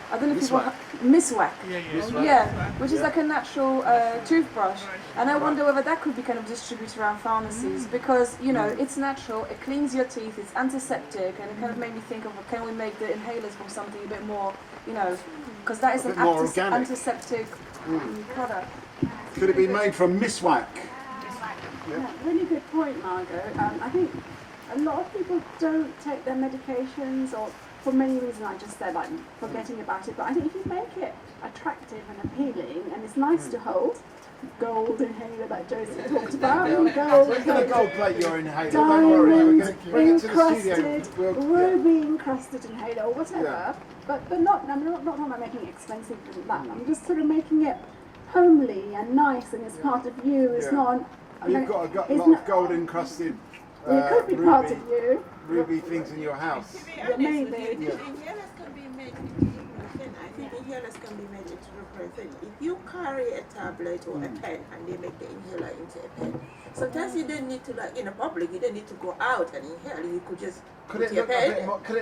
I don't know if people miswak. Yeah, which is like a natural toothbrush. And I wonder whether that could be kind of distributed around pharmacies, because, you know, it's natural, it cleans your teeth, it's antiseptic, and it kind of made me think of, can we make the inhalers from something a bit more, you know, because that is an antiseptic product. Could it be made from miswak? Yeah, really good point, Margot. I think a lot of people don't take their medications, or for many reasons I just said, like forgetting about it. But I think if you make it attractive and appealing, and it's nice to hold, gold inhaler that Josie talked about. We're going to gold plate your inhaler. Don't worry. We're going to bring it to the studio. Ruby encrusted inhaler or whatever. But not. I'm not talking about making it expensive than that. I'm just sort of making it homely and nice, and it's part of you. It's not. You've got a lot of gold encrusted. It could be part of you. Ruby things in your house. Maybe. Inhalers can be made into ibuprofen. I think inhalers can be made into ibuprofen. If you carry a tablet or a pen and they make the inhaler into a pen, sometimes you don't need to, like in a public, you don't need to go out and inhale. You could just could it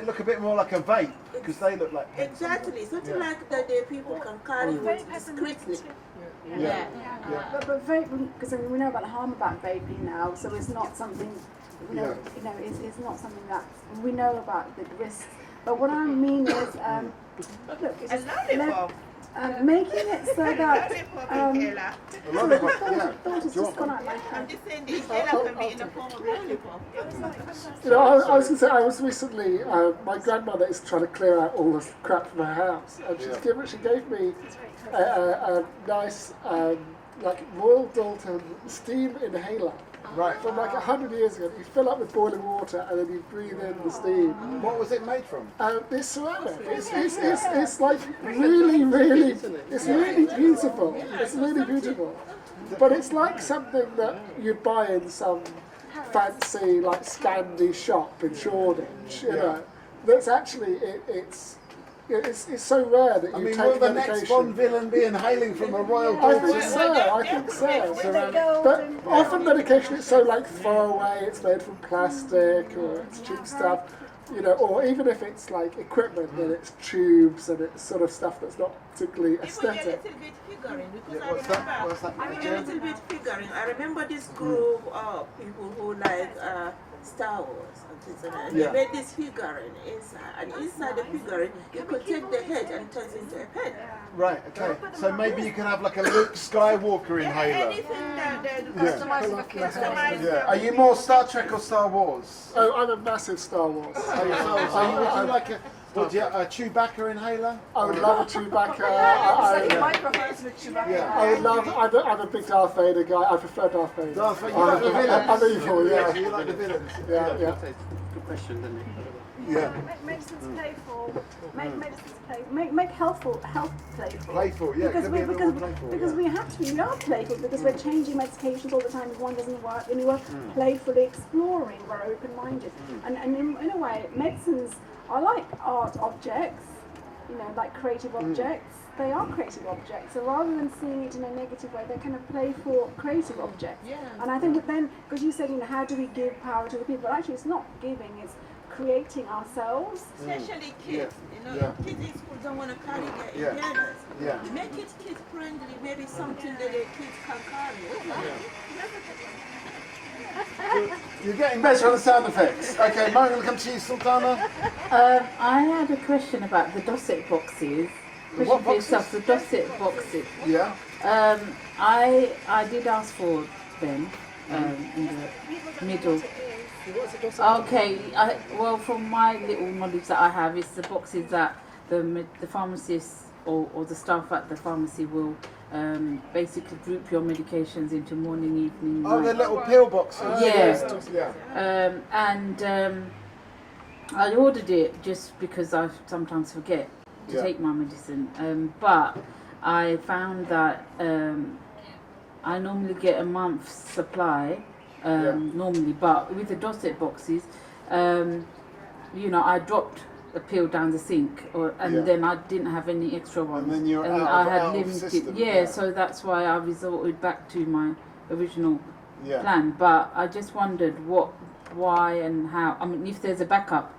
look a bit more like a vape? Because they look like exactly something like that. People can carry with discreetly. But vaping, because I mean, we know about the harm about vaping now, so it's not something. You know, it's not something that we know about the risks. But what I mean is, look, it's just making it so that. Daughter's just gone out like I'm just saying the inhaler can be in the form of lollipop. You know, I was going to say, I was recently, my grandmother is trying to clear out all the crap from her house, and she gave me a nice, like Royal Dalton steam inhaler. Right. From like 100 years ago. You fill up with boiling water and then you breathe in the steam. What was it made from? It's ceramic. It's like really, it's really beautiful. It's really beautiful. But it's like something that you'd buy in some fancy like Scandi shop in Shoreditch, you know. That's actually, it's so rare that you take will the medication. next Bond villain be inhaling from a Royal I Dalton? think so. But often medication is so like throwaway, it's made from plastic or it's cheap stuff, you know, or even if it's like equipment, then it's tubes and it's sort of stuff that's not particularly aesthetic. What's that? I mean, a little bit figuring. I remember this group of people who like Star Wars and things like that. And they made this figurine inside, and inside the figurine, you could take the head and turn it into a pen. Right, okay. So maybe you can have like a Luke Skywalker inhaler. Anything that customised for kids. Yeah. Are you more Star Trek or Star Wars? Oh, I'm a massive Star Wars. Would you like a Chewbacca inhaler? I would love a Chewbacca. I would love. I'm a big Darth Vader guy. I prefer Darth Vader. Darth Vader. You like the villains? I'm evil. Yeah. You like the villains? Yeah. Good question, didn't it? Make medicines playful. Make medicines playful. Make health playful. Playful, yeah. Because we have to be. We are playful because we're changing medications all the time. If one doesn't work, and we're playfully exploring. We're open-minded, and in a way, medicines are like art objects. You know, like creative objects. They are creative objects. So rather than seeing it in a negative way, they're kind of playful, creative objects. Yeah. And I think that then, because you said, how do we give power to the people? Actually, it's not giving, it's creating ourselves. Especially kids. Kids in school don't want to carry their inhalers. Yeah. Make it kid friendly, maybe something that the kids can carry. You're getting better on the sound effects. Okay, Mo, I'm going to come to you, Sultana. I had a question about the Dosset boxes. What boxes? The Dosset boxes. Yeah. I did ask for them in the middle. Okay. Well, from my little knowledge that I have, it's the boxes that the pharmacists or the staff at the pharmacy will basically group your medications into morning, evening, night. Oh, the little pill boxes. Yeah. I ordered it just because I sometimes forget to take my medicine. But I found that I normally get a month's supply normally, but with the Dosset boxes, I dropped a pill down the sink, and then I didn't have any extra ones. And then you're I had out limited. of system. So that's why I resorted back to my original plan. But I just wondered why and how. I mean, if there's a backup,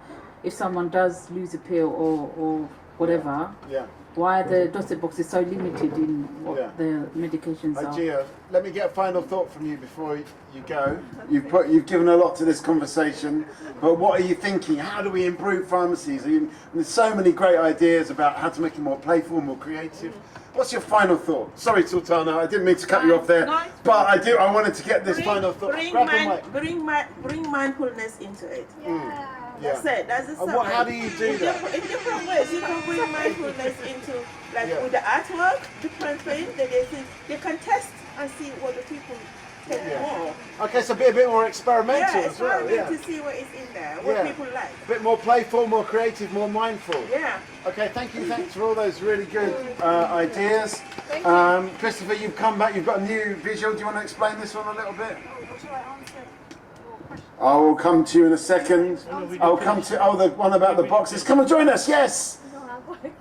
if someone does lose a pill or whatever. Why are the Dosset boxes so limited in what the medications are? Gia, let me get a final thought from you before you go. You've given a lot to this conversation, but what are you thinking? How do we improve pharmacies? There's so many great ideas about how to make it more playful, more creative. What's your final thought? Sorry, Sultana, I didn't mean to cut you off there, but I wanted to get this final thought. Bring mindfulness into it. Yeah. That's the And how do you do that? In different ways. You can bring mindfulness into, with the artwork, different things that they can test and see what the people take more. Okay, so a bit more experimental as well. To see what is in there, what people like. A bit more playful, more creative, more mindful. Yeah. Okay, thanks for all those really good ideas. Christopher, you've come back, you've got a new visual. Do you want to explain this one a little bit? I will come to you in a second. I'll come to the one about the boxes. Come and join us. Yes.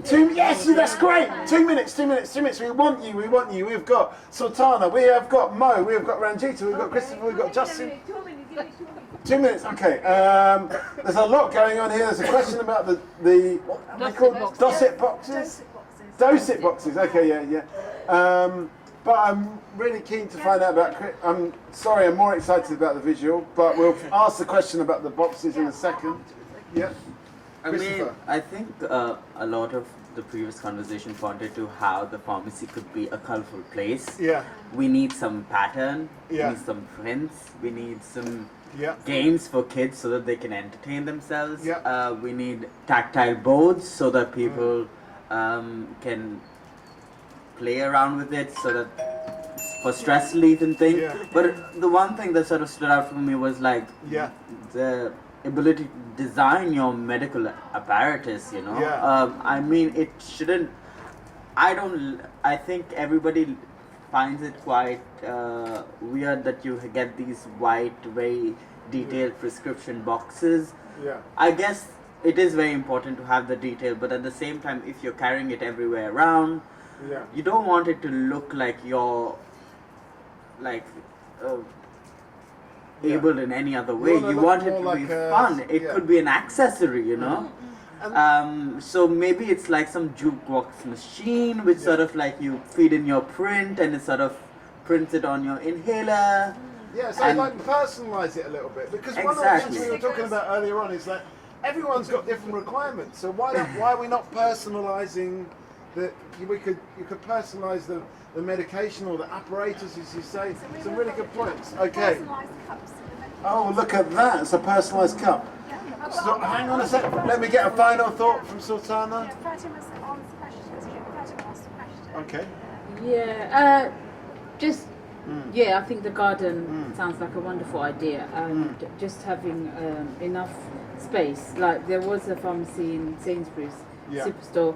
Yes, that's great. 2 minutes. We want you. We've got Sultana. We have got Mo. We have got Ranjita. We've got Christopher. We've got Justin. 2 minutes. Okay. There's a lot going on here. There's a question about the what are they called? Dosset boxes. Dosset boxes. Okay. Yeah. But I'm really keen to find out about. I'm sorry, I'm more excited about the visual, but we'll ask the question about the boxes in a second. Yeah. I think a lot of the previous conversation pointed to how the pharmacy could be a colourful place. Yeah. We need some pattern. We need some prints. We need some games for kids so that they can entertain themselves. We need tactile boards so that people can play around with it, so that for stress relief and things. But the one thing that sort of stood out for me was the ability to design your medical apparatus, I mean, it shouldn't, I think everybody finds it quite weird that you get these white, very detailed prescription boxes. I guess it is very important to have the detail, but at the same time, if you're carrying it everywhere around, you don't want it to look like you're able in any other way. You want it to be fun. It could be an accessory, so maybe it's like some jukebox machine which sort of like you feed in your print and it sort of prints it on your inhaler. Yeah, so like personalise it a little bit, because one of the things we were talking about earlier on is that everyone's got different requirements. So why are we not personalising? You could personalise the medication or the apparatus, as you say. Some really good points. Okay. Oh, look at that! It's a personalised cup. So, hang on a sec. Let me get a final thought from Sultana. Fatima's answer questions. Okay. Yeah. Just Yeah, I think the garden sounds like a wonderful idea, and just having enough space. Like there was a pharmacy in Sainsbury's Superstore,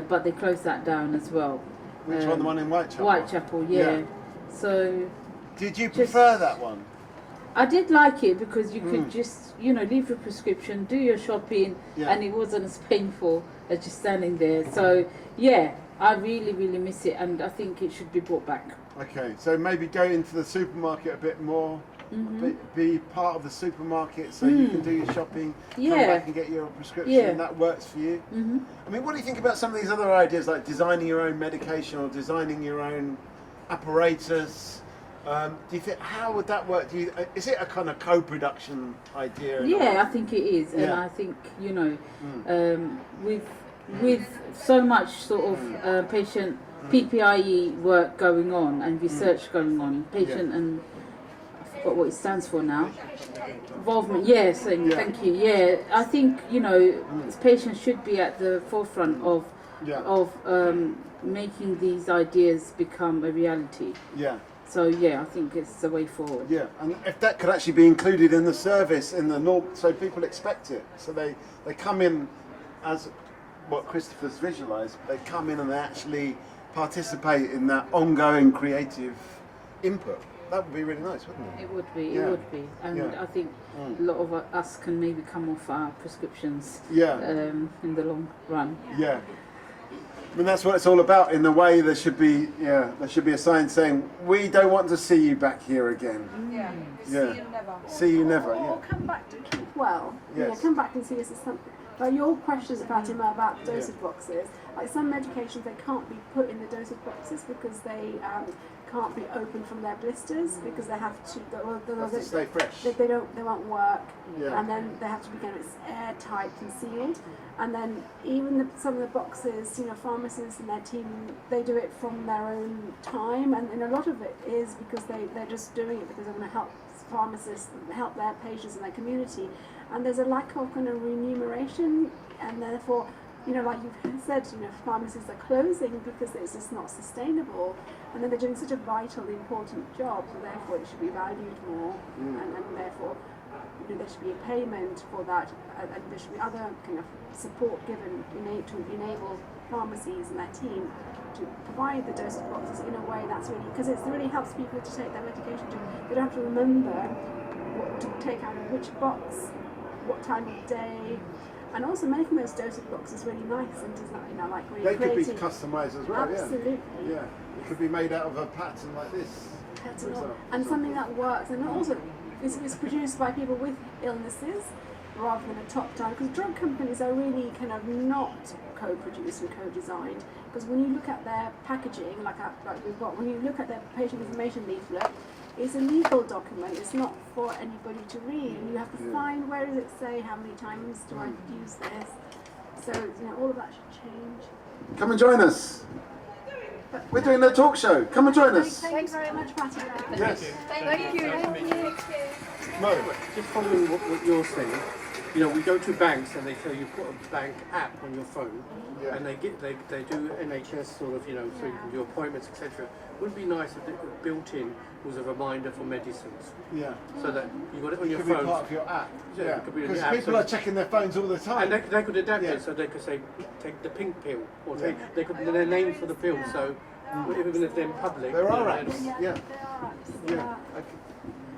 but they closed that down as well. Which one? The one in Whitechapel? Whitechapel, yeah. So. Did you prefer that one? I did like it because you could just, leave your prescription, do your shopping, and it wasn't as painful as just standing there. So, yeah, I really, really miss it, and I think it should be brought back. Okay, so maybe go into the supermarket a bit more, be part of the supermarket so you can do your shopping, come back and get your prescription, that works for you. I mean, what do you think about some of these other ideas, like designing your own medication or designing your own apparatus? Do you think, how would that work? Is it a kind of co-production idea? Yeah, I think it is, and I think with so much sort of patient PPIE work going on and research going on, patient and I forgot what it stands for now. Involvement. Yes, thank you. Yeah, I think patients should be at the forefront of making these ideas become a reality. Yeah. So I think it's the way forward. Yeah, and if that could actually be included in the service, in the norm, so people expect it. So they come in as what Christopher's visualised. They come in and they actually participate in that ongoing creative input. That would be really nice, wouldn't it? It would be. It would be, and I think a lot of us can maybe come off our prescriptions. In the long run. Yeah. I mean, that's what it's all about. In a way, there should be a sign saying, "We don't want to see you back here again." See you never. See you never. Or come back to keep well. Yes. Come back and see us as something. Like your questions about dosage boxes. Like some medications, they can't be put in the dosage boxes because they can't be opened from their blisters because they have to stay fresh. They won't work, Yeah. and then they have to be airtight and sealed. And then even some of the boxes, pharmacists and their team, they do it from their own time, and a lot of it is because they're just doing it because they want to help pharmacists help their patients and their community. And there's a lack of kind of remuneration, and therefore, like you've said, pharmacies are closing because it's just not sustainable, and then they're doing such a vital, important job, so therefore it should be valued more, and therefore there should be a payment for that, and there should be other kind of support given to enable pharmacies and their team to provide the dosage boxes in a way that's really, because it really helps people to take their medication. They don't have to remember what to take out of which box, what time of day, and also making those dosage boxes really nice and like really They could be creative. customised as well. Absolutely. Yeah. It could be made out of a pattern like this. And something that works, and also is produced by people with illnesses rather than a top-down, because drug companies are really kind of not co-produced and co-designed, because when you look at their packaging, like we've got, when you look at their patient information leaflet, it's a legal document, it's not for anybody to read, and you have to find where does it say, how many times do I use this, so all of that should change. Come and join us. We're doing a talk show. Come and join us. Thanks very much, Patty. Yes. Thank you. No, just following what you're saying, we go to banks and they tell you put a bank app on your phone, and they do NHS sort of, so you can do appointments, etc. Wouldn't it be nice if it built in was a reminder for medicines? Yeah. So that you got it on your Could phone. be part of your app. Yeah, it could be on Because your app. people are checking their phones all the time. And they could adapt it, so they could say, take the pink pill, or they could their name for the pill. So even if they're in public, there are apps. Yeah.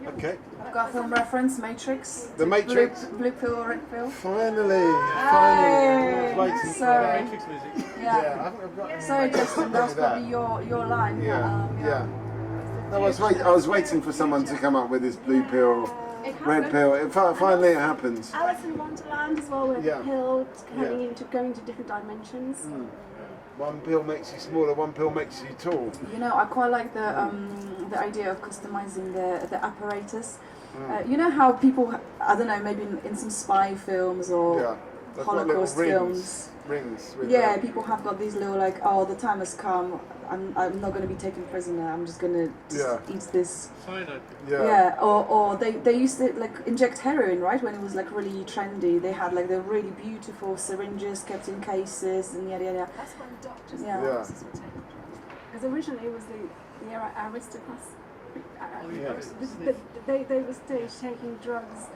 Okay. I've got a film reference, Matrix. The Matrix. Blue pill or red pill. Finally. I was waiting for that. Matrix music. Yeah. I've got any Sorry, Justin, that's that. probably your line. Yeah. No, I was waiting for someone to come up with this blue pill, red pill. Finally, it happens. Alice in Wonderland as well, where the pill going to different dimensions. One pill makes you smaller, one pill makes you tall. I quite like the idea of customizing the apparatus. You know how people, I don't know, maybe in some spy films or Holocaust films. Rings. People have got these little the time has come. I'm not going to be taken prisoner. I'm just going to eat this. Or they used to inject heroin, right? When it was really trendy, they had the really beautiful syringes kept in cases and yada yada. That's when doctors were taken. Because originally it was the aristocrats They were stage taking drugs,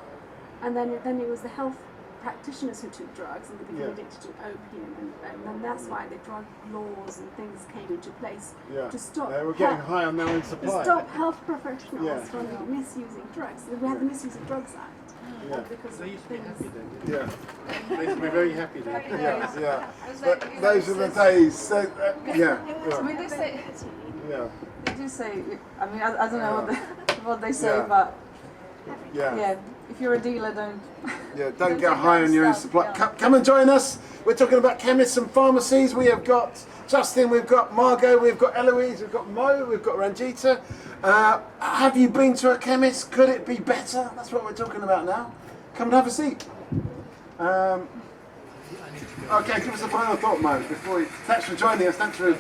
and then it was the health practitioners who took drugs and they became addicted to opium, and that's why the drug laws and things came into place to stop. They were getting high on their own supply. To stop health professionals from misusing drugs. We had the Misuse of Drugs Act. Because they used to be happy then. Yeah. They used to be very happy then. Yeah. But those are the days. So, yeah. I mean, they say. Yeah. They do say. I mean, I don't know what they say, Yeah. but yeah. If you're a dealer, don't. Yeah, don't get high on your own supply. Come and join us. We're talking about chemists and pharmacies. We have got Justin, we've got Margot, we've got Eloise, we've got Mo, we've got Ranjita. Have you been to a chemist? Could it be better? That's what we're talking about now. Come and have a seat. Okay, give us a final thought, Mo, before you... Thanks for joining us. Thanks for...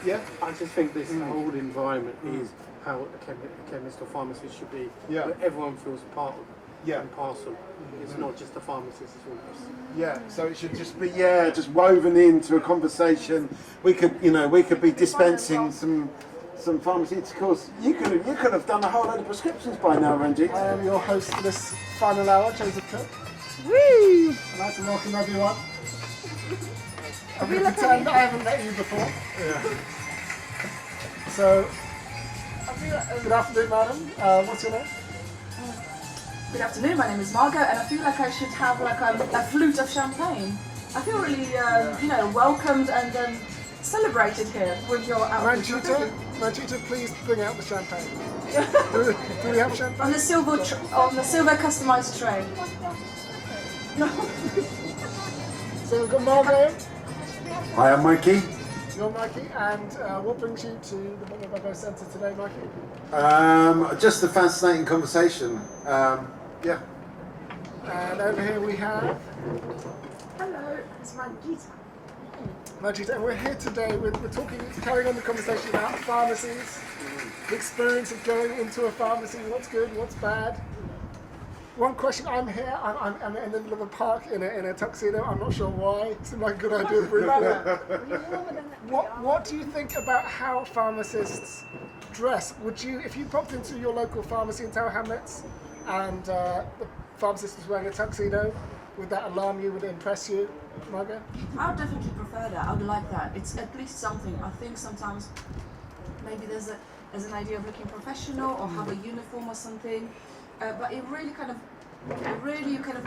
Yeah? I just think this whole environment is how a chemist or pharmacist should be. Yeah. Where everyone feels part of and parcel. It's not just the pharmacist, it's all of us. Yeah, so it should just be, just woven into a conversation. We could, we could be dispensing some pharmaceuticals. You could have done a whole load of prescriptions by now, Ranjit. I am your host for this final hour, Joseph Cook. Woo! I'd like to welcome everyone. I'm going to pretend I haven't met you before. Yeah. So, good afternoon, madam. What's your name? Good afternoon, my name is Margot, and I feel like I should have like a flute of champagne. I feel really, welcomed and celebrated here with your outfit. Ranjita, please bring out the champagne. do we have champagne? On the silver customized tray. So we've got Margot. Hi, I'm Mikey. You're Mikey, and what brings you to the Bromley By Bow Centre today, Mikey? Just a fascinating conversation. And over here we have... Hello, it's Ranjita. Ranjita, and we're here today, we're carrying on the conversation about pharmacies, the experience of going into a pharmacy, what's good, what's bad. One question, I'm here, I'm in the middle of a park in a tuxedo, I'm not sure why, it seemed like a good idea briefly. What do you think about how pharmacists dress? Would you, if you popped into your local pharmacy in Tower Hamlets and the pharmacist was wearing a tuxedo, would that alarm you, would it impress you, Margaret? I would definitely prefer that, I would like that. It's at least something. I think sometimes maybe there's an idea of looking professional or have a uniform or something. But it really kind of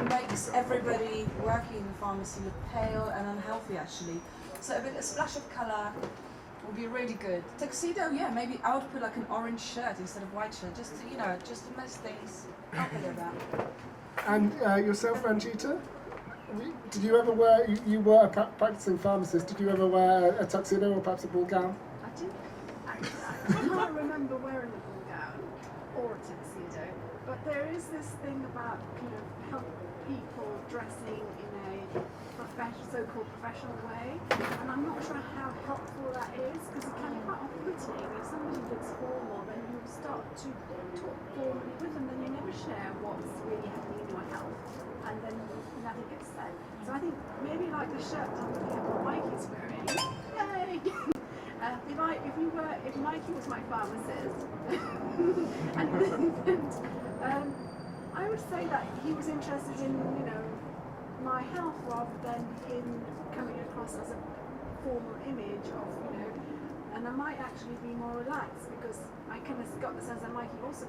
makes everybody working in the pharmacy look pale and unhealthy actually. So a splash of colour would be really good. Tuxedo, maybe I would put like an orange shirt instead of white shirt, just to mess things up a little bit. And yourself, Ranjita? Did you ever wear, you were a practicing pharmacist, did you ever wear a tuxedo or perhaps a ball gown? I did. Actually, I can't remember wearing a ball gown or a tuxedo, but there is this thing about help people dressing in a so-called professional way, and I'm not sure how helpful that is, because it can be quite off-putting. If somebody looks formal, then you start to talk formally with them, then you never share what's really happening in your health, and then nothing gets said. So I think maybe like the shirt that Mikey's wearing, yay! If Mikey was my pharmacist, and I would say that he was interested in, my health rather than in coming across as a formal image of, and I might actually be more relaxed because I kind of got the sense that Mikey also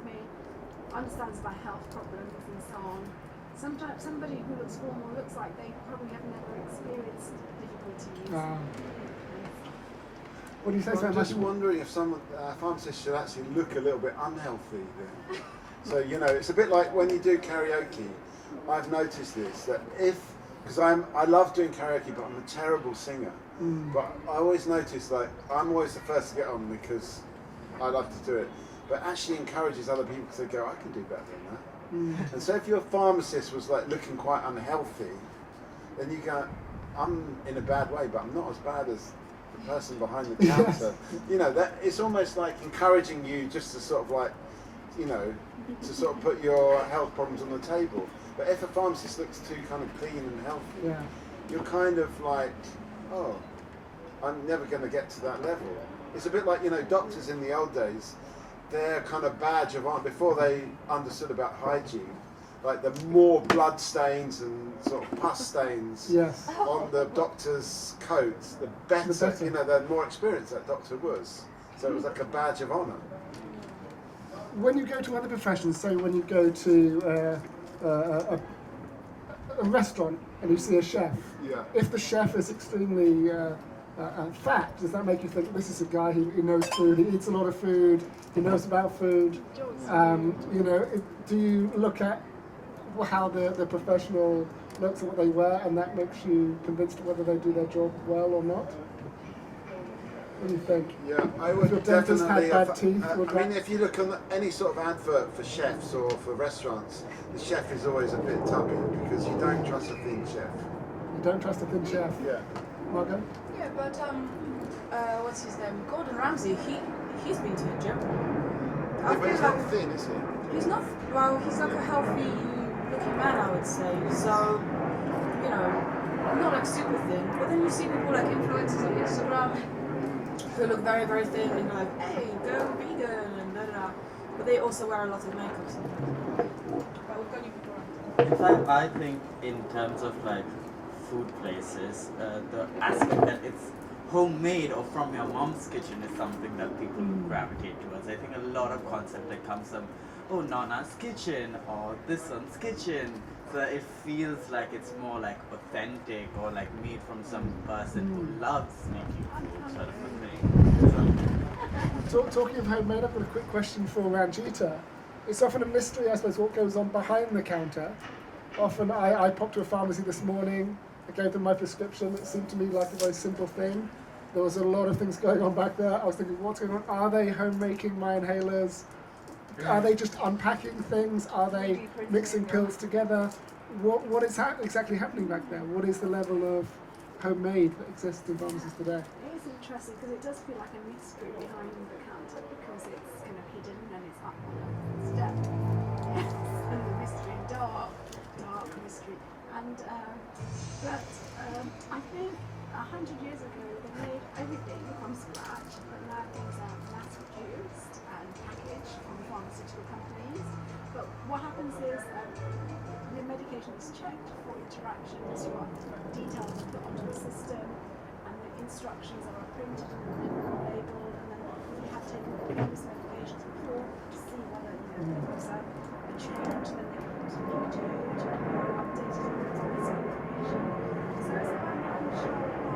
understands about health problems and so on. Sometimes somebody who looks formal looks like they probably have never experienced difficulties. What do you say? I'm just wondering if some pharmacists should actually look a little bit unhealthy then. So, it's a bit like when you do karaoke. I've noticed this, that because I love doing karaoke, but I'm a terrible singer. But I always notice, I'm always the first to get on because I love to do it. But actually encourages other people because they go, I can do better than that. And so if your pharmacist was looking quite unhealthy, then you go, I'm in a bad way, but I'm not as bad as the person behind the counter. That it's almost like encouraging you just to sort of to sort of put your health problems on the table. But if a pharmacist looks too kind of clean and healthy, you're kind of like, oh, I'm never going to get to that level. It's a bit like, doctors in the old days, their kind of badge of honor, before they understood about hygiene, like the more blood stains and sort of pus stains Yes. on the doctor's coat, the better, you know, the more experienced that doctor was. So it was like a badge of honor. When you go to other professions, say when you go to a restaurant and you see a chef, if the chef is extremely fat, does that make you think this is a guy who knows food, he eats a lot of food, he knows about food? You know, do you look at how the professional looks at what they wear and that makes you convinced whether they do their job well or not? What do you think? Yeah, I would if your dentist definitely. had bad teeth, I mean, if you look on any sort of advert for chefs or for restaurants, the chef is always a bit tubby because you don't trust a thin chef. You don't trust a thin chef? Yeah. Margot? Yeah, but what's his name? Gordon Ramsay. He's been to the gym. Yeah, but he's not thin, is he? He's not. Well, he's like a healthy-looking man, I would say. So, you know, not like super thin. But then you see people like influencers on Instagram who look very, very thin and you're like, hey, go vegan and da da da. But they also wear a lot of makeup. So. But we've got you before. In fact, I think in terms of like food places, the aspect that it's homemade or from your mom's kitchen is something that people gravitate towards. I think a lot of concept that comes from, oh, Nana's kitchen or this one's kitchen. So it feels like it's more like authentic or like made from some person who loves making food, sort of a thing. Talking of homemade, I've got a quick question for Ranjita. It's often a mystery, I suppose, what goes on behind the counter. Often I popped to a pharmacy this morning, I gave them my prescription, it seemed to me like a very simple thing. There was a lot of things going on back there. I was thinking, what's going on? Are they home-making my inhalers? Are they just unpacking things? Are they mixing pills together? What is exactly happening back there? What is the level of homemade that exists in pharmacies today? It is interesting because it does feel like a mystery behind the counter because it's kind of hidden and it's up on a step. Yes, and the mystery, dark mystery. And but I think 100 years ago they made everything from scratch, but now things are mass produced and packaged from pharmaceutical companies. But what happens is the medication is checked for interactions, what details are put onto the system, and the instructions are printed and labelled, and then we have taken previous medications before to see whether there was a change, then they can continue to update it with this information. So it's about making sure that records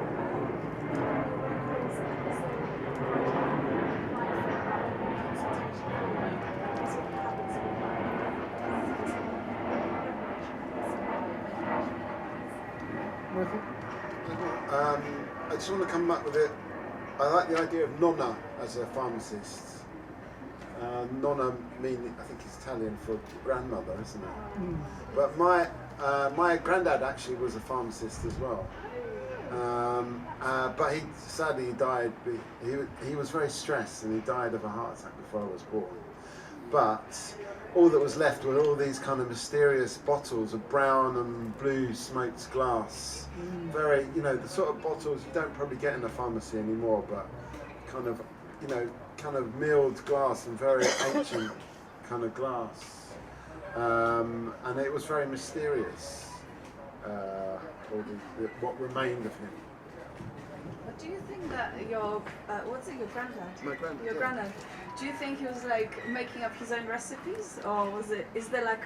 and also I just want to come back with it. I like the idea of nonna as a pharmacist. Nonna meaning, I think it's Italian for grandmother, isn't it? But my granddad actually was a pharmacist as well. But he sadly died. He was very stressed and he died of a heart attack before I was born. But all that was left were all these kind of mysterious bottles of brown and blue smoked glass. Very, you know, the sort of bottles you don't probably get in a pharmacy anymore, but kind of, you know, kind of milled glass and very ancient kind of glass. And it was very mysterious, what remained of him. But do you think that your your granddad? My granddad. Your granddad. Do you think he was like making up his own recipes, or is there like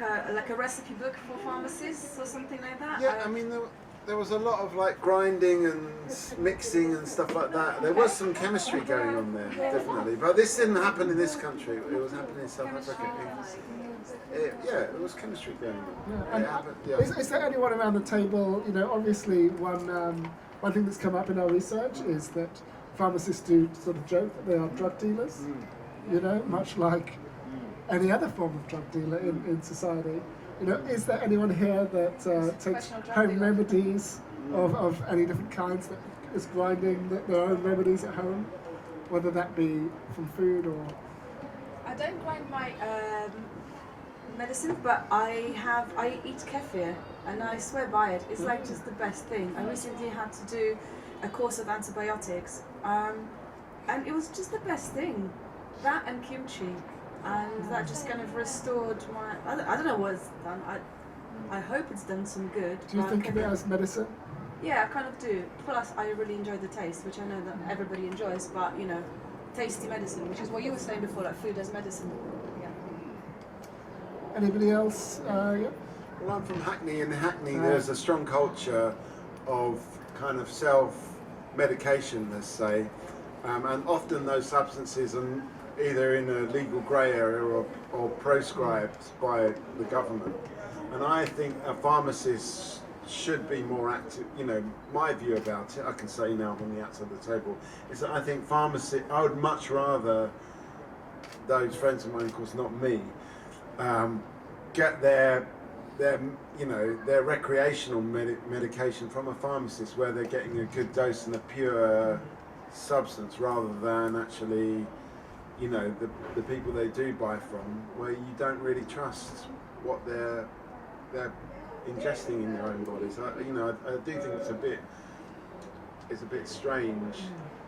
a recipe book for pharmacists or something like that? Yeah, I mean there was a lot of like grinding and mixing and stuff like that. There was some chemistry going on there, definitely. But this didn't happen in this country. It was happening in South Africa. It was chemistry going on. Yeah. It happened, yeah. Is there anyone around the table, you know, obviously one thing that's come up in our research is that pharmacists do sort of joke that they are drug dealers, you know, much like any other form of drug dealer in society. You know, is there anyone here that takes home remedies of any different kinds, that is grinding their own remedies at home, whether that be from food or... I don't grind my medicine, but I eat kefir, and I swear by it. It's like just the best thing. I recently had to do a course of antibiotics, and it was just the best thing. That and kimchi. and that just kind of restored my. I don't know what it's done. I hope it's done some good. Do you think of it as medicine? Yeah, I kind of do. Plus, I really enjoy the taste, which I know that everybody enjoys. But you know, tasty medicine, which is what you were saying before, like food as medicine. Yeah. Anybody else? Yeah. Well, I'm from Hackney. In Hackney, there's a strong culture of kind of self-medication, let's say, and often those substances are either in a legal grey area or proscribed by the government. And I think a pharmacist should be more active. You know, my view about it, I can say now on the outside of the table, is that I think I would much rather those friends of mine, of course not me, get their recreational medication from a pharmacist where they're getting a good dose and a pure substance, rather than actually, you know, the people they do buy from, where you don't really trust what they're ingesting in their own bodies. I do think it's a bit strange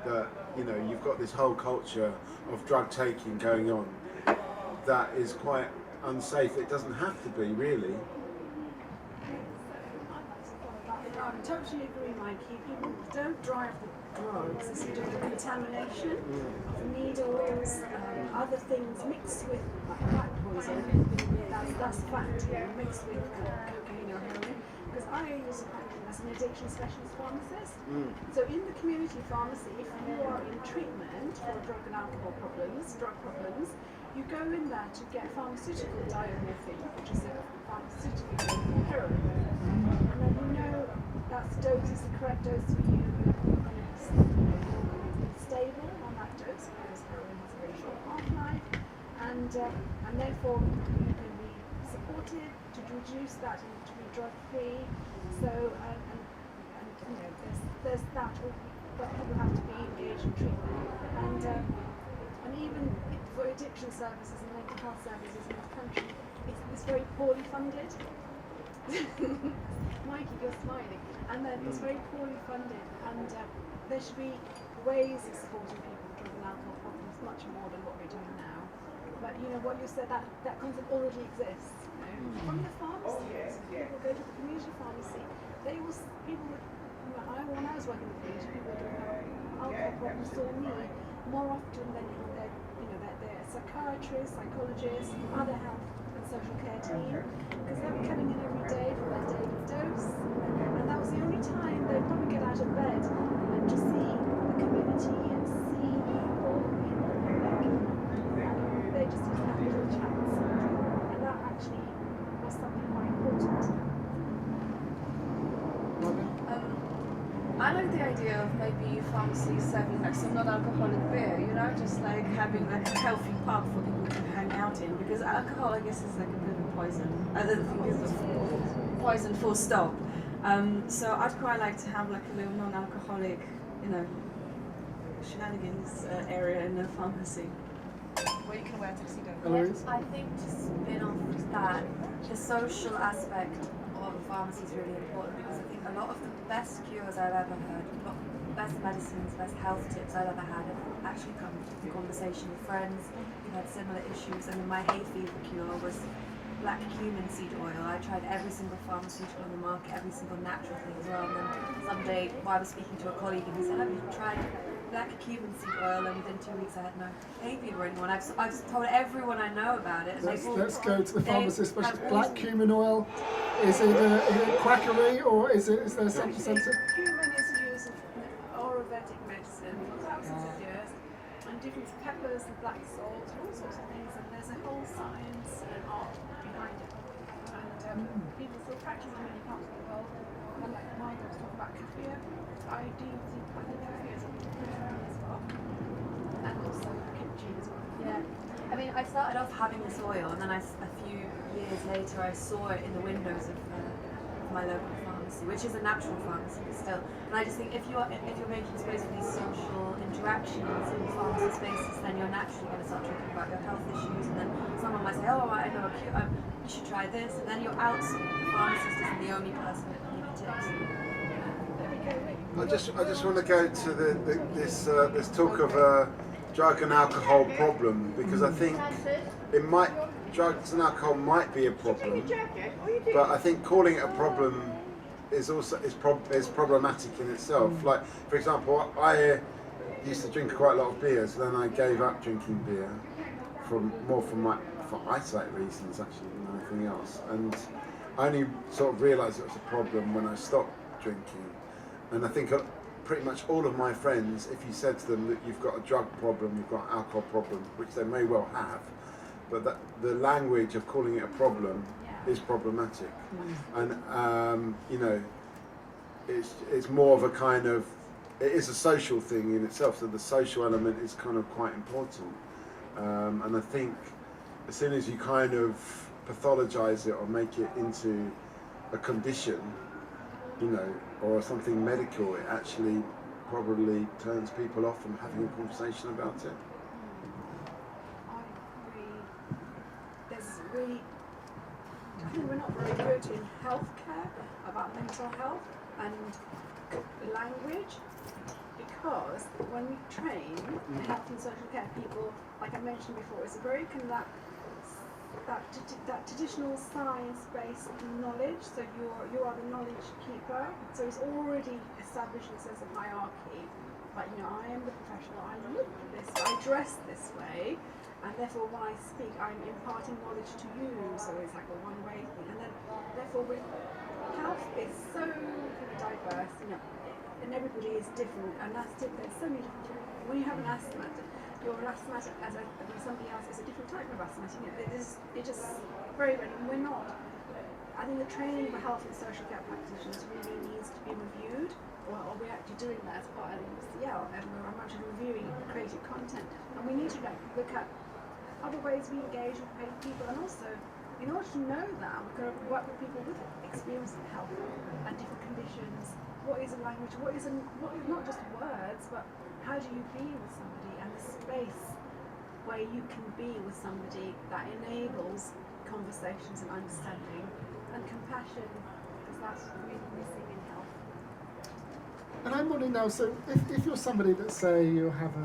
that, you know, you've got this whole culture of drug taking going on that is quite unsafe. It doesn't have to be, really. I totally agree, Mikey. People don't drive the drugs. It's to do with the contamination of needles, other things mixed with black poison. That's fact. Mixed with cocaine or heroin. Because I use as an addiction specialist pharmacist. So in the community pharmacy, if you are in treatment for drug and alcohol problems, you go in there to get pharmaceutical diamorphine, which is a pharmaceutical heroin. And then you know that dose is the correct dose for you. It's stable on that dose because heroin has a very short half-life, and therefore you can be supported to reduce that and to be drug-free. So and you know there's that, but people have to be engaged in treatment, and even for addiction services and mental health services in this country, it's very poorly funded. Mikey, you're smiling. And then it's very poorly funded, and there should be ways of supporting people with drug and alcohol problems much more than what we're doing now. But you know what you said, that concept already exists. You know? From the pharmacies, people go to the community pharmacy. When I was working with community, people with alcohol problems saw me more often than their psychiatrists, psychologists, other health and social care team, because they were coming in every day for their daily dose, and that was the only time they'd probably get out of bed and to see the community and see people and they just used to have little chats, and that actually was something quite important. I like the idea of maybe pharmacies serving like some non-alcoholic beer, you know, just like having like a healthy pub for people to hang out in, because alcohol, I guess, is like a bit of a poison. I don't think it's poison full stop. So I'd quite like to have like a little non-alcoholic, you know, shenanigans area in the pharmacy where you can wear a tuxedo. I think to spin off that, the social aspect of pharmacy is really important, because I think a lot of the best cures I've ever heard, a lot of the best medicines, best health tips I've ever had have actually come from conversation with friends who've had similar issues. And my hay fever cure was black cumin seed oil. I tried every single pharmaceutical on the market, every single natural thing as well. And then someday, I was speaking to a colleague and he said, "Have you tried black cumin seed oil?" And within 2 weeks I had no hay fever anymore. And I've told everyone I know about it. And let's go to the pharmacist specialist. Black cumin oil, is it quackery, or is there some sense of... Cumin is used in Ayurvedic medicine for thousands of years, and different peppers and black salt, all sorts of things, and there's a whole science and art behind it. And people still practice in many parts of the world. And like Margaret was talking about kefir, I think kefir is a good one as well. And also kimchi as well. Yeah. I mean, I started off having this oil, and then a few years later I saw it in the windows of my local pharmacy, which is a natural pharmacy still. And I just think if you're making space for these social interactions in pharmacy spaces, then you're naturally going to start talking about your health issues, and then someone might say, "Oh, I know a cure, you should try this," and then you're out. The pharmacist isn't the only person that can give you tips. I just want to go to this talk of drug and alcohol problem, because I think drugs and alcohol might be a problem, but I think calling it a problem is also is problematic in itself. Like, for example, I used to drink quite a lot of beer, so then I gave up drinking beer for eyesight reasons actually than anything else, and I only sort of realised it was a problem when I stopped drinking. And I think pretty much all of my friends, if you said to them that you've got a drug problem, you've got an alcohol problem, which they may well have, but that the language of calling it a problem is problematic. And you know, it's more of a kind of, it is a social thing in itself, so the social element is kind of quite important. And I think as soon as you kind of pathologise it or make it into a condition, you know, or something medical, it actually probably turns people off from having a conversation about it. I think we're not very good in healthcare about mental health and language, because when we train health and social care people, like I mentioned before, it's very kind of that traditional science-based knowledge. So you are the knowledge keeper. So it's already established in a sense of hierarchy. Like, you know, I am the professional. I look this way, I dress this way. And therefore, when I speak, I'm imparting knowledge to you. So it's like a one-way thing. And then, therefore, with health is so kind of diverse, you know, and everybody is different. And that's different. There's so many different. When you have an asthmatic, you're an asthmatic when somebody else is a different type of asthmatic. You know, it's just very random. We're not. I think the training for health and social care practitioners really needs to be reviewed. Or we're actually doing that as part of the UCL, and we're actually reviewing creative content. And we need to look at other ways we engage with people, and also, in order to know that, we've got to work with people with experience in health and different conditions. What is a language? What is not just words, but how do you be with somebody, and the space where you can be with somebody that enables conversations and understanding and compassion, because that's really missing in health. And I'm wondering now, so if you're somebody that, say, you have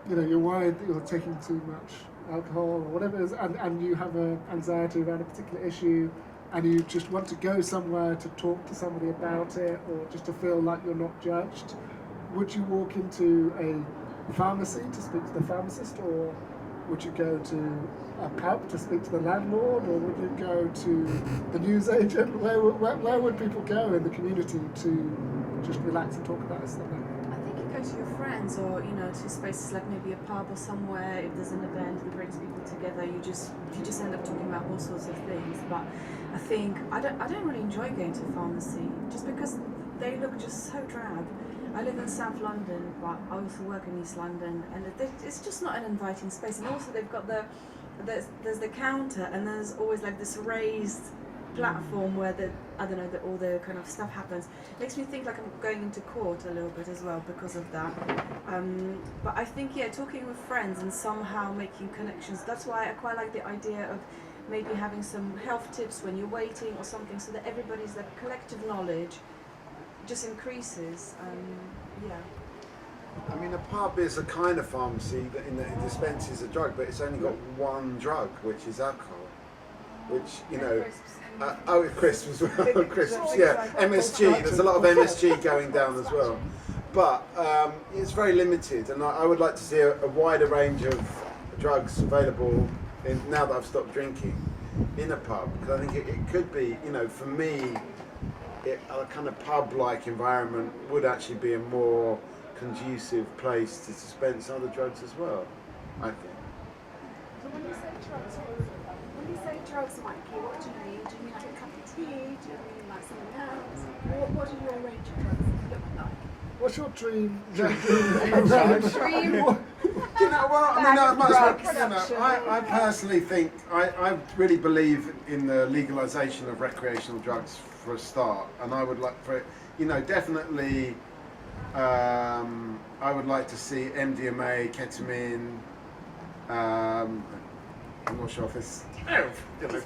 you know, you're worried that you're taking too much alcohol or whatever it is, and you have anxiety around a particular issue, and you just want to go somewhere to talk to somebody about it, or just to feel like you're not judged, would you walk into a pharmacy to speak to the pharmacist, or would you go to a pub to speak to the landlord, or would you go to the newsagent? Where would people go in the community to just relax and talk about something? Go to your friends, or you know, to spaces like maybe a pub or somewhere. If there's an event that brings people together, you just end up talking about all sorts of things. But I think I don't really enjoy going to a pharmacy, just because they look just so drab. I live in South London, but I also work in East London, and it's just not an inviting space. And also they've got there's the counter, and there's always like this raised platform where all the kind of stuff happens. Makes me think like I'm going into court a little bit as well because of that. But I think, yeah, talking with friends and somehow making connections, that's why I quite like the idea of maybe having some health tips when you're waiting or something, so that everybody's like collective knowledge just increases. I mean, a pub is a kind of pharmacy that it dispenses a drug, but it's only got one drug, which is alcohol, which, you know, crisps as well. Crisps, yeah. MSG. There's a lot of MSG going down as well, but it's very limited. And I would like to see a wider range of drugs available now that I've stopped drinking in a pub, because I think it could be, you know, for me, a kind of pub-like environment would actually be a more conducive place to dispense other drugs as well, I think. So when you say drugs, Mikey, what do you mean? Do you mean like a cup of tea? Do you mean like something else? What do your range of drugs look like? What's your dream? I personally think I really believe in the legalisation of recreational drugs for a start, and I would like for it, you know, definitely. I would like to see MDMA, ketamine. I'm not sure if it's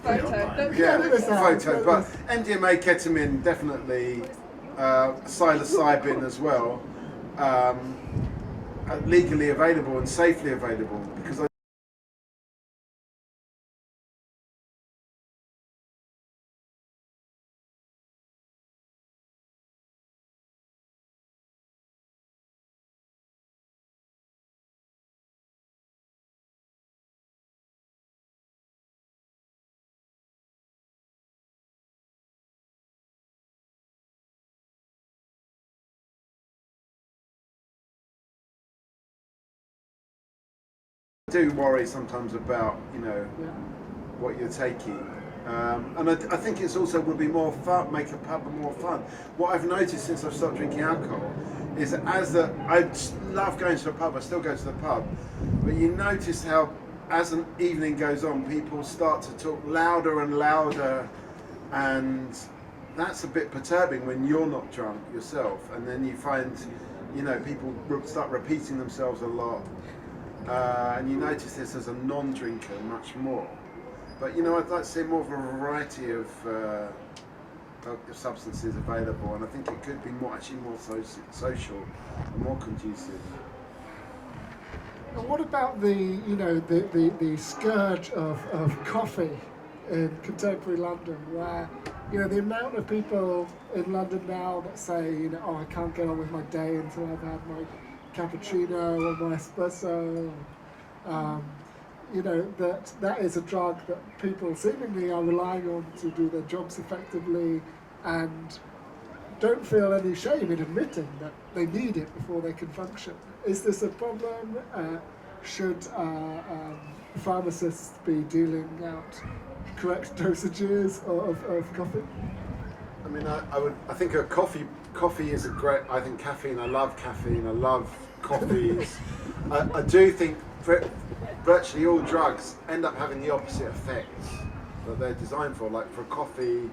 photo, but MDMA, ketamine, definitely, psilocybin as well, legally available and safely available, because I do worry sometimes about, you know, what you're taking. And I think it's also would be more fun, make a pub more fun. What I've noticed since I've stopped drinking alcohol is that I love going to the pub, I still go to the pub, but you notice how as an evening goes on, people start to talk louder and louder, and that's a bit perturbing when you're not drunk yourself, and then you find, you know, people start repeating themselves a lot. And you notice this as a non-drinker much more. But you know, I'd like to see more of a variety of substances available, and I think it could be actually more social and more conducive. And what about the scourge of coffee in contemporary London, where, you know, the amount of people in London now that say, you know, oh, I can't get on with my day until I've had my cappuccino or my espresso, you know, that is a drug that people seemingly are relying on to do their jobs effectively, and don't feel any shame in admitting that they need it before they can function. Is this a problem? Should pharmacists be dealing out correct dosages of coffee? I mean, I think coffee is a great, I think caffeine, I love coffees. I do think virtually all drugs end up having the opposite effects that they're designed for. Like for coffee,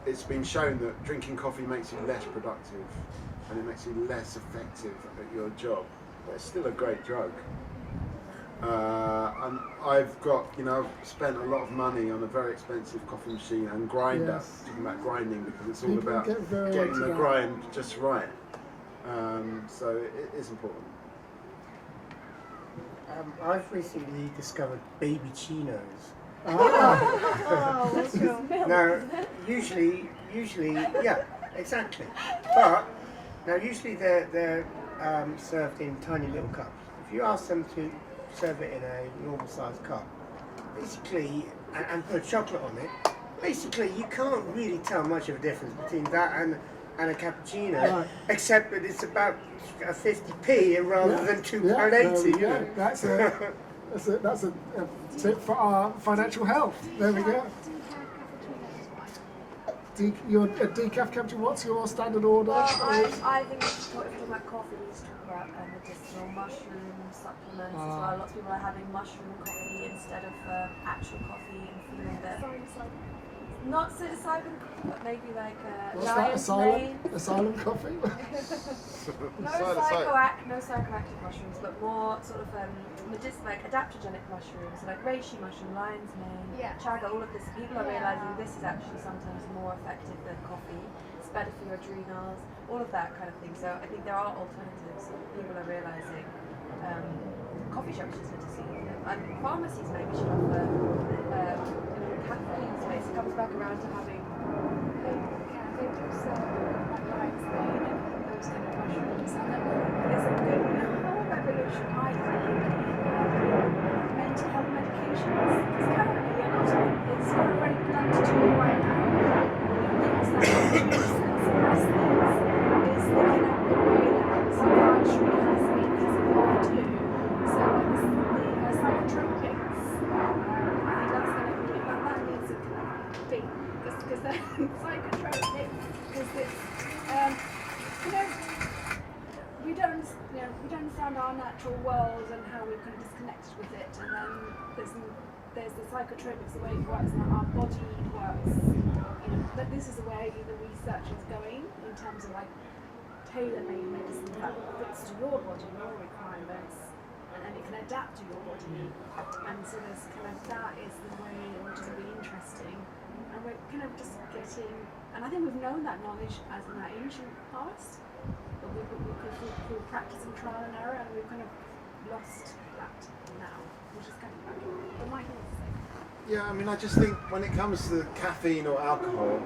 it's been shown that drinking coffee makes you less productive and it makes you less effective at your job, but it's still a great drug. And I've got, you know, I've spent a lot of money on a very expensive coffee machine and grinder. Yes. Talking about grinding, because it's all People about get very getting into the that. grind just right. So it is important. I've recently discovered baby chinos. Oh, what's your milk? Now, usually, yeah, exactly. But now, usually they're served in tiny little cups. If you ask them to serve it in a normal sized cup, basically, and put chocolate on it, basically you can't really tell much of a difference between that and a cappuccino, Right. except that it's about a 50p rather than £2.80. You know? That's a tip for our financial health. There we go. Your decaf cappuccino. What's your standard order? Well, I think if we're talking about coffee, we need to talk about medicinal mushroom supplements as well. Lots of people are having mushroom coffee instead of actual coffee and feeling that. Not psilocybin, but maybe like What's that? Asylum coffee? No psychoactive mushrooms, but more sort of like adaptogenic mushrooms, like reishi mushroom, lion's mane, chaga, all of this. People are realizing this is actually sometimes more effective than coffee. It's better for your adrenals, all of that kind of thing. So I think there are alternatives. People are realizing. Coffee shops just need to see, and pharmacies maybe should offer caffeine space. It comes back around to having. They do sell like lion's mane and those kind of mushrooms, and then there's a good whole revolution, I think, in mental health medications. Because currently a lot of it is very blunt to you right now. Things like suppress things is thinking of the way that psychiatry has evolved too. So the psychotropics, I think that's going to be, that needs to be, because they're psychotropics, because it's, we don't understand our natural world and how we're kind of disconnected with it, and then there's the psychotropics, the way it works, and our body works. But this is the way the research is going in terms of like tailor-made medicine that fits to your body, your requirements, and it can adapt to your body. And so there's kind of, that is the way which is really interesting. And we're kind of just getting, and I think we've known that knowledge as in that ancient past, but we were practicing trial and error, and we've kind of lost that now, which is kind of back. But Mike wants to say. Yeah, I mean, I just think when it comes to caffeine or alcohol,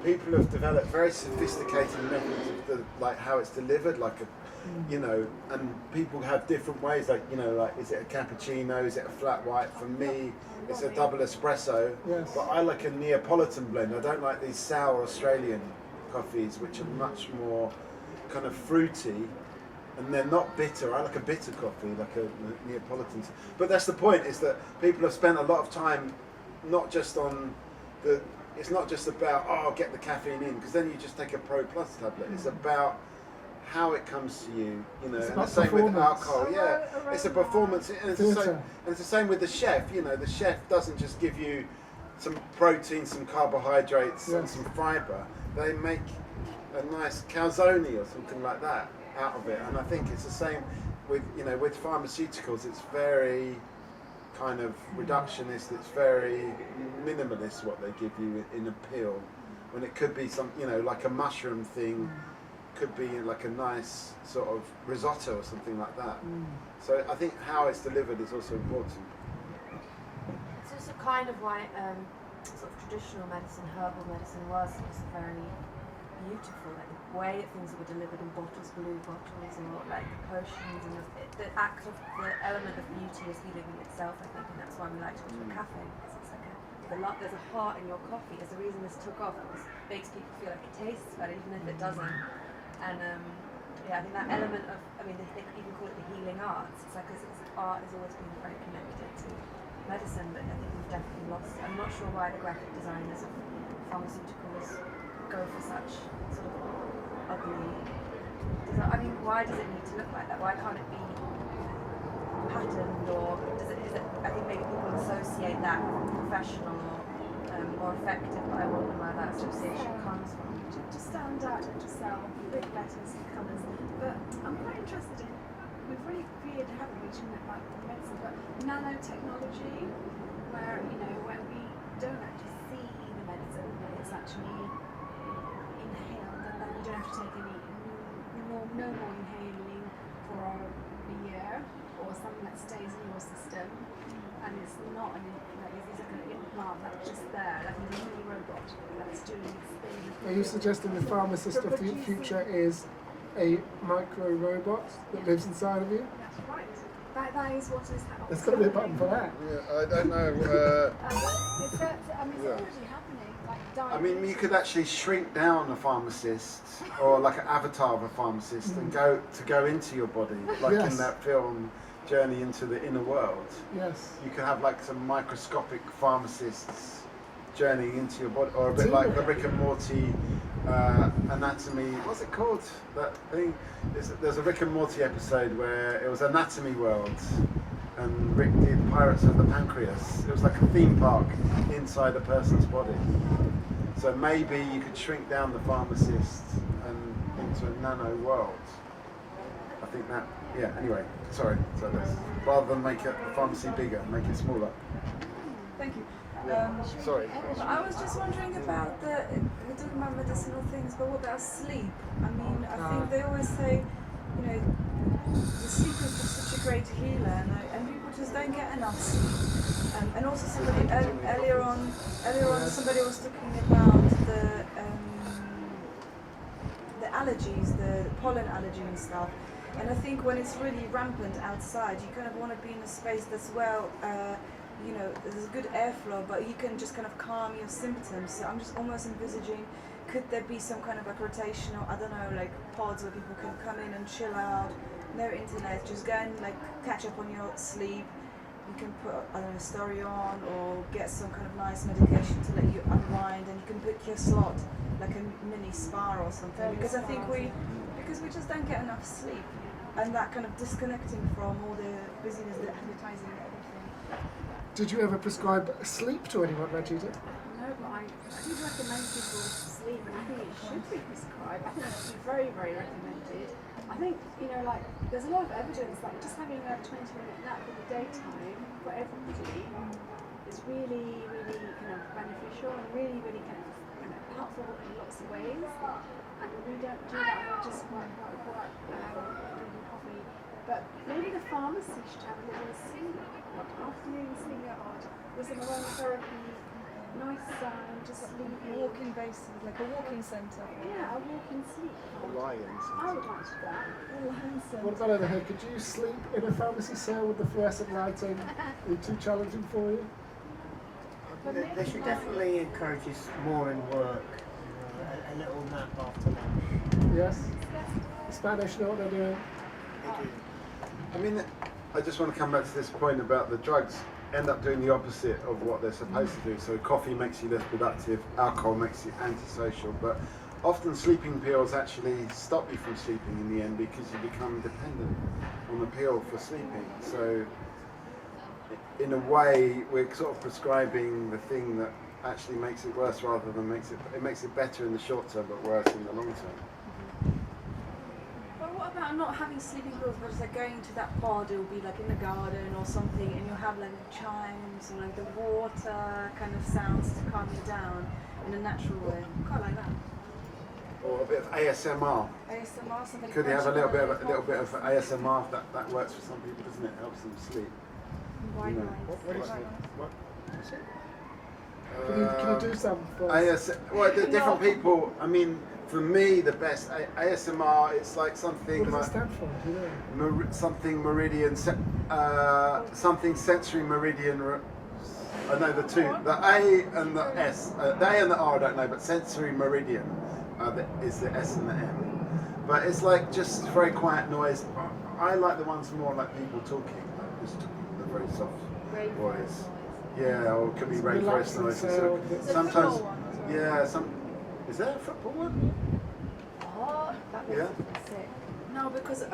people have developed very sophisticated methods of like how it's delivered, like a, you know, and people have different ways, like, you know, like, is it a cappuccino, is it a flat white? For me, it's a double espresso, but I like a Neapolitan blend. I don't like these sour Australian coffees, which are much more kind of fruity, and they're not bitter. I like a bitter coffee, like a Neapolitan. But that's the point, is that people have spent a lot of time not just on the, it's not just about, oh, get the caffeine in, because then you just take a Pro Plus tablet. It's about how it comes to you, you know, and the same with alcohol. Yeah, it's a performance, and it's the same with the chef. You know, the chef doesn't just give you some protein, some carbohydrates, and some fibre. They make a nice calzone or something like that out of it, and I think it's the same with, you know, with pharmaceuticals. It's very kind of reductionist. It's very minimalist what they give you in a pill, when it could be some, you know, like a mushroom thing. Could be like a nice sort of risotto or something like that. So I think how it's delivered is also important. It's also kind of why sort of traditional medicine, herbal medicine was very beautiful, like the way that things were delivered in bottles, blue bottles, or like potions, and the act of the element of beauty is healing in itself, I think, and that's why we like to go to a cafe, because it's like there's a heart in your coffee. There's a reason this took off, because it makes people feel like it tastes better, even if it doesn't. And yeah, I think that element of, I mean, they even call it the healing arts. It's like, because art has always been very connected to medicine, but I think we've definitely lost it. I'm not sure why the graphic designers of pharmaceuticals go for such sort of ugly design. I mean, why does it need to look like that? Why can't it be patterned, or does it, is it, I think maybe people associate that professional or more effective, but I wonder where that association comes from. To stand out and to sell big letters and colours. But I'm quite interested in, we've really veered, haven't we, to like medicine, but nanotechnology, where, you know, where we don't actually see the medicine, but it's actually inhaled, and then you don't have to take any, no more inhaling for a year, or something that stays in your system, and it's not an, like, it's like an implant that's just there, like a mini robot that's doing its thing. Are you suggesting the pharmacist of the future is a micro robot that lives inside of you? That's right. That is what is happening. There's got to be a button for that. Yeah, I don't know. It's already happening. Like I mean, you could actually shrink down a pharmacist, or like an avatar of a pharmacist, and go into your body, like in that film Journey into the Inner World. Yes. You could have like some microscopic pharmacists journeying into your body, or a bit like the Rick and Morty anatomy. What's it called? That thing. There's a Rick and Morty episode where it was Anatomy World, and Rick did Pirates of the Pancreas. It was like a theme park inside a person's body. So maybe you could shrink down the pharmacist and into a nano world. I think that. Yeah. Anyway, sorry. So rather than make the pharmacy bigger, make it smaller. Thank you. Sorry. I was just wondering about we're talking about medicinal things, but what about sleep? I mean, I think they always say, you know, the sleep is just such a great healer, and people just don't get enough sleep. And also somebody earlier on, somebody was talking about the allergies, the pollen allergy and stuff. And I think when it's really rampant outside, you kind of want to be in a space that's well. You know, there's good airflow, but you can just kind of calm your symptoms. So I'm just almost envisaging, could there be some kind of like rotational, I don't know, like pods where people can come in and chill out, no internet, just go and like catch up on your sleep. You can put, I don't know, stereo on, or get some kind of nice medication to let you unwind, and you can book your slot like a mini spa or something. Because I think we just don't get enough sleep, and that kind of disconnecting from all the busyness, the advertising and everything. Did you ever prescribe sleep to anyone, Rajita? No, but I do recommend people sleep, and I think it should be prescribed. I think it should be very, very recommended. I think, you know, like, there's a lot of evidence, like, just having a 20-minute nap in the daytime for everybody is really, really kind of beneficial, and really, really kind of helpful in lots of ways. we don't do that, just drinking coffee. But maybe the pharmacy should have a little sleep, like afternoon sleep, with some aromatherapy, nice just sleep. Walking basis, like a walking centre. Yeah, a walking sleep. Lions. I would like to do that. A lion centre. What about over here? Could you sleep in a pharmacy cell with the fluorescent lighting? Is it too challenging for you? They should definitely encourage us more in work. A little nap after lunch. Yes? The Spanish know what they're doing? They do. I mean, I just want to come back to this point about the drugs end up doing the opposite of what they're supposed to do. So coffee makes you less productive, alcohol makes you antisocial, but often sleeping pills actually stop you from sleeping in the end because you become dependent on the pill for sleeping. So in a way, we're sort of prescribing the thing that actually makes it worse rather than makes it better in the short term but worse in the long term. But what about not having sleeping pills, but just like going to that pod, it'll be like in the garden or something, and you'll have like chimes or like the water kind of sounds to calm you down in a natural way. Quite like that. Or a bit of ASMR. ASMR, something. Could you have a little bit of ASMR? That works for some people, doesn't it? Helps them sleep. Why not? What is it? What? Can you do some for us? Well, the different people. I mean, for me, the best ASMR. It's like something. What does it stand for? Do you know? Something meridian. Something sensory meridian. I know the two. The A and the S. The A and the R I don't know, but sensory meridian is the S and the M. But it's like just very quiet noise. I like the ones more like people talking, like just the very soft voice. Yeah, or it could be rainforest noises. Sometimes, yeah, is there a football one? Oh, that was Yeah. sick. No, because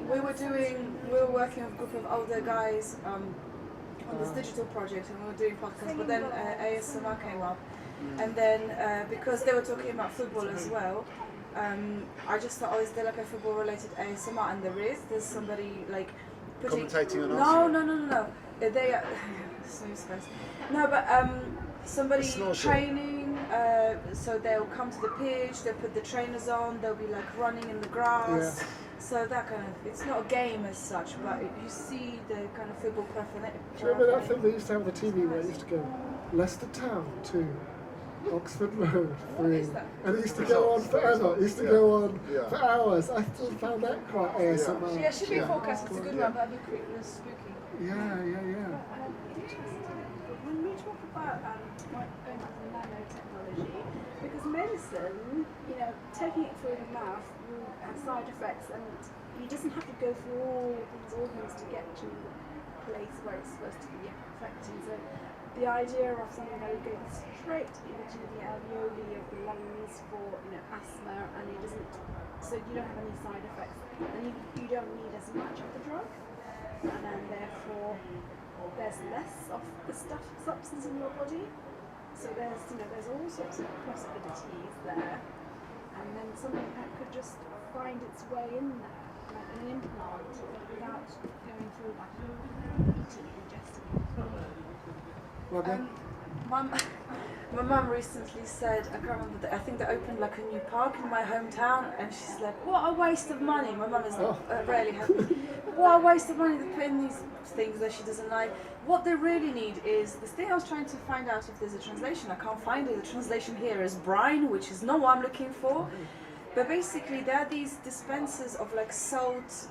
we were working with a group of older guys on this digital project, and we were doing podcasts. But then ASMR came up, and then because they were talking about football as well, I just thought, oh, is there like a football-related ASMR? And there's somebody like Commentating on No. They are. No, but somebody training, so they'll come to the pitch, they'll put the trainers on, they'll be like running in the grass. Yeah. So that kind of, it's not a game as such, but you see the kind of football Do you remember that thing they used to have on the TV where it used to go Leicester Town 2, Oxford Road 3, and it used to go on forever. It used to go on for hours. I still found that quite ASMR. Yeah, it should be a forecast. It's a good one. That'd be spooky. Yeah. When we talk about going back to nanotechnology, because medicine, taking it through the mouth will have side effects, and it doesn't have to go through all these organs to get to the place where it's supposed to be affecting. So the idea of something that goes straight into the alveoli of the lungs for asthma, and it doesn't, so you don't have any side effects, and you don't need as much of the drug, and then therefore there's less of the substance in your body. So there's all sorts of possibilities there, and then something that could just find its way in there, like an implant, without going through like eating, ingesting it. My mum recently said, I can't remember, I think they opened like a new park in my hometown, and she's like, what a waste of money. My mum is rarely happy. What a waste of money to put in these things that she doesn't like. What they really need is this thing I was trying to find out if there's a translation. I can't find it. The translation here is brine, which is not what I'm looking for. But basically, there are these dispensers of like salt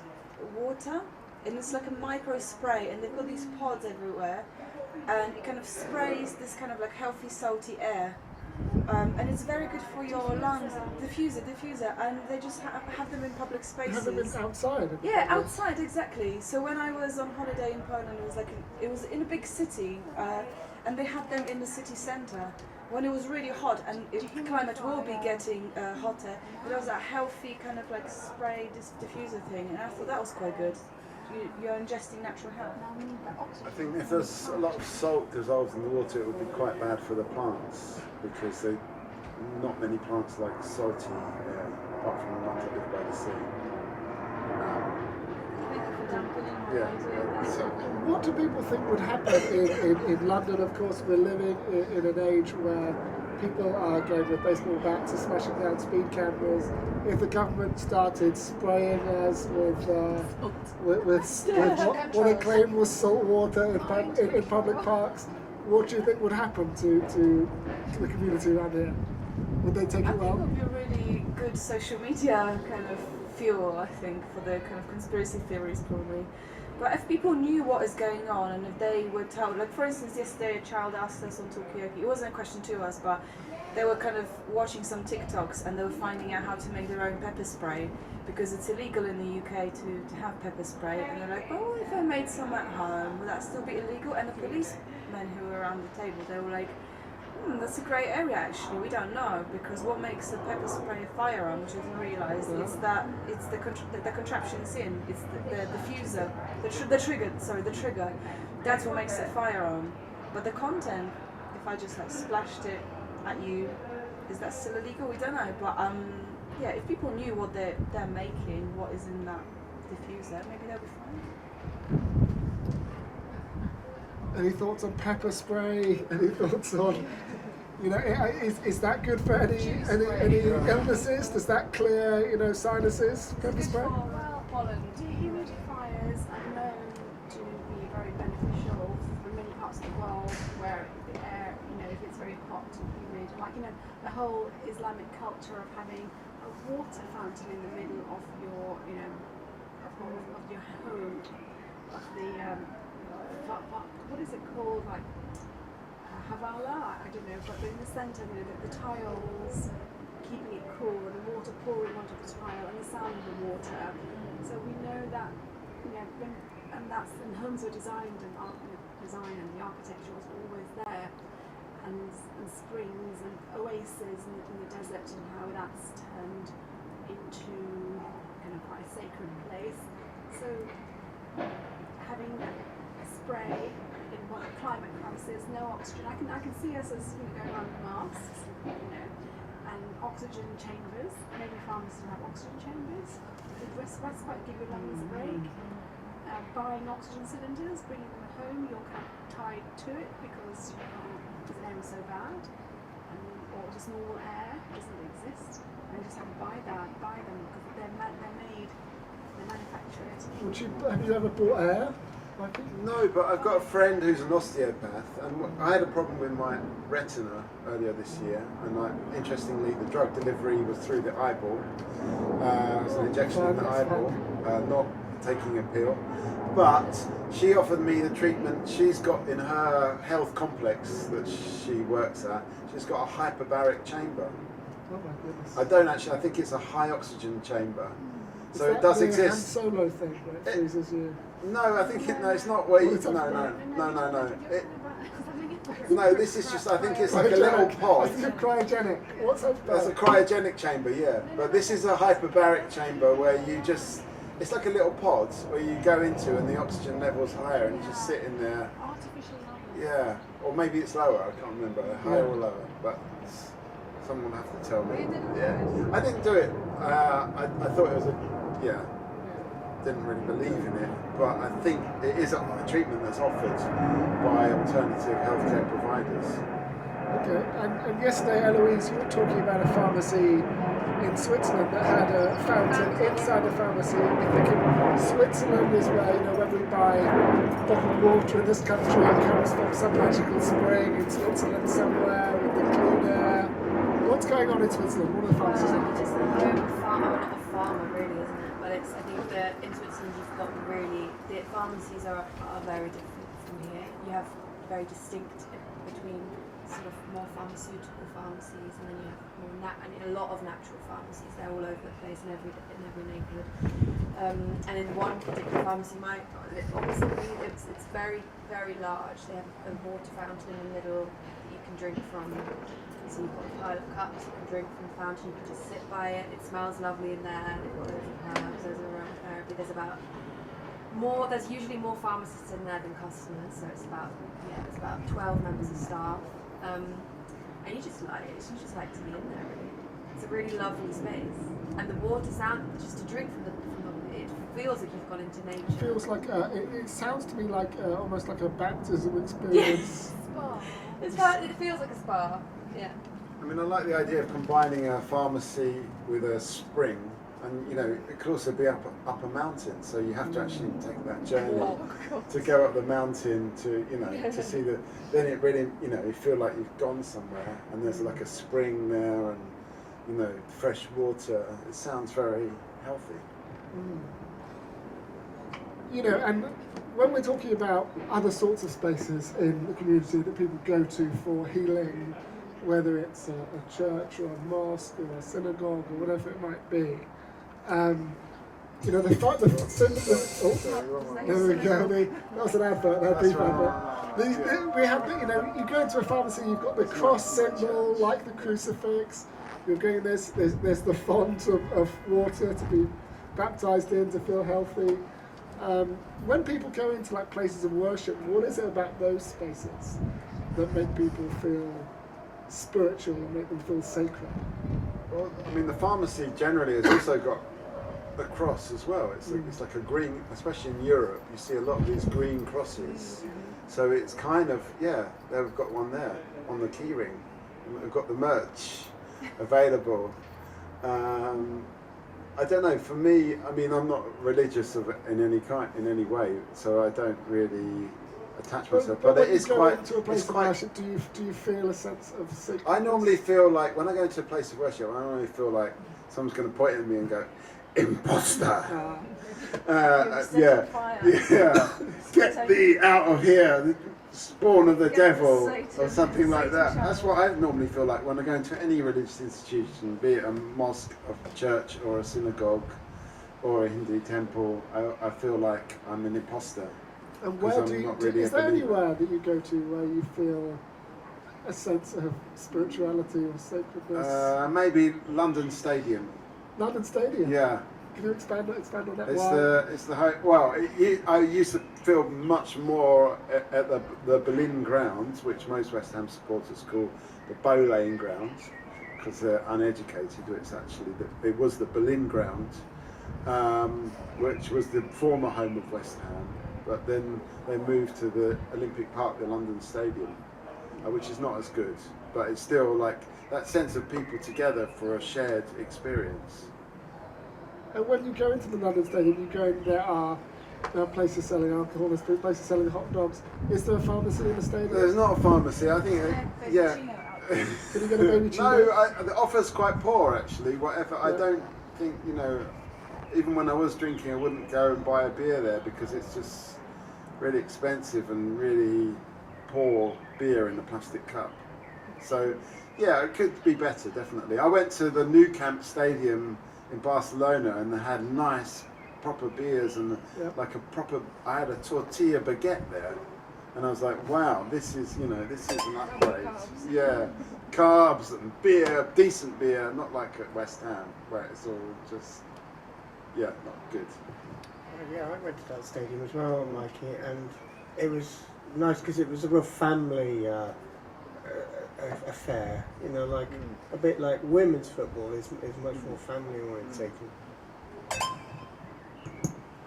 water, and it's like a micro spray, and they've got these pods everywhere, and it kind of sprays this kind of like healthy salty air, and it's very good for your lungs. Diffuser, and they just have them in public spaces. Have them outside. Yeah, outside, exactly. So when I was on holiday in Poland, it was in a big city, and they had them in the city centre when it was really hot, and the climate will be getting hotter. But there was a healthy kind of like spray diffuser thing, and I thought that was quite good. You're ingesting natural health. I think if there's a lot of salt dissolved in the water, it would be quite bad for the plants, because not many plants like salty air, apart from the ones that live by the sea. So what do people think would happen in London? Of course, we're living in an age where people are going with baseball bats and smashing down speed cameras. If the government started spraying us with what they claim was salt water in public parks, what do you think would happen to the community around here? Would they take it well? I think it would be a really good social media kind of fuel, I think, for the kind of conspiracy theories probably. But if people knew what is going on and if they were told, like for instance yesterday a child asked us on Talkaoke, it wasn't a question to us, but they were kind of watching some TikToks and they were finding out how to make their own pepper spray because it's illegal in the UK to have pepper spray, and they're like, oh, if I made some at home, would that still be illegal? And the policemen who were around the table, they were like, that's a grey area actually, we don't know, because what makes a pepper spray a firearm, which I didn't realise, is that it's the contraption it's in, it's the diffuser, the trigger, that's what makes it a firearm. But the content, if I just like splashed it at you, is that still illegal? We don't know, but yeah, if people knew what they're making, what is in that diffuser, maybe they'll be fine. Any thoughts on pepper spray? Any thoughts on, is that good for any illnesses? Does that clear, sinuses, pepper spray? Well, pollen dehumidifiers are known to be very beneficial for many parts of the world where the air, if it's very hot and humid, like, the whole Islamic culture of having a water fountain in the middle of your, of your home, of the, what is it called, like Havala, I don't know, but in the centre, the tiles, keeping it cool, and the water pouring onto the tile, and the sound of the water. So we know that, and homes were designed, and the architecture was always there, and springs and oases in the desert, and how that's turned into kind of quite a sacred place. So having spray in what a climate crisis, no oxygen. I can see us as going around with masks, and oxygen chambers. Maybe pharmacists have oxygen chambers. Respite, give your lungs a break. Buying oxygen cylinders, bringing them at home. You're kind of tied to it because the air is so bad, or just normal air doesn't exist. And you just have to buy them because they're made, they manufacture it. Have you ever bought air? No, but I've got a friend who's an osteopath, and I had a problem with my retina earlier this year, and interestingly, the drug delivery was through the eyeball. It was an injection in the eyeball, not taking a pill. But she offered me the treatment. She's got in her health complex that she works at, she's got a hyperbaric chamber. Oh my goodness. I don't actually, I think it's a high oxygen chamber. Is So it does the exist. Han Solo thing where it freezes you? No, I think it's not where you. No. No, this is just. I think it's like a little pod. I think cryogenic. What's that? That's a cryogenic chamber, yeah. But this is a hyperbaric chamber where you just. It's like a little pod where you go into and the oxygen level's higher and you just sit in there. Yeah, or maybe it's lower. I can't remember, higher or lower. But someone will have to tell me. Yeah, I didn't do it. I thought it was didn't really believe in it, but I think it is a treatment that's offered by alternative healthcare providers. Okay, and yesterday, Eloise, you were talking about a pharmacy in Switzerland that had a fountain inside the pharmacy. I'm thinking Switzerland is where, when we buy bottled water in this country, it comes from some magical spring in Switzerland somewhere with the clean air. What's going on in Switzerland? What are the pharmacies in Switzerland? Farmer, really, isn't it? But I think that in Switzerland you've got the pharmacies are very different from here. You have very distinct between sort of more pharmaceutical pharmacies, and then you have more and a lot of natural pharmacies. They're all over the place in every neighbourhood. And in one particular pharmacy, it's very, very large. They have a water fountain in the middle that you can drink from. So you've got a pile of cups, you can drink from the fountain, you can just sit by it, it smells lovely in there, they've got loads of herbs, there's aromatherapy, there's usually more pharmacists in there than customers, so it's about 12 members of staff, and you just like to be in there really. It's a really lovely space, and the water sound, just to drink from the it feels like you've gone into nature. It feels like, it sounds to me like almost like a baptism experience. Spa. It feels like a spa. Yeah. I mean, I like the idea of combining a pharmacy with a spring, and you know, it could also be up a mountain, so you have to actually take that journey to go up the mountain to, you know, to see the. Then it really, you know, you feel like you've gone somewhere, and there's like a spring there, and you know, fresh water. It sounds very healthy. You know, and when we're talking about other sorts of spaces in the community that people go to for healing, whether it's a church or a mosque or a synagogue or whatever it might be, you know, there we go. That was an advert. That brief advert. We have, you know, you go into a pharmacy, you've got the cross symbol, like the crucifix. You're going. There's the font of water to be baptized in to feel healthy. When people go into like places of worship, what is it about those spaces that make people feel spiritual and make them feel sacred? Well, I mean, the pharmacy generally has also got a cross as well. It's like a green, especially in Europe, you see a lot of these green crosses. So it's kind of, yeah, they've got one there on the key ring. They've got the merch available. I don't know, for me, I mean, I'm not religious in any way, so I don't really attach myself. But it is quite. To a place of worship, do you feel a sense of sacredness? I normally feel like when I go to a place of worship, I normally feel like someone's going to point at me and go, "Imposter." Get thee out of here, spawn of the devil, or something like that. That's what I normally feel like when I go into any religious institution, be it a mosque, a church, or a synagogue, or a Hindu temple. I feel like I'm an imposter. And where do you? Is there anywhere that you go to where you feel a sense of spirituality or sacredness? Maybe London Stadium. London Stadium. Yeah. Can you expand on that? It's the I used to feel much more at the Boleyn grounds, which most West Ham supporters call the Bow Lane ground, because they're uneducated. It was the Boleyn ground, which was the former home of West Ham, but then they moved to the Olympic Park, the London Stadium, which is not as good, but it's still like that sense of people together for a shared experience. And when you go into the London Stadium, you go in, there are places selling alcohol, there's places selling hot dogs. Is there a pharmacy in the stadium? There's not a pharmacy, I think, yeah. Can you get a baby chino? No, the offer's quite poor actually, whatever. Yeah. I don't think, you know, even when I was drinking, I wouldn't go and buy a beer there because it's just really expensive and really poor beer in a plastic cup. So, yeah, it could be better, definitely. I went to the Nou Camp Stadium in Barcelona and they had nice proper beers and I had a tortilla baguette there and I was like, wow, this is an upgrade. Yeah, carbs and beer, decent beer, not like at West Ham where it's all just, not good. Yeah, I went to that stadium as well, Mikey, and it was nice because it was a real family affair, you know, like a bit like women's football is much more family orientated.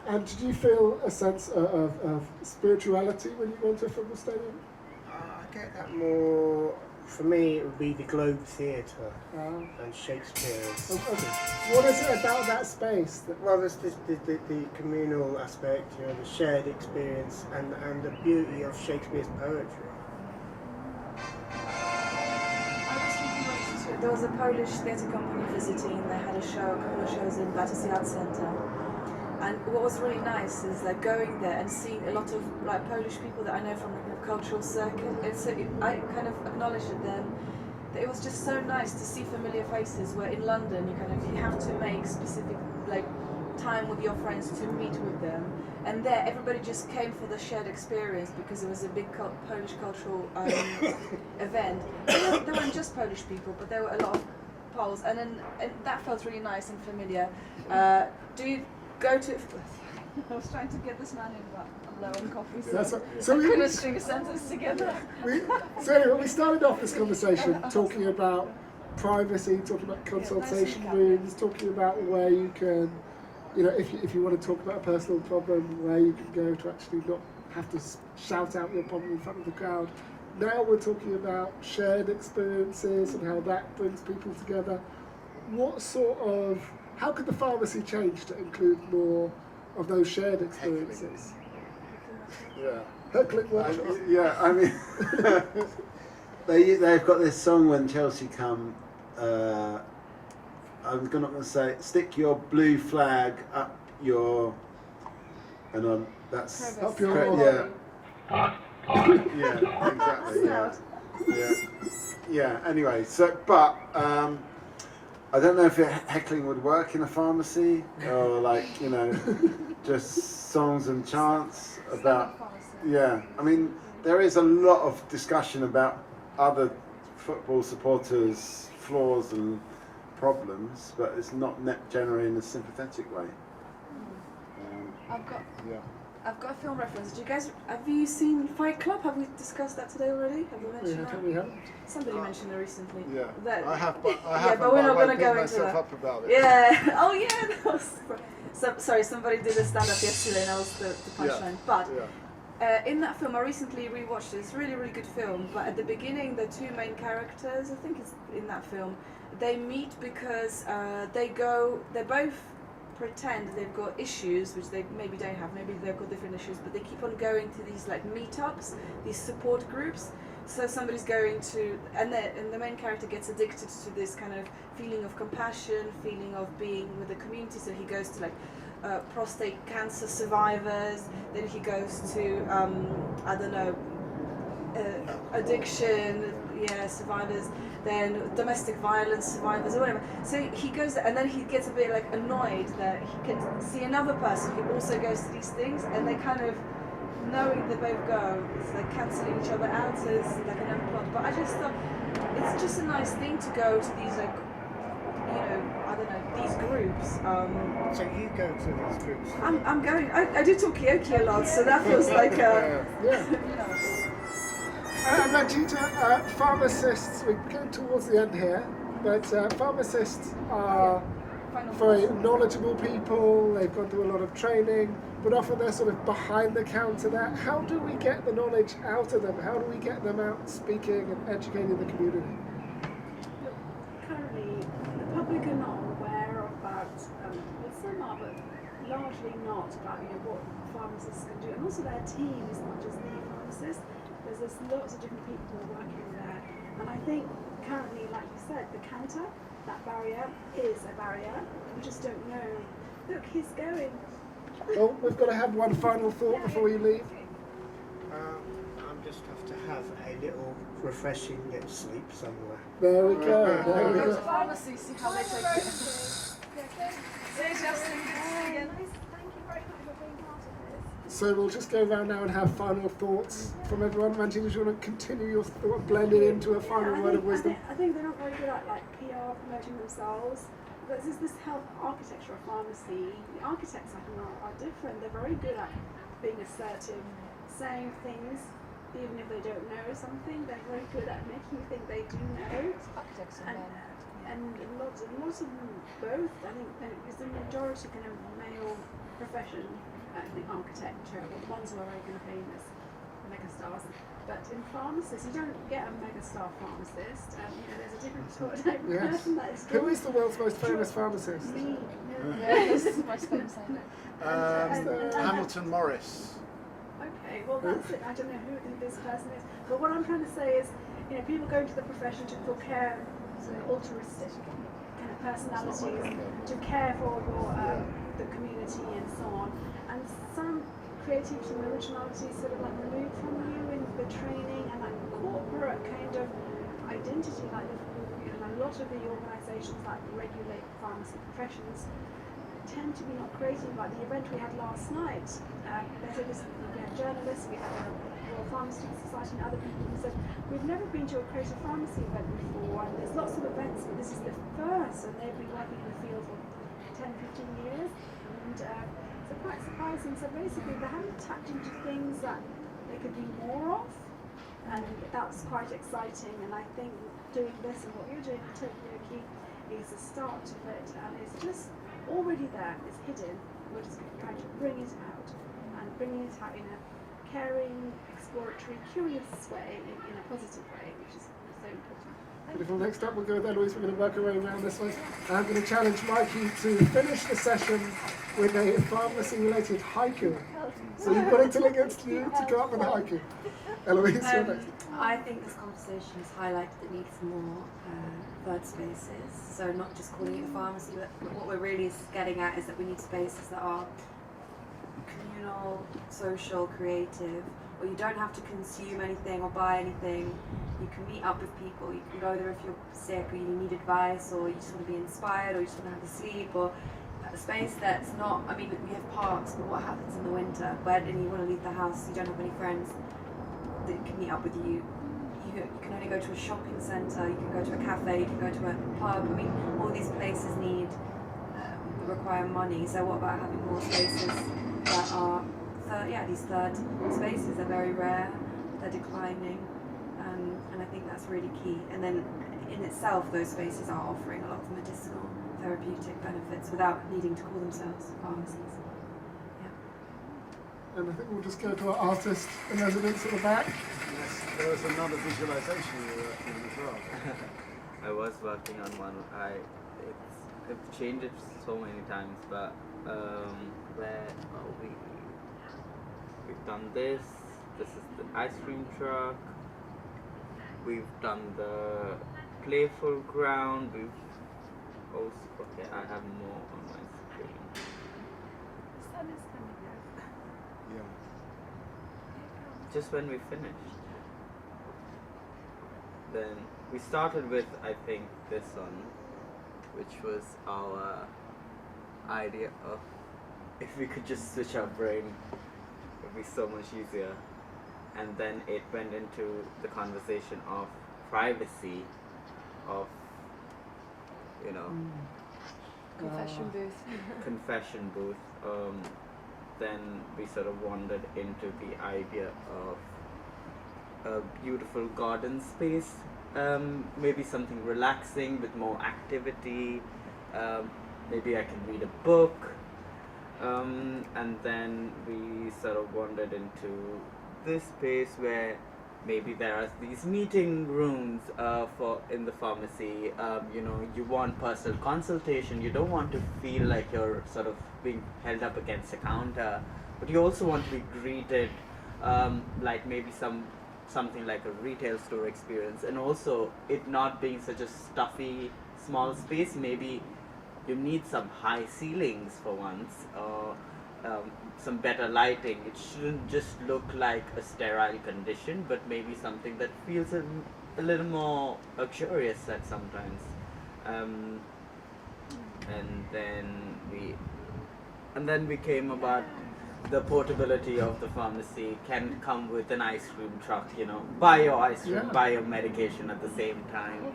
And did you feel a sense of spirituality when you went to a football stadium? I get that more. For me, it would be the Globe Theatre and Shakespeare's. Okay. What is it about that space? Well, there's the communal aspect, you know, the shared experience, and the beauty of Shakespeare's poetry. There was a Polish theatre company visiting and they had a couple of shows in Pharmacies Centre. And what was really nice is like going there and seeing a lot of like Polish people that I know from the cultural circuit. I kind of acknowledged to them that it was just so nice to see familiar faces. Where in London you have to make specific like time with your friends to meet with them, and there everybody just came for the shared experience because it was a big Polish cultural event. There weren't just Polish people, but there were a lot of Poles, and that felt really nice and familiar. Do you go to? I was trying to get this man in, but I'm low on coffee, so we couldn't string a sentence together. So anyway, we started off this conversation talking about privacy, talking about consultation rooms, talking about where you can, you know, if you want to talk about a personal problem, where you can go to actually not have to shout out your problem in front of the crowd. now we're talking about shared experiences and how that brings people together. How could the pharmacy change to include more of those shared experiences? Yeah. Heckling workshops. Yeah, I mean, they've got this song when Chelsea come. I'm not going to say, stick your blue flag up your, and on that's up your yeah. Yeah, exactly. Yeah. Anyway, so but I don't know if heckling would work in a pharmacy or like just songs and chants about. Yeah, I mean there is a lot of discussion about other football supporters' flaws and problems, but it's not generally in a sympathetic way. I've got a film reference. Have you seen Fight Club? Have we discussed that today already? Have we mentioned that? We haven't. Somebody mentioned it recently. Yeah, I have, but we're not going to go into that. Up about it. Yeah. Oh yeah. That was, sorry, somebody did a stand-up yesterday, and that was the punchline. But in that film, I recently rewatched it. It's a really, really good film. But at the beginning, the two main characters, I think it's in that film, they meet because they both pretend they've got issues, which they maybe don't have, maybe they've got different issues, but they keep on going to these like meetups, these support groups. So somebody's going to, and the main character gets addicted to this kind of feeling of compassion, feeling of being with the community, so he goes to like prostate cancer survivors, then he goes to, I don't know, addiction, survivors, then domestic violence survivors or whatever. So he goes there, and then he gets a bit like annoyed that he can see another person who also goes to these things, and they kind of, knowing they both go, it's like cancelling each other out as like an unplot. But I just thought it's just a nice thing to go to these like, I don't know, these groups. So you go to these groups? I'm going. I do Talkaoke a lot, so that feels like Ranjita, pharmacists, we're getting towards the end here, but pharmacists are very knowledgeable people, they've gone through a lot of training, but often they're sort of behind the counter there. How do we get the knowledge out of them? How do we get them out speaking and educating the community? Currently, the public are not aware about, some are, but largely not, about what pharmacists can do. And also their team is not just the pharmacist. There's lots of different people working there, and I think currently, like you said, the counter, that barrier is a barrier. We just don't know. Look, he's going. Well, we've got to have one final thought before you leave. I just have to have a little refreshing little sleep somewhere. There we go. There we go. go. Pharmacy, see how they take it. See, Justin, good to see you again. So we'll just go around now and have final thoughts from everyone. Manjini, do you want to continue your thought, blend it into a final word of wisdom? I think they're not very good at PR, promoting themselves. But this health architecture of pharmacy, the architects I think are different. They're very good at being assertive, saying things, even if they don't know something. They're very good at making you think they do know. Architects and lots of them both. I think it's the majority kind of male profession. The architecture, the ones who are very kind of famous, megastars. But in pharmacists, you don't get a megastar pharmacist. There's a different sort of person that is. Who is the world's most famous pharmacist? Me. This is the most famous. Hamilton Morris. Okay, well that's it. I don't know who this person is. But what I'm trying to say is, people go into the profession for care, altruistic kind of personalities, to care for your the community and so on. And some creativity and originality is sort of like removed from you in the training and like corporate kind of identity. Like a lot of the organisations that regulate pharmacy professions tend to be not creative. Like the event we had last night, we had journalists, we had a Royal Pharmaceutical Society and other people who said, we've never been to a creative pharmacy event before, and there's lots of events, but this is the first, and they've been working in the field for 10, 15 years. And so quite surprising. So basically they haven't tapped into things that they could be more of, and that's quite exciting. And I think doing this and what you're doing at Talkaoke is a start to it, and it's just already there, it's hidden. We're just trying to bring it out, and bringing it out in a caring, exploratory, curious way in a positive way, which is so important. Beautiful. Next up, we'll go with Eloise. We're going to work our way around this way. I'm going to challenge Mikey to finish the session with a pharmacy-related haiku. So you've got until it gets to you to come up with a haiku. Eloise, you're next. I think this conversation has highlighted the need for more third spaces. So not just calling it a pharmacy, but what we're really getting at is that we need spaces that are communal, social, creative, where you don't have to consume anything or buy anything. You can meet up with people. You can go there if you're sick or you need advice or you just want to be inspired or you just want to have a sleep, or a space that's not, I mean, we have parks, but what happens in the winter when you want to leave the house, you don't have any friends that can meet up with you. You can only go to a shopping centre, you can go to a cafe, you can go to a pub. I mean, all these places require money, so what about having more spaces that are these third spaces are very rare, they're declining, and I think that's really key. And then in itself, those spaces are offering a lot of medicinal, therapeutic benefits without needing to call themselves pharmacies. And I think we'll just go to our artist in residence at the back. Yes, there was another visualization you were working on as well. I was working on one. I've changed it so many times, but where are we? We've done this. This is the ice cream truck. We've done the playful ground. We've also, okay, I have more on my screen. Yeah. Just when we finished. Then we started with, I think, this one, which was our idea of if we could just switch our brain, it would be so much easier. And then it went into the conversation of privacy, of, you know, Confession booth. confession booth. Then we sort of wandered into the idea of a beautiful garden space, maybe something relaxing with more activity. Maybe I can read a book, and then we sort of wandered into this space where maybe there are these meeting rooms in the pharmacy. You know, you want personal consultation. You don't want to feel like you're sort of being held up against a counter, but you also want to be greeted like maybe something like a retail store experience, and also it not being such a stuffy small space. Maybe you need some high ceilings for once, or some better lighting. It shouldn't just look like a sterile condition, but maybe something that feels a little more luxurious at sometimes. And then we came about the portability of the pharmacy can come with an ice cream truck, you know, buy your ice cream, buy your medication at the same time.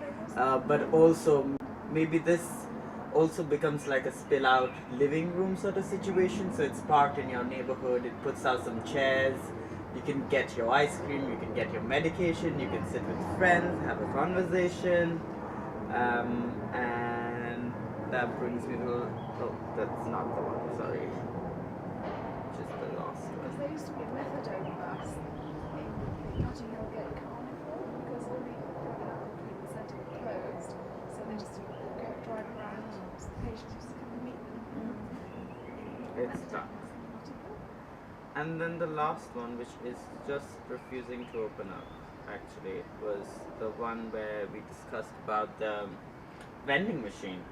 But also maybe this also becomes like a spill out living room sort of situation. So it's parked in your neighborhood, it puts out some chairs, you can get your ice cream, you can get your medication, you can sit with friends, have a conversation, and that brings me to, oh, that's not the one, sorry, just the last one. Because there used to be a methadone bus in Notting Hill Gate Carnival, because all the private alcohol treatment centre were closed, so they just drive around, so the patients used to come and meet them. It's done. And then the last one, which is just refusing to open up, actually, was the one where we discussed about the vending machine,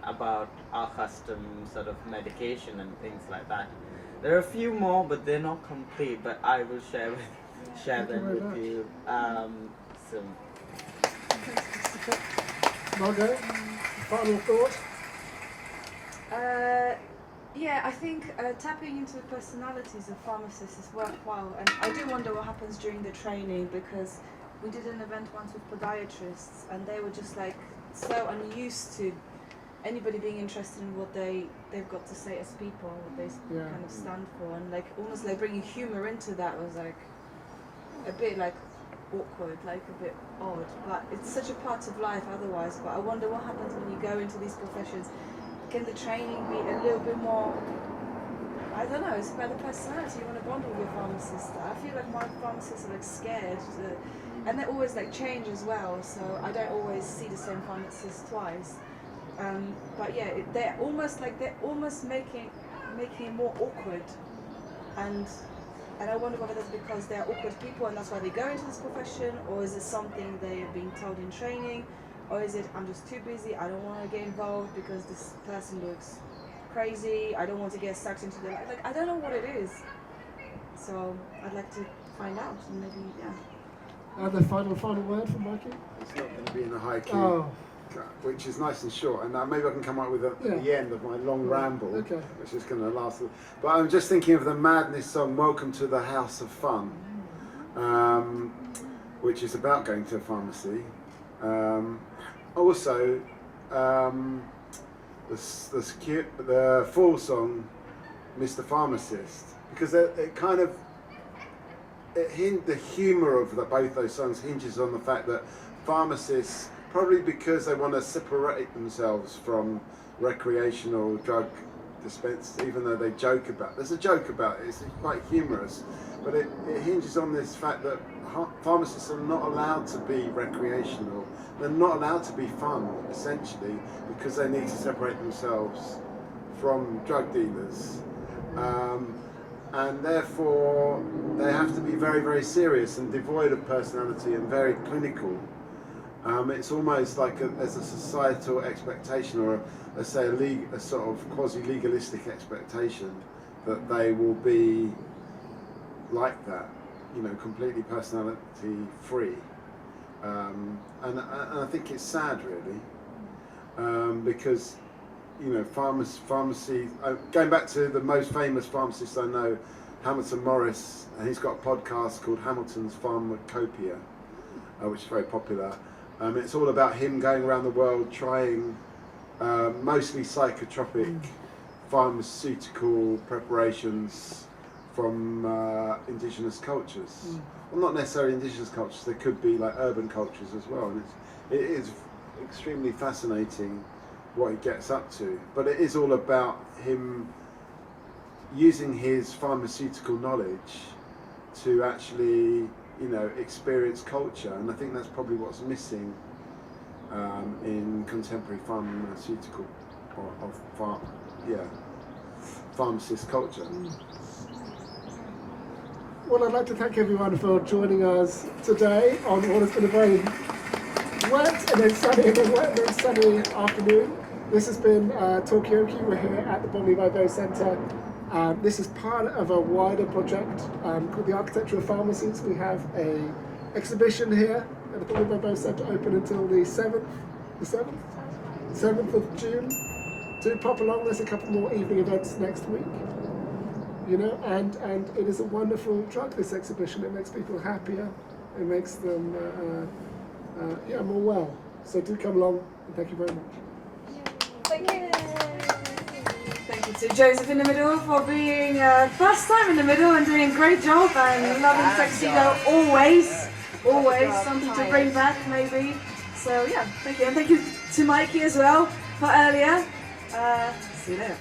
about our custom sort of medication and things like that. There are a few more, but they're not complete, but I will share them with you soon. Margot, final thought? Yeah, I think tapping into the personalities of pharmacists is worthwhile, and I do wonder what happens during the training, because we did an event once with podiatrists and they were just like so unused to anybody being interested in what they've got to say as people, what they kind of stand for, and like almost like bringing humour into that was like a bit like awkward, like a bit odd, but it's such a part of life otherwise. But I wonder what happens when you go into these professions. Can the training be a little bit more, I I don't know, it's about the personality. You want to bond with your pharmacist. I feel like my pharmacists are like scared, and they always like change as well. So I don't always see the same pharmacist twice. But yeah, they're almost making it more awkward, and I wonder whether that's because they're awkward people and that's why they go into this profession, or is it something they are being told in training, or is it I'm just too busy, I don't want to get involved because this person looks crazy, I don't want to get sucked into their life. Like, I don't know what it is. So I'd like to find out, and maybe, yeah. The final word from Mikey? It's not going to be in a high key, which is nice and short, and maybe I can come up with the end of my long ramble, which is going to last. But I'm just thinking of the Madness song, Welcome to the House of Fun, which is about going to a pharmacy. Also, the full song, Mr. Pharmacist, because it kind of, the humour of both those songs hinges on the fact that pharmacists, probably because they want to separate themselves from recreational drug dispense, even though they joke about, there's a joke about it, it's quite humorous, but it hinges on this fact that pharmacists are not allowed to be recreational, they're not allowed to be fun, essentially, because they need to separate themselves from drug dealers. And therefore, they have to be very, very serious and devoid of personality and very clinical. It's almost like as a societal expectation, or let's say a sort of quasi-legalistic expectation, that they will be like that, you know, completely personality free. And I think it's sad, really, because, you know, pharmacy, going back to the most famous pharmacist I know, Hamilton Morris, and he's got a podcast called Hamilton's Pharmacopoeia, which is very popular. It's all about him going around the world trying mostly psychotropic pharmaceutical preparations from indigenous cultures. Well, not necessarily indigenous cultures, there could be like urban cultures as well. And it is extremely fascinating what he gets up to. But it is all about him using his pharmaceutical knowledge to actually, you know, experience culture, and I think that's probably what's missing in contemporary pharmaceutical pharmacist culture. Well, I'd like to thank everyone for joining us today on what has been a very wet and then sunny afternoon. This has been Talkaoke. We're here at the Bromley By Bow Centre. This is part of a wider project called the Architecture of Pharmacies. We have an exhibition here at the Bromley By Bow Centre open until the 7th of June. Do pop along, there's a couple more evening events next week. You know, and it is a wonderful drug, this exhibition. It makes people happier, it makes them more well. So do come along, and thank you very much. Thank you. Thank you to Joseph in the middle for being first time in the middle and doing a great job, and loving Tuxedo always something to bring back maybe. So yeah, thank you, and thank you to Mikey as well for earlier. See you later.